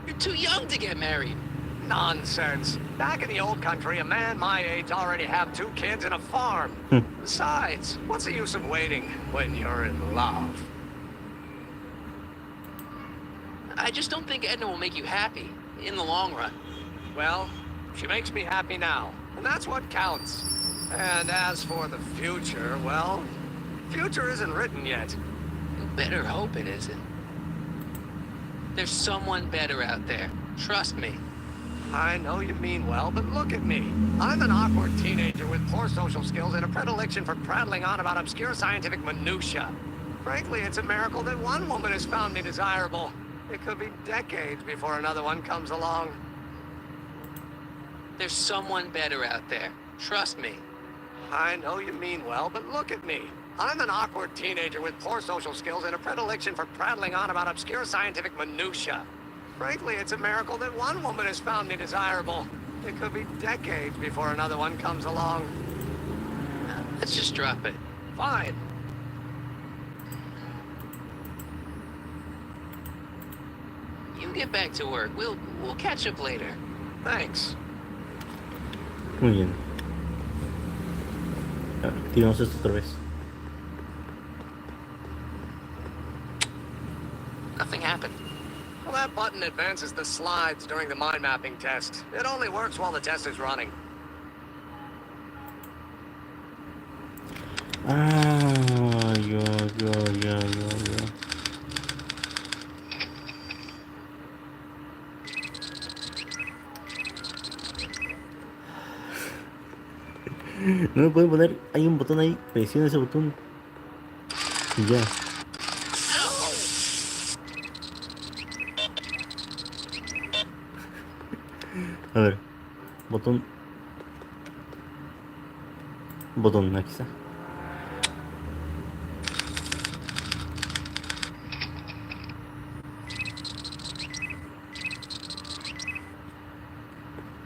You're too young to get married. Nonsense. Back in the old country, a man my age already have 2 kids and a farm. Besides, what's the use of waiting when you're in love? I just don't think Edna will make you happy in the long run. Well, she makes me happy now, and that's what counts. And as for the future, well, future isn't written yet. You better hope it isn't. There's someone better out there. Trust me. I know you mean well, but look at me. I'm an awkward teenager with poor social skills and a predilection for prattling on about obscure scientific minutiae. Frankly, it's a miracle that one woman has found me desirable. It could be decades before another one comes along. There's someone better out there. Trust me. I know you mean well, but look at me. I'm an awkward teenager with poor social skills and a predilection for prattling on about obscure scientific minutiae. Frankly, it's a miracle that one woman has found me desirable. It could be decades before another one comes along. Let's just drop it. Fine. You get back to work. We'll catch up later. Thanks. Muy bien. Activamos esto otra vez. Nothing happened. Well, that button advances the slides during the mind mapping test. It only works while the test is running. Ah, ya. No me pueden poner, hay un botón ahí, presiona ese botón y ya. A ver, botón, aquí está.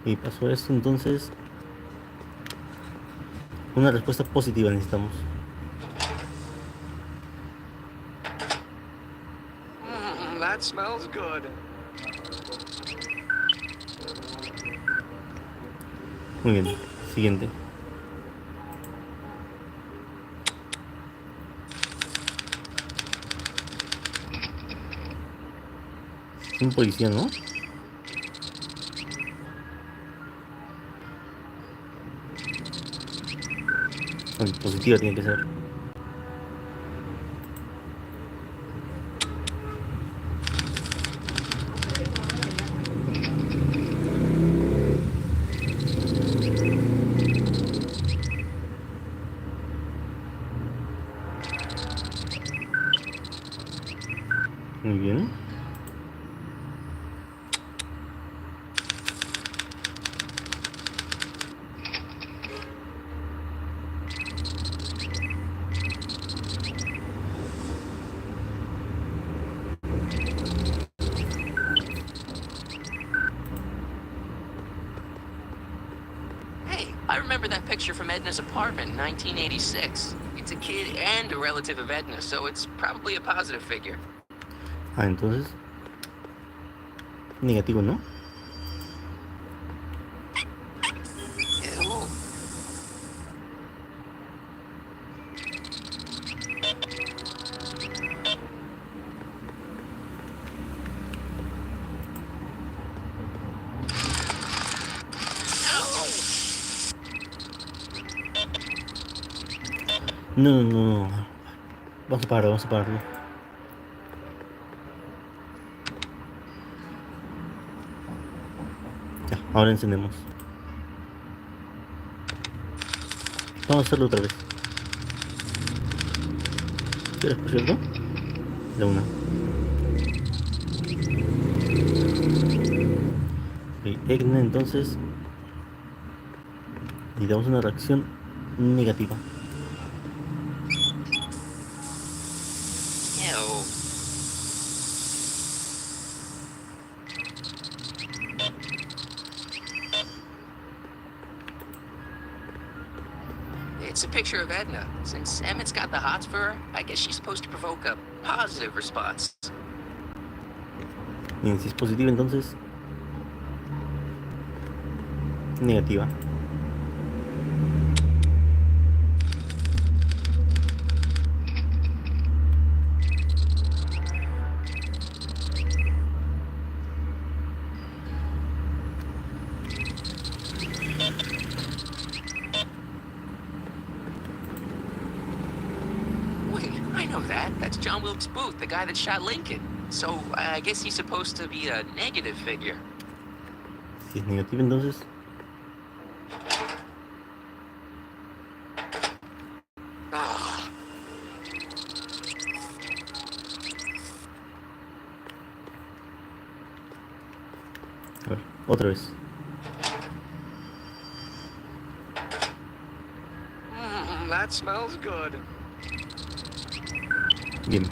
Y pasó esto, entonces una respuesta positiva necesitamos. That smells good. Muy bien, siguiente. Un policía, ¿no? Positiva tiene que ser. Muy bien. remember that picture from Edna's apartment in 1986. It's a kid and a relative of Edna, so it's probably a positive figure. Ah, entonces... negativo, ¿no? Ew. No, no, no, no. Vamos a pararlo, vamos a pararlo. Ya, ahora encendemos. Vamos a hacerlo otra vez. ¿Quieres, por cierto? De una. Ok, Egna, entonces. Y damos una reacción negativa. Ew. It's a picture of Edna. Since Emmett's got the hots for her, I guess she's supposed to provoke a positive response. Bien, si es positiva, entonces. Negativa. Wait, I know that. That's John Wilkes Booth, the guy that shot Lincoln. So I guess he's supposed to be a negative figure. Si es negativa, entonces. Ah. A ver, otra vez. That smells good. Bien.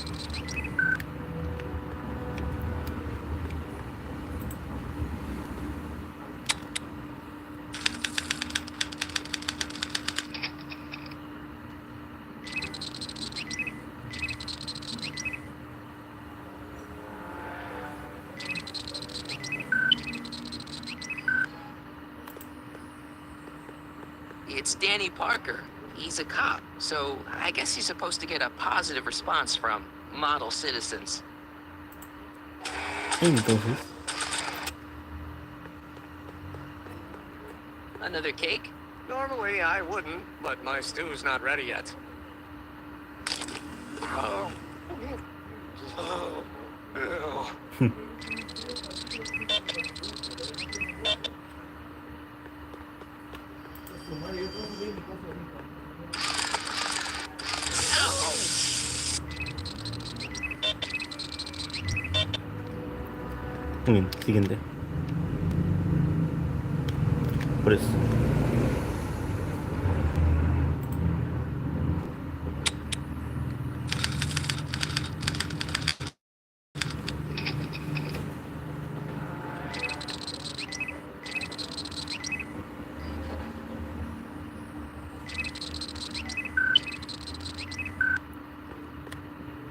It's Danny Parker. He's a cop, so I guess he's supposed to get a positive response from model citizens. Entonces. Another cake? Normally I wouldn't, but my stew's not ready yet. Oh. Oh. Ew. Muy bien, siguiente. Por eso.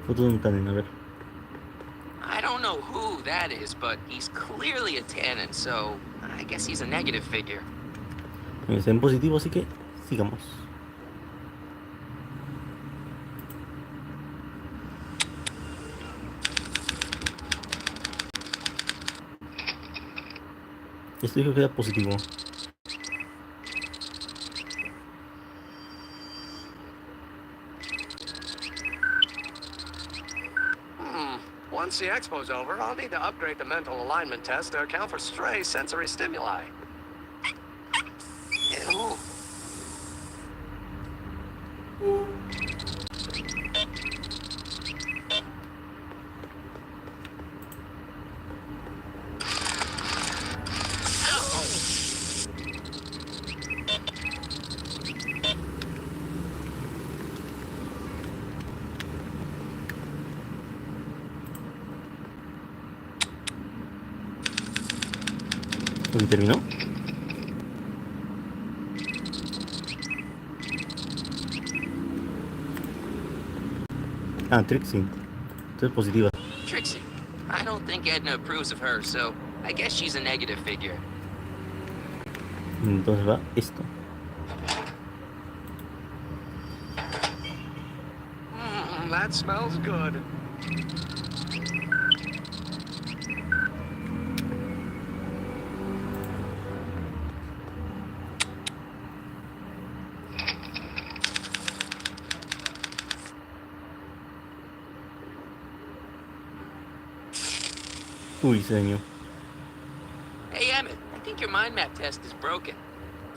Foto de un Tannen, a ver. I don't know who that is, but he's clearly a Tannen, so I guess he's a negative figure. Está en positivo, así que sigamos. Esto dijo que era positivo. Once the expo's over, I'll need to upgrade the mental alignment test to account for stray sensory stimuli. Ew. ¿Y terminó? Ah, Trixie. Esto es positiva. Trixie. I don't think Edna approves of her, so I guess she's a negative figure. Entonces va esto. That smells good. Uy, se dañó. Hey, Emmett, I think your mind map test is broken.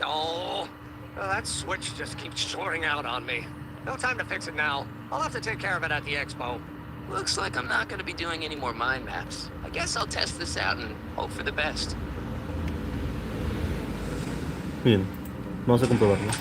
Oh, that switch just keeps shorting out on me. No time to fix it now. I'll have to take care of it at the expo. Looks like I'm not going to be doing any more mind maps. I guess I'll test this out and hope for the best. Bien, vamos a comprobarlo.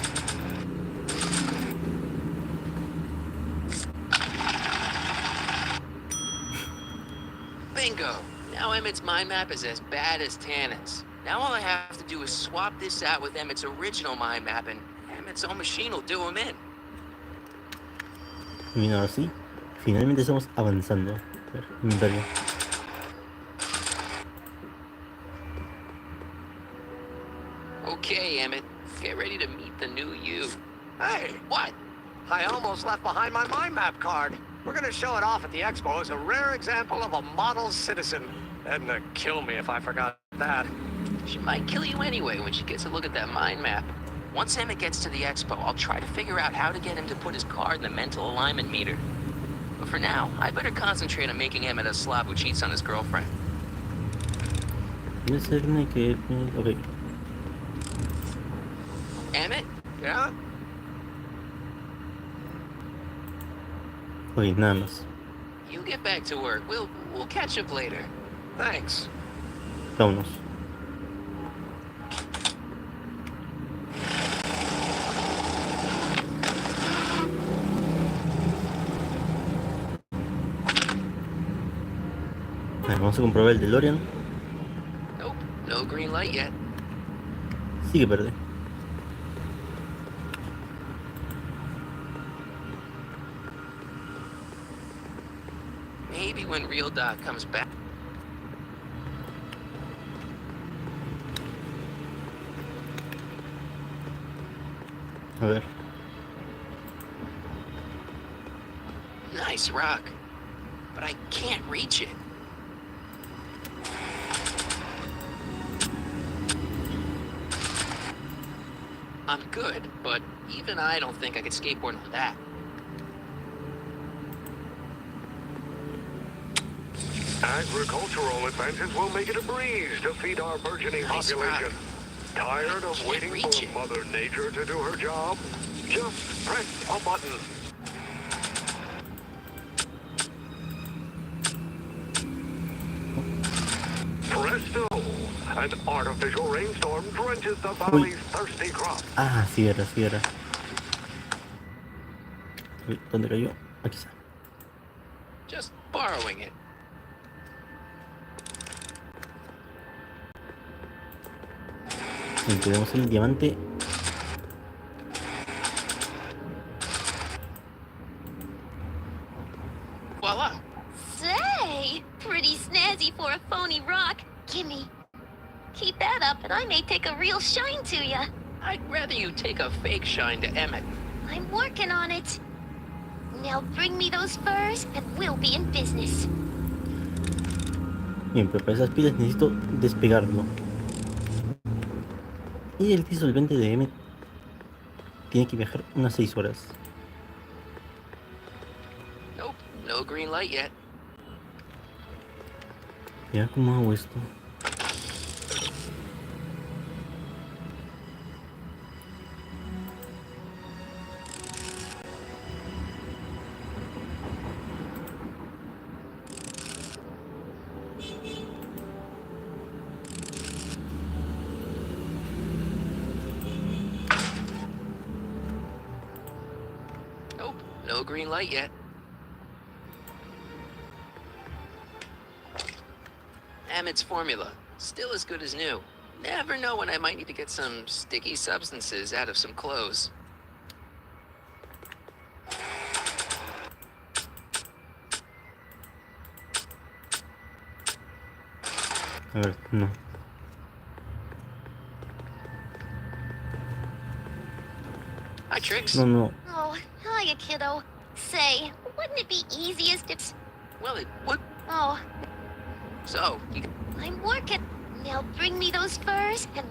Bingo! Now Emmett's mind map is as bad as Tannen's. Now all I have to do is swap this out with Emmett's original mind map and Emmett's own machine will do him in. Bien, ahora sí. Finalmente estamos avanzando. A ver, inventario. Okay, Emmett. Get ready to meet the new you. Hey, What? I almost left behind my mind map card. We're gonna show it off at the expo as a rare example of a model citizen. Edna kill me if I forgot that. She might kill you anyway when she gets a look at that mind map. Once Emmett gets to the expo, I'll try to figure out how to get him to put his card in the mental alignment meter. But for now, I better concentrate on making Emmett a slob who cheats on his girlfriend. Debe ser que... Ok. Emmett? Yeah? Ok, nada más. You get back to work. We'll catch up later. Thanks. Vámonos. Vale, vamos a comprobar el DeLorean. Nope, no green light yet. Sigue verde. Maybe when Real Doc comes back. A ver. Nice rock. But I can't reach it. I'm good, but even I don't think I could skateboard on that. Agricultural advances will make it a breeze to feed our burgeoning Nice population. rock. Tired of Can't waiting reach for it. Mother Nature to do her job? Just press a button. Presto! An artificial rainstorm drenches the valley's thirsty crops. Ah, sí era, sí era. Uy, ¿dónde cayó? Aquí está. Just borrowing it. Bien, tenemos el diamante. Voila. Say, pretty snazzy for a phony rock. Gimme. Keep that up and I may take a real shine to ya. I'd rather you take a fake shine to Emmett. I'm working on it. Now bring me those furs and we'll be in business. Bien, pero para esas pilas necesito despegarlo. Y el disolvente de M tiene que viajar unas 6 horas. Nope, no green light yet. Mira cómo hago esto. Nope, no green light yet. Emmett's formula, still as good as new. Never know when I might need to get some sticky substances out of some clothes. A ver, no. Hi, Trix. No. Oh, hiya, kiddo. Say, wouldn't it be easiest if... Well, it would. Oh, So, I'm working. Now bring me those furs and...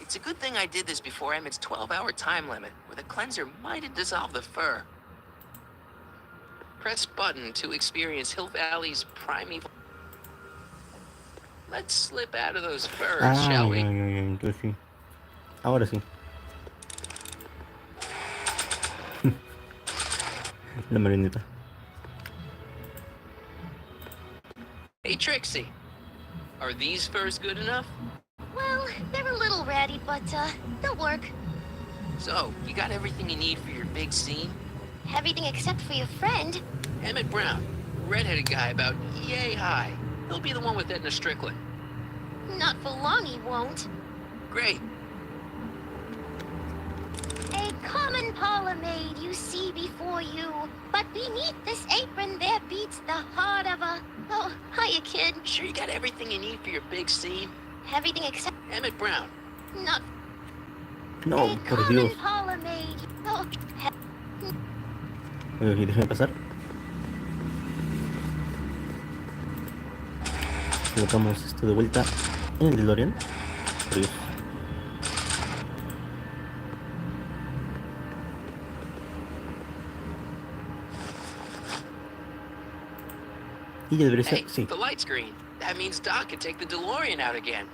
It's a good thing I did this before Emmett's 12-hour time limit, where the cleanser might have dissolved the fur. Press button to experience Hill Valley's primeval. Let's slip out of those furs, shall we? Entonces sí. Ahora sí. La marioneta. Hey, Trixie. Are these furs good enough? Well, they're a little ratty, but, they'll work. So, you got everything you need for your big scene? Everything except for your friend. Emmett Brown, redheaded guy about yay high. He'll be the one with Edna Strickland. Not for long, he won't. Great. A common parlor maid you see before you, but beneath this apron there beats the heart of a... Oh, hiya, kid. Sure you got everything you need for your big scene? Everything except... Emmett Brown. Not... No, por Dios. Parlor maid. Oh, Oye, déjame pasar. Colocamos esto de vuelta en el DeLorean. Por Dios. Y ya debería ser, Hey, sí. the light's green. That means Doc can take the DeLorean out again.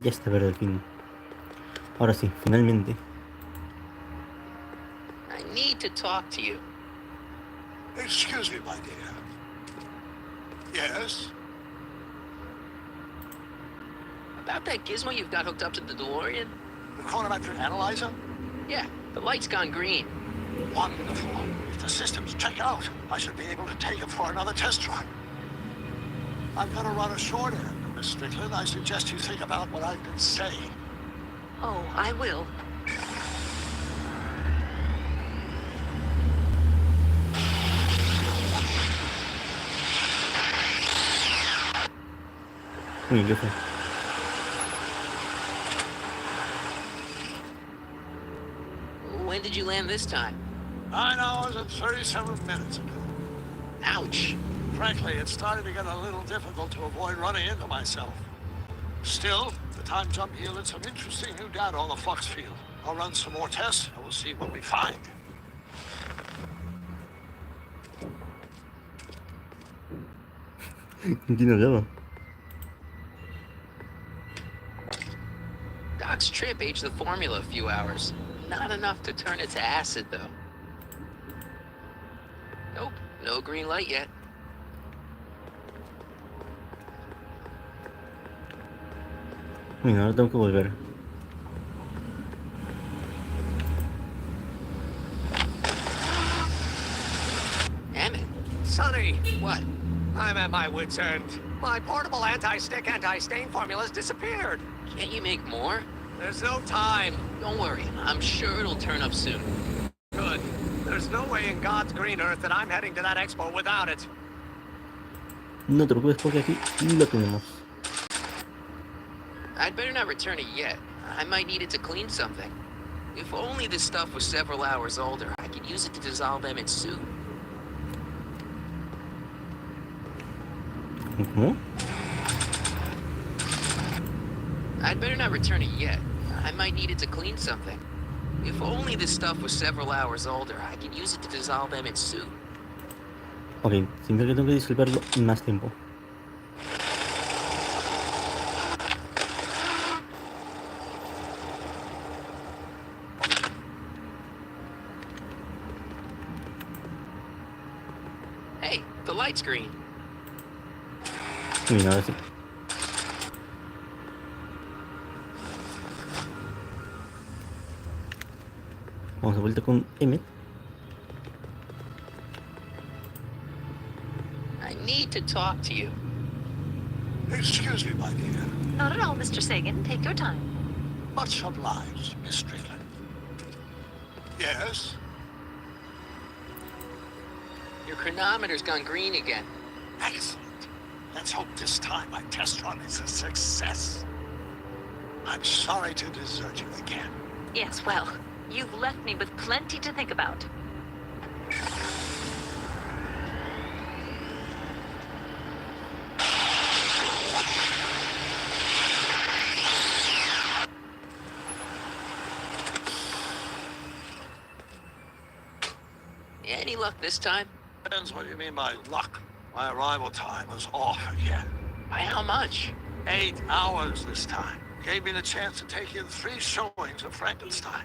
Ya está verde al fin. Ahora sí, finalmente. I need to talk to you. Excuse me, my dear. Yes? About that gizmo you've got hooked up to the DeLorean? The chronometric analyzer? Yeah, the light's gone green. Wonderful. If the systems check out, I should be able to take it for another test run. I'm gonna run a short end, Miss Strickland. I suggest you think about what I've been saying. Oh, I will. Muy bien, ¿qué fue? When did you land this time? 9 hours and 37 minutes ago. Ouch. Frankly, it started to get a little difficult to avoid running into myself. Still, the time jump yielded some interesting new data on the flux field. I'll run some more tests, and we'll see what we find. ¿Quién hablaba? Doc's trip aged the formula a few hours. Not enough to turn it to acid, though. Nope, no green light yet. Mira, ahora tengo que volver. Emmett. Sonny! What? I'm at my wit's end. My portable anti-stick, anti-stain formula's disappeared. Can't you make more? There's no time. Don't worry, I'm sure it'll turn up soon. Good. There's no way in God's green earth that I'm heading to that expo without it. No te preocupes porque aquí lo tenemos. I'd better not return it yet. I might need it to clean something. If only this stuff was several hours older, I could use it to dissolve Emmett's suit. ¿Cómo? I'd better not return it yet. I might need it to clean something. If only this stuff was several hours older, I could use it to dissolve Emmett's suit. Ok, significa que tengo que disolverlo más tiempo. Hey, the light's green. Mira, ahora sí. Vamos de vuelta con Emmet. I need to talk to you. Excuse me, my dear. Not at all, Mr. Sagan. Take your time. Much obliged, Miss Strickland. Yes? Your chronometer's gone green again. Excellent. Let's hope this time my test run is a success. I'm sorry to desert you again. Yes, well, you've left me with plenty to think about. Any luck this time? Depends what you mean by luck. My arrival time was off again. By how much? 8 hours this time. Gave me the chance to take in 3 showings of Frankenstein.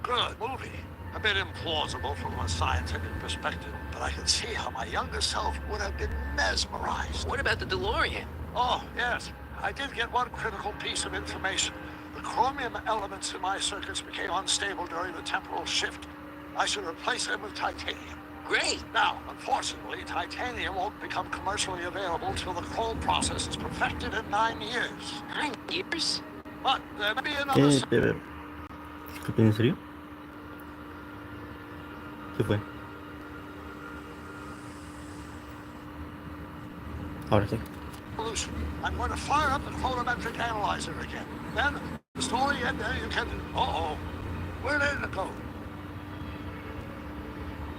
Good movie. A bit implausible from a scientific perspective, but I can see how my younger self would have been mesmerized. What about the DeLorean? Oh, yes. I did get one critical piece of information. The chromium elements in my circuits became unstable during the temporal shift. I should replace them with titanium. Great. Now, unfortunately, titanium won't become commercially available till the chrome process is perfected in 9 years. 9 years? But there may be another... Espera. Disculpe, ¿en serio? ¿Qué fue? Ahora sí. solution. I'm going to fire up the chronometric analyzer again. Then, the story and you can... Uh-oh. Where did it go?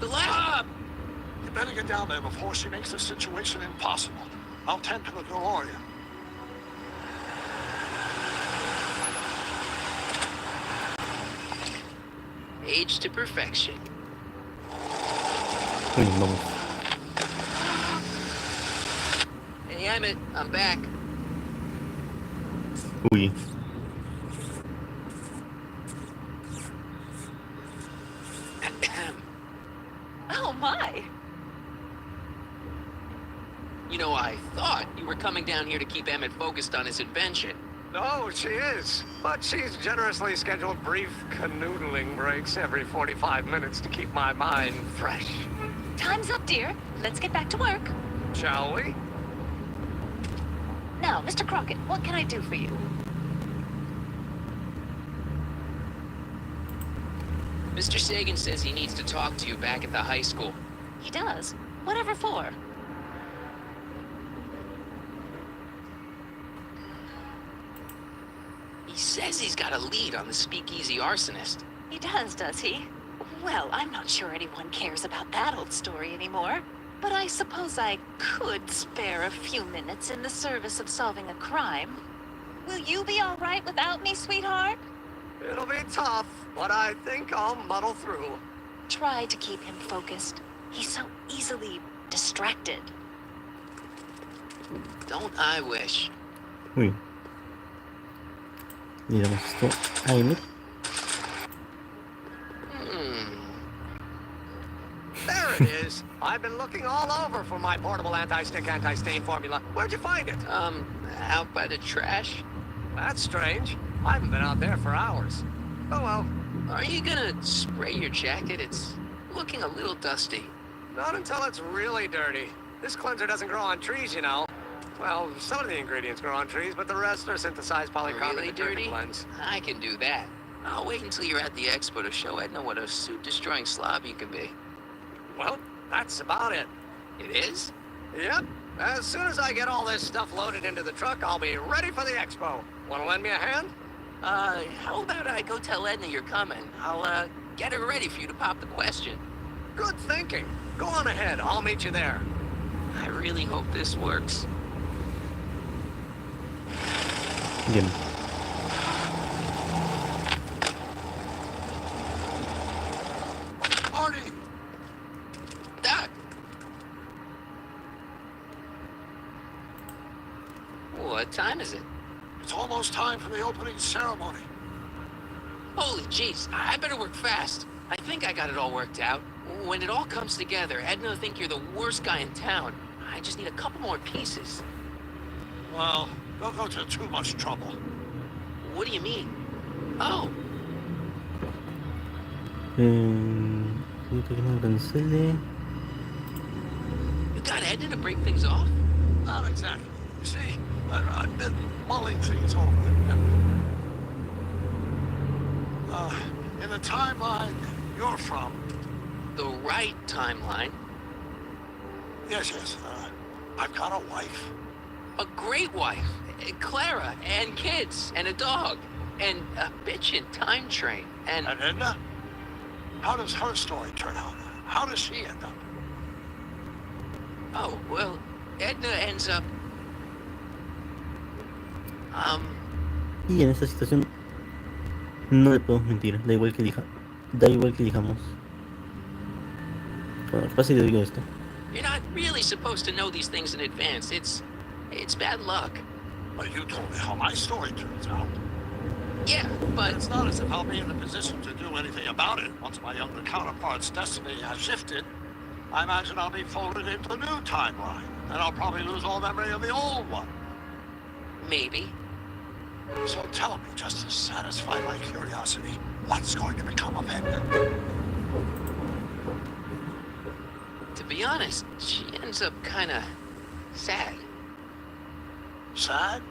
The lab! You better get down there before she makes the situation impossible. I'll tend to the DeLorean. Age to perfection. Vamos. Hey, Emmett, I'm back. Uy. Oh my! You know, I thought you were coming down here to keep Emmett focused on his invention. No, she is. But she's generously scheduled brief canoodling breaks every 45 minutes to keep my mind fresh. Time's up, dear. Let's get back to work. Shall we? Now, Mr. Crockett, what can I do for you? Mr. Sagan says he needs to talk to you back at the high school. He does. Whatever for? He says he's got a lead on the speakeasy arsonist. He does he? Well, I'm not sure anyone cares about that old story anymore. But I suppose I could spare a few minutes in the service of solving a crime. Will you be all right without me, sweetheart? It'll be tough, but I think I'll muddle through. Try to keep him focused. He's so easily distracted. Don't I wish? Uy. Le damos esto a Emmett. There it is. I've been looking all over for my portable anti-stick, anti-stain formula. Where'd you find it? Out by the trash. That's strange. I haven't been out there for hours. Oh well. Are you gonna spray your jacket? It's looking a little dusty. Not until it's really dirty. This cleanser doesn't grow on trees, you know. Well, some of the ingredients grow on trees, but the rest are synthesized polycarbonate Really detergent dirty? blends. I can do that. I'll wait until you're at the expo to show Edna what a suit-destroying slob you can be. Well, that's about it. It is? Yep. As soon as I get all this stuff loaded into the truck, I'll be ready for the expo. Want to lend me a hand? How about I go tell Edna you're coming? I'll, get her ready for you to pop the question. Good thinking. Go on ahead. I'll meet you there. I really hope this works. Bien. Marty! Doc! What time is it? It's almost time for the opening ceremony. Holy jeez, I better work fast. I think I got it all worked out. When it all comes together, Edna will think you're the worst guy in town. I just need a couple more pieces. Well, don't go to too much trouble. What do you mean? Oh, Necesito que no cancele. you got Edna to break things off? Not exactly. You see, I've been mulling things over. In the timeline, You're from? The right timeline. Yes. I've got a wife. A great wife. Clara, and kids, and a dog, and a bitchin' time train, and Edna? How does her story turn out? How does she end up? Oh, well, Edna ends up... Y en esta situación no le podemos mentir, da igual que elijamos. Bueno, pasa y le digo esto. You're not really supposed to know these things in advance. It's bad luck. But you told me how my story turns out. Yeah, but... It's not as if I'll be in a position to do anything about it. Once my younger counterpart's destiny has shifted, I imagine I'll be folded into a new timeline, and I'll probably lose all memory of the old one. Maybe. So tell me, just to satisfy my curiosity, what's going to become of Edna? To be honest, she ends up kinda sad. Sad?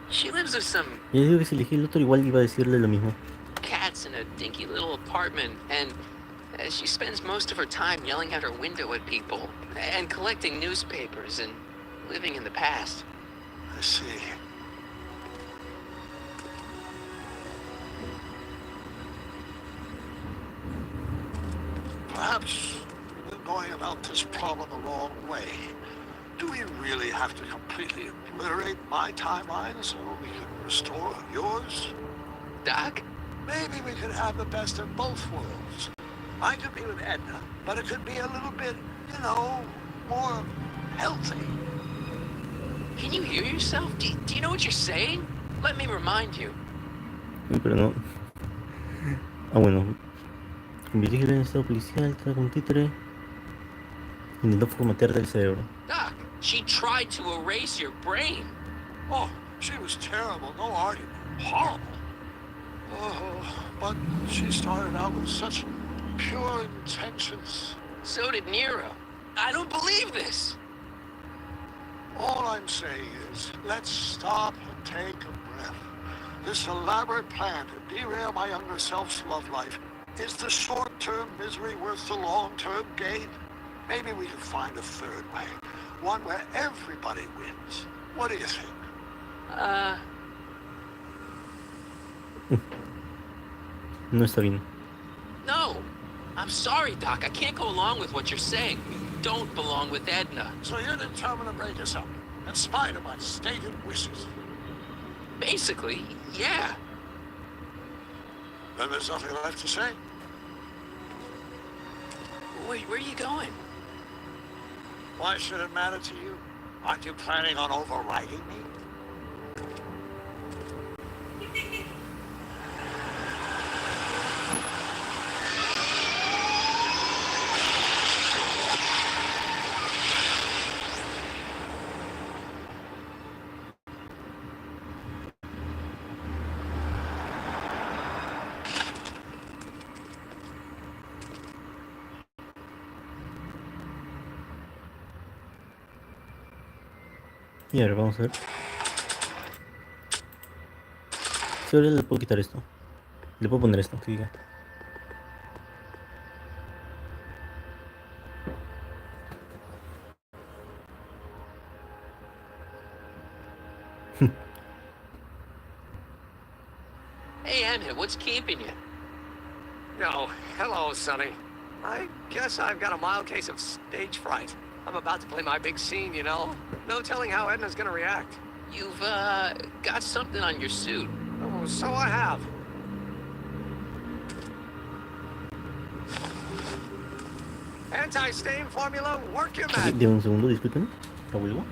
She lives with some Yo digo que si elegí el otro igual iba a decirle lo mismo. cats in a dinky little apartment, and she spends most of her time yelling out her window at people, and collecting newspapers, and living in the past. I see. Perhaps we're going about this problem the wrong way. Do we really have to completely obliterate my timeline so we can restore yours? Doc? Maybe we could have the best of both worlds. I could be with Edna, but it could be a little bit, more healthy. Can you hear yourself? Do you know what you're saying? Let me remind you. Pero no. Bueno. Convertirlo en estado policial, trae un títere. Intentó formatearte el cerebro. Doc, she tried to erase your brain. Oh, she was terrible, no argument. Horrible. Oh, but she started out with such pure intentions. So did Nero. I don't believe this. All I'm saying is, let's stop and take a breath. This elaborate plan to derail my younger self's love life, is the short-term misery worth the long-term gain? Maybe we can find a third way. One where everybody wins. What do you think? No está bien. No. I'm sorry, Doc. I can't go along with what you're saying. You don't belong with Edna. So you're determined to break us up, in spite of my stated wishes? Basically, yeah. Then there's nothing left to say. Wait, where are you going? Why should it matter to you? Aren't you planning on overriding me? Y ahora vamos a ver. Si ahora le puedo quitar esto. Le puedo poner esto, que diga. Hey, Emmett, what's keeping you? Yo, hello, Sonny. I guess I've got a mild case of stage fright. I'm about to play my big scene, No telling how Edna's gonna react. You've, got something on your suit. Oh, so I have. Anti-stain formula, work your magic. De un segundo, disculpen. ¿La vuelvo?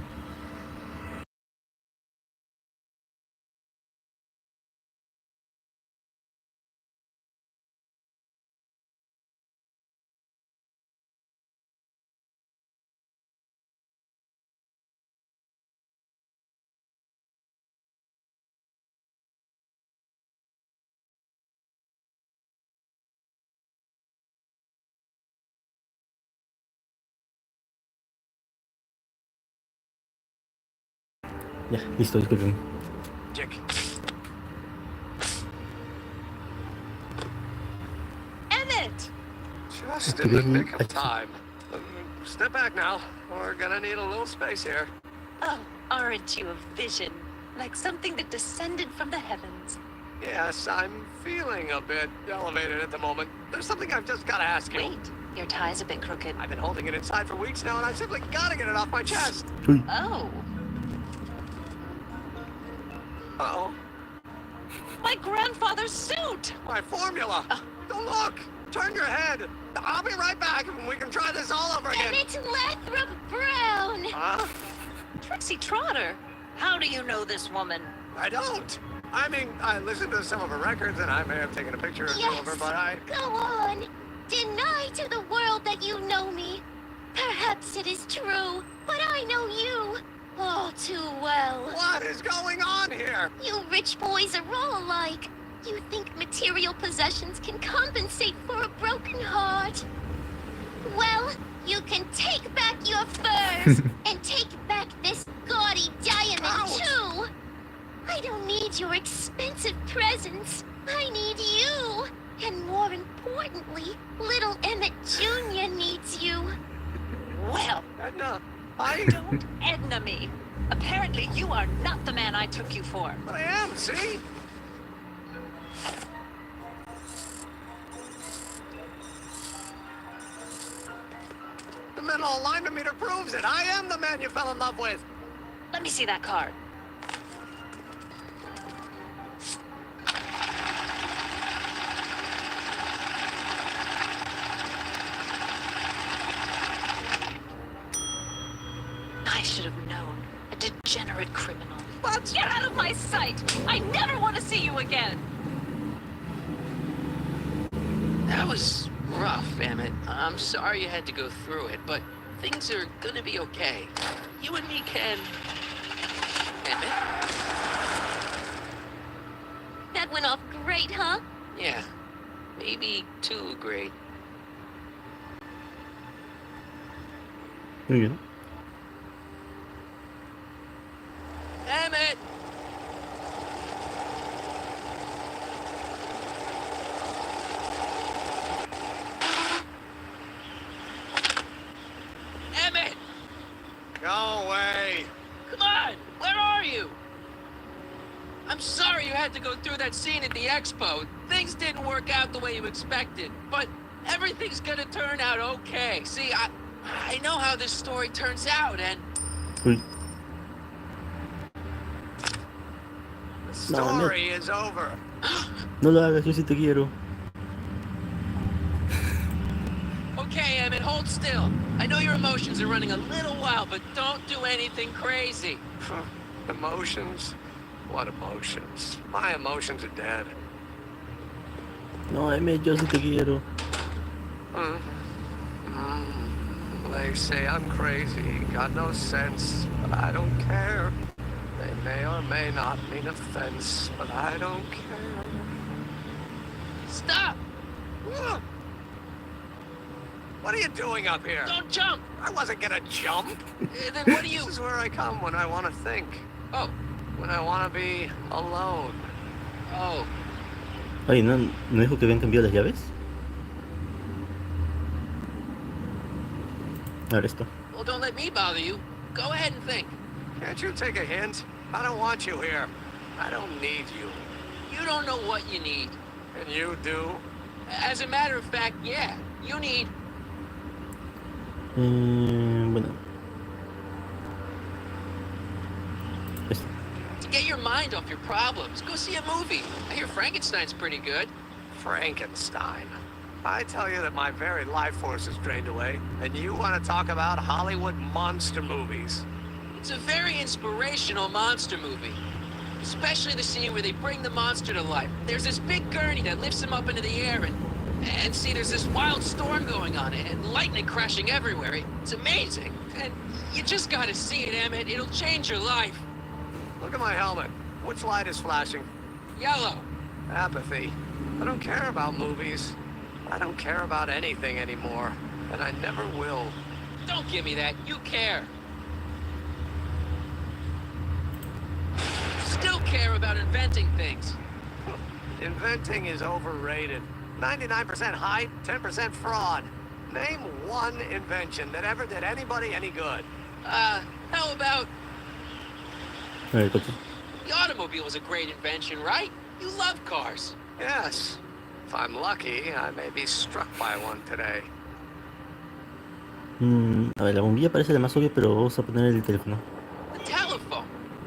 Ya, listo, disculpen. Emmett! Just in the nick of time. Step back now. We're gonna need a little space here. Oh, aren't you a vision? Like something that descended from the heavens. Yes, I'm feeling a bit elevated at the moment. There's something I've just gotta ask you. Wait, your tie's a bit crooked. I've been holding it inside for weeks now, and I simply gotta get it off my chest. Oh. Uh-oh. My grandfather's suit! My formula! Don't look! Turn your head! I'll be right back, and we can try this all over again. Emmett Lathrop Brown! Huh? Trixie Trotter, how do you know this woman? I don't. I mean, I listened to some of her records, and I may have taken a picture or two of her, but I... Go on. Deny to the world that you know me. Perhaps it is true, but I know you all too well. What is going on here? You rich boys are all alike. You think material possessions can compensate for a broken heart. Well, you can take back your furs and take back this gaudy diamond too. I don't need your expensive presents. I need you. And more importantly, little Emmett Jr. needs you. Well, Edna, don't Edna me. Apparently you are not the man I took you for. But I am, see? The mental alignment meter proves it. I am the man you fell in love with. Let me see that card. I should have known. A degenerate criminal. What? Get out of my sight! I never want to see you again! That was rough, Emmett. I'm sorry you had to go through it, but things are gonna be okay. You and me can... Emmett? That went off great, huh? Yeah. Maybe too great. Muy bien. Emmett! Emmett! Go away. Come on! Where are you? I'm sorry you had to go through that scene at the expo. Things didn't work out the way you expected, but everything's gonna turn out okay. See, I know how this story turns out, and... Uy. The story is over. No lo hagas, yo sí te quiero. Okay, Emmett, hold still. I know your emotions are running a little wild, but don't do anything crazy. Emotions? What emotions? My emotions are dead. No, Emmett, yo sí te quiero. They say I'm crazy, got no sense, but I don't care. They may or may not mean offense, but I don't care. Stop! What are you doing up here? Don't jump! I wasn't gonna jump. Then what do you... This is where I come when I want to think. Oh. When I want to be alone. Oh. Ay, ¿no dijo que habían cambiado las llaves? A ver esto. Well, don't let me bother you. Go ahead and think. Can't you take a hint? I don't want you here. I don't need you. You don't know what you need. And you do? As a matter of fact, yeah. You need... Bueno. Esto. to get your mind off your problems. Go see a movie. I hear Frankenstein's pretty good. Frankenstein? I tell you that my very life force is drained away, and you want to talk about Hollywood monster movies. It's a very inspirational monster movie. Especially the scene where they bring the monster to life. There's this big gurney that lifts him up into the air, and see, there's this wild storm going on, and lightning crashing everywhere. It's amazing. And you just gotta see it, Emmett. It'll change your life. Look at my helmet. Which light is flashing? Yellow. Apathy. I don't care about movies. I don't care about anything anymore, and I never will. Don't give me that. You care. Still care about inventing things. Inventing is overrated. 99% hype, 10% fraud. Name one invention that ever did anybody any good. How about El coche. the automobile was a great invention, right? You love cars. Yes. If I'm lucky, I may be struck by one today. A ver, la bombilla parece la más obvia, pero vamos a poner el teléfono. The telephone.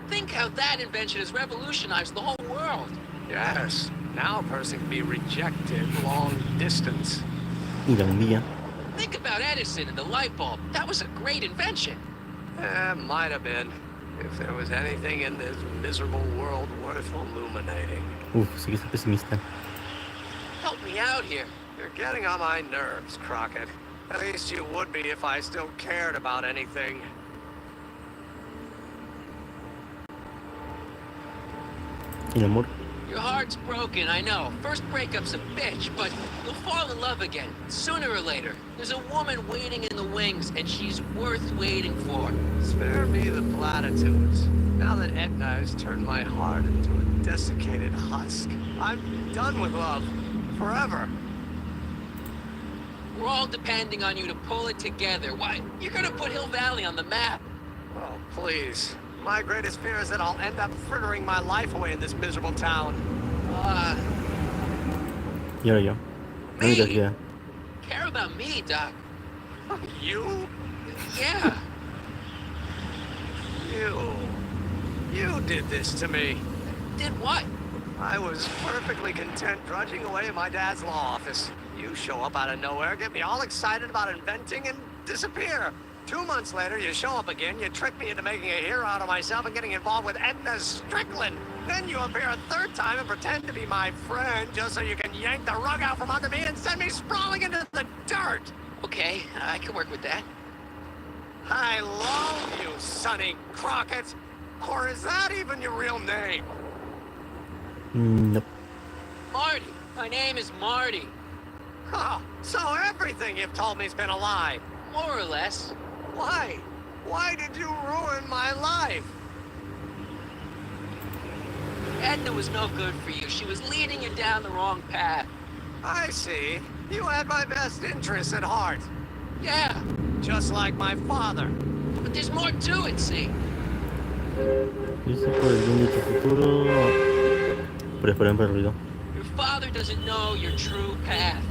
Think how that invention has revolutionized the whole world. Yes. Now a person can be rejected long distance. Y la bombilla. Think about Edison and the light bulb. That was a great invention. Might have been. If there was anything in this miserable world worth illuminating. Sí que es pesimista. Help me out here. You're getting on my nerves, Crockett. At least you would be if I still cared about anything. El amor. Your heart's broken, I know. First breakup's a bitch, but you'll fall in love again, sooner or later. There's a woman waiting in the wings, and she's worth waiting for. Spare me the platitudes. Now that Edna has turned my heart into a desiccated husk, I'm done with love. Forever. We're all depending on you to pull it together. Why, you're gonna put Hill Valley on the map. Oh, please. My greatest fear is that I'll end up frittering my life away in this miserable town. Y ahora yo. La única que queda. Care about me, Doc. You? Yeah. You did this to me. Did what? I was perfectly content drudging away in my dad's law office. You show up out of nowhere, get me all excited about inventing, and disappear. 2 months later, you show up again, you trick me into making a hero out of myself and getting involved with Edna Strickland. Then you appear a third time and pretend to be my friend just so you can yank the rug out from under me and send me sprawling into the dirt. Okay, I can work with that. I love you, Sonny Crockett. Or is that even your real name? Nope. Marty. My name is Marty. Oh, so everything you've told me's been a lie. More or less. Why? Why did you ruin my life? Edna was no good for you. She was leading you down the wrong path. I see. You had my best interests at heart. Yeah. Just like my father. But there's more to it, see? Dice por el bien de tu futuro. Por esperar por el ruido. Your father doesn't know your true path.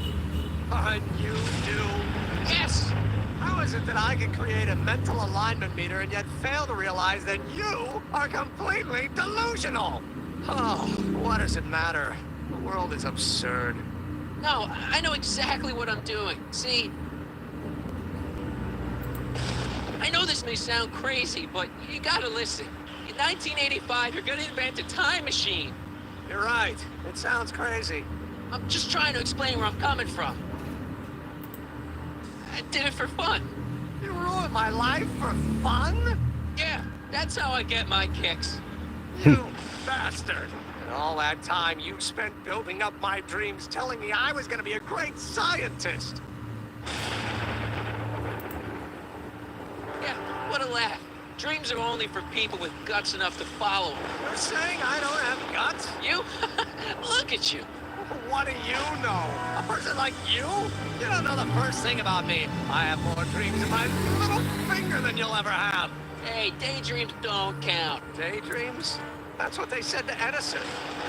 And you do? Yes! How is it that I can create a mental alignment meter and yet fail to realize that you are completely delusional? Oh, what does it matter? The world is absurd. No, I know exactly what I'm doing. See? I know this may sound crazy, but you gotta listen. In 1985, you're gonna invent a time machine. You're right. It sounds crazy. I'm just trying to explain where I'm coming from. I did it for fun. You ruined my life for fun? Yeah, that's how I get my kicks. You bastard. And all that time you spent building up my dreams, telling me I was gonna be a great scientist. Yeah, what a laugh. Dreams are only for people with guts enough to follow them. You're saying I don't have guts? You? Look at you. What do you know? A person like you? You don't know the first thing about me. I have more dreams in my little finger than you'll ever have. Hey, daydreams don't count. Daydreams? That's what they said to Edison.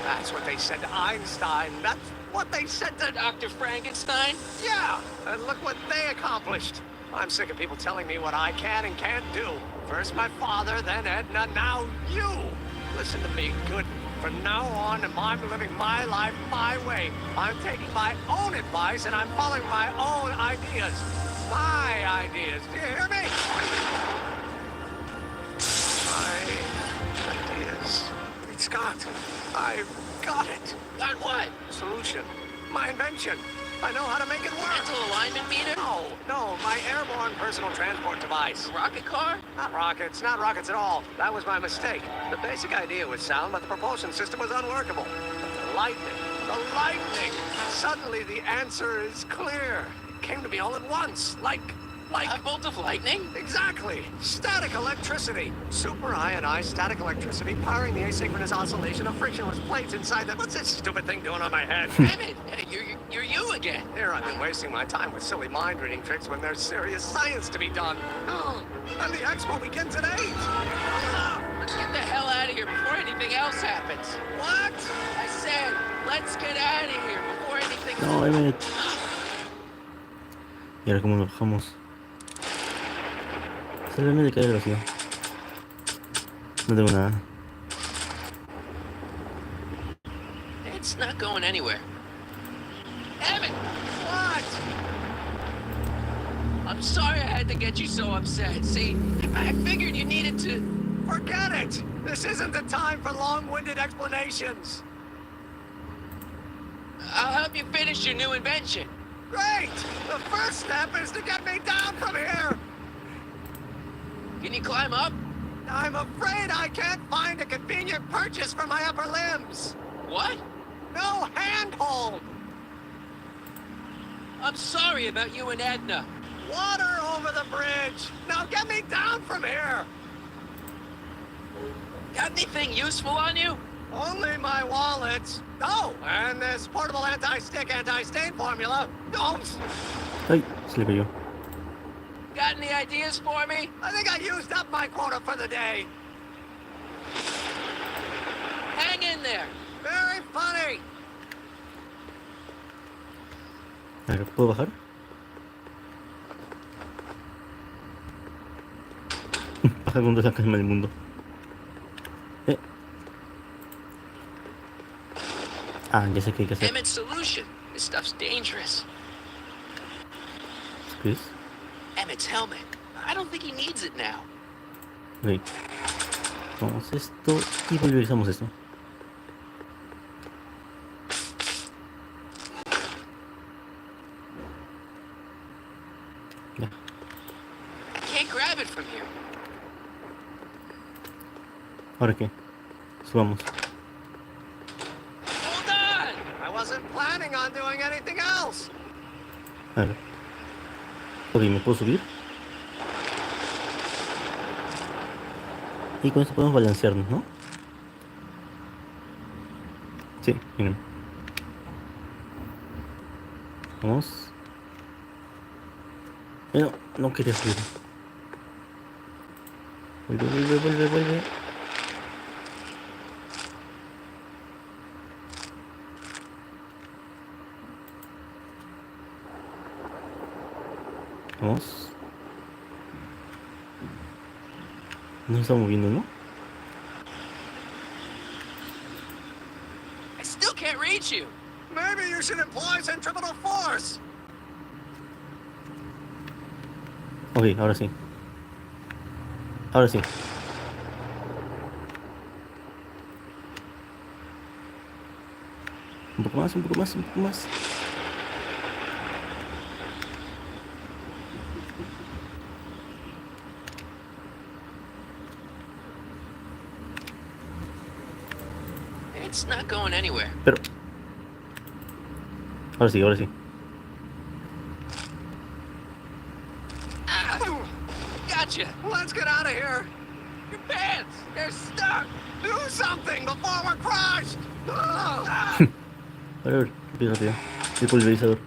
That's what they said to Einstein. That's what they said to Dr. Frankenstein? Yeah, and look what they accomplished. I'm sick of people telling me what I can and can't do. First my father, then Edna, now you. Listen to me, good. From now on, I'm living my life my way. I'm taking my own advice and I'm following my own ideas. My ideas. Do you hear me? My ideas. Great Scott, I've got it. Got what? Solution. My invention. I know how to make it work. Mental alignment meter? No, my airborne personal transport device. Rocket car? Not rockets at all. That was my mistake. The basic idea was sound, but the propulsion system was unworkable. The lightning. Suddenly the answer is clear. It came to me all at once, like Like a bolt of lightning? Exactly. Static electricity. Super ionized static electricity powering the asynchronous oscillation of frictionless plates inside the... What's this stupid thing doing on my head? Damn it! You're you again. Here I've been wasting my time with silly mind-reading tricks when there's serious science to be done. And the expo begins at 8. Let's get the hell out of here before anything else happens. What? I said, let's get out of here before anything... No, Emmett. ¿Y ahora cómo nos bajamos? Sálvame de caer al vacío. No tengo nada. It's not going anywhere. Emmett! What? I'm sorry I had to get you so upset. See, I figured you needed to... Forget it! This isn't the time for long-winded explanations. I'll help you finish your new invention. Great! The first step is to get me down from here! Can you climb up? I'm afraid I can't find a convenient purchase for my upper limbs. What? No handhold! I'm sorry about you and Edna. Water over the bridge! Now get me down from here! Got anything useful on you? Only my wallet. Oh, and this portable anti-stick, anti-stain formula. Don't! Ay, se le cayó. Got any ideas for me? I think I used up my quota for the day. Hang in there. Very funny. A ver, ¿puedo bajar? Baja con todas las calma del mundo. Ah, ya sé qué hay que hacer. Emmett's solution. This stuff's dangerous. ¿Qué es? Emmett's helmet. I don't think he needs it now. Ok. Tomamos esto y pulverizamos esto. Ya. I can't grab it from here. ¿Ahora qué? Subamos. Hold on! I wasn't planning on doing anything else. A ver. Ok, ¿me puedo subir? Y con esto podemos balancearnos, ¿no? Sí, miren. Vamos. No, no quería subir. Vuelve, vuelve, vuelve, vuelve. Vamos. No se está moviendo, ¿no? I still can't reach you. Maybe you should employ centripetal force. Ok, ahora sí. Ahora sí. Un poco más, un poco más, un poco más. It's not going anywhere. Pero... Ahora sí, ahora sí. Gotcha. Let's get out of here. Your pants, they're stuck. Do something before we're crushed. A ver, rápido, rápido. El pulverizador.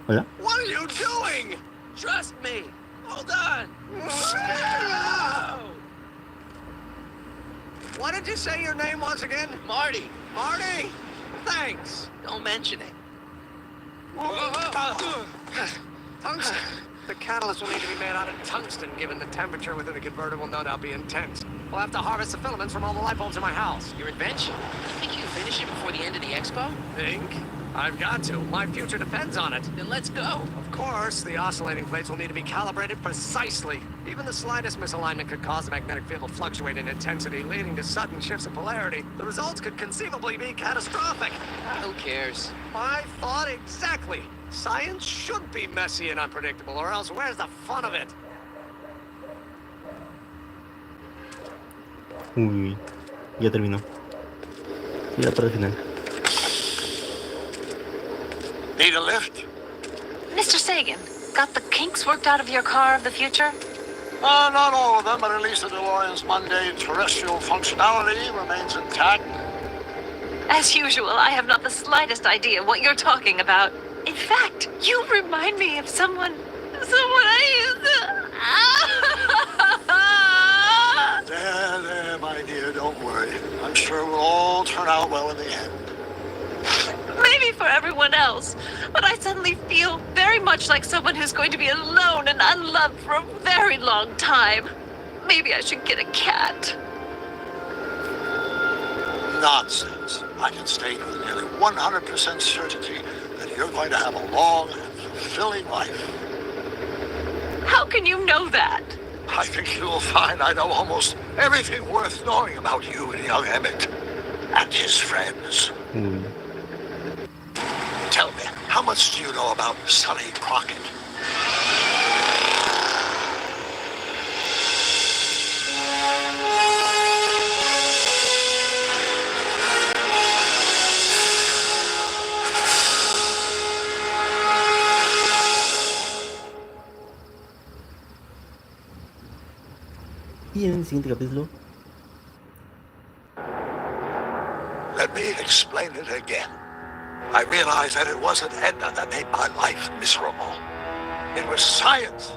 Hola. What are you doing? Trust me. Hold on. What did you say your name was again? Marty. Marty? Thanks. Don't mention it. Tungsten. The catalyst will need to be made out of tungsten, given the temperature within the converter will no doubt be intense. We'll have to harvest the filaments from all the light bulbs in my house. Your invention. You think you can finish it before the end of the expo? Think? I've got to. My future depends on it. Then let's go. Of course, the oscillating plates will need to be calibrated precisely. Even the slightest misalignment could cause the magnetic field to fluctuate in intensity, leading to sudden shifts in polarity. The results could conceivably be catastrophic. Who cares? I thought exactly. Science should be messy and unpredictable, or else where's the fun of it? Uy, ya terminó. Y la parte final. Need a lift? Mr. Sagan, got the kinks worked out of your car of the future? Not all of them, but at least the DeLorean's mundane terrestrial functionality remains intact. As usual, I have not the slightest idea what you're talking about. In fact, you remind me of someone I used to... There, my dear, don't worry. I'm sure we'll all turn out well in the end. Maybe for everyone else, but I suddenly feel very much like someone who's going to be alone and unloved for a very long time. Maybe I should get a cat. Nonsense. I can state with nearly 100% certainty that you're going to have a long and fulfilling life. How can you know that? I think you'll find I know almost everything worth knowing about you and young Emmett and his friends. Tell me, how much do you know about Sonny Crockett? Y en el siguiente capítulo. Let me explain it again. I realized that it wasn't Edna that made my life miserable. It was science.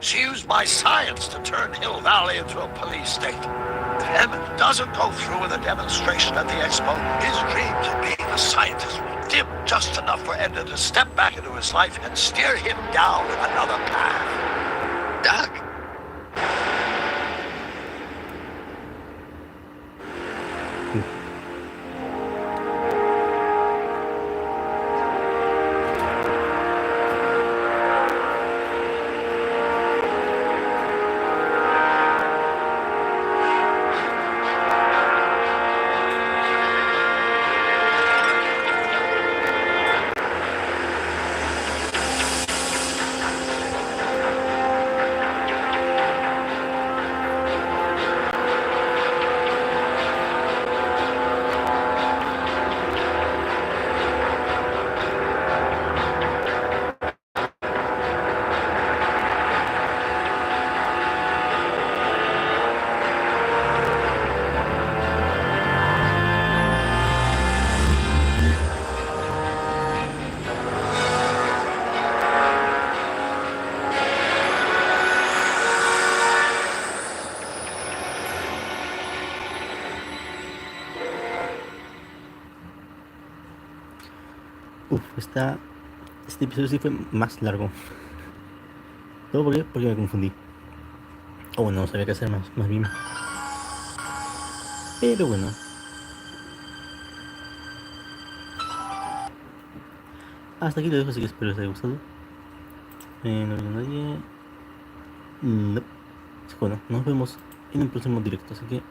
She used my science to turn Hill Valley into a police state. If Emmett doesn't go through with a demonstration at the expo, his dreams of being a scientist will dim just enough for Edna to step back into his life and steer him down another path. Doc? Este episodio sí fue más largo. ¿Todo por qué? Porque me confundí. O bueno, no sabía qué hacer más bien. Pero bueno. Hasta aquí lo dejo, así que espero les haya gustado. No veo a nadie. No. Bueno, nos vemos en un próximo directo, así que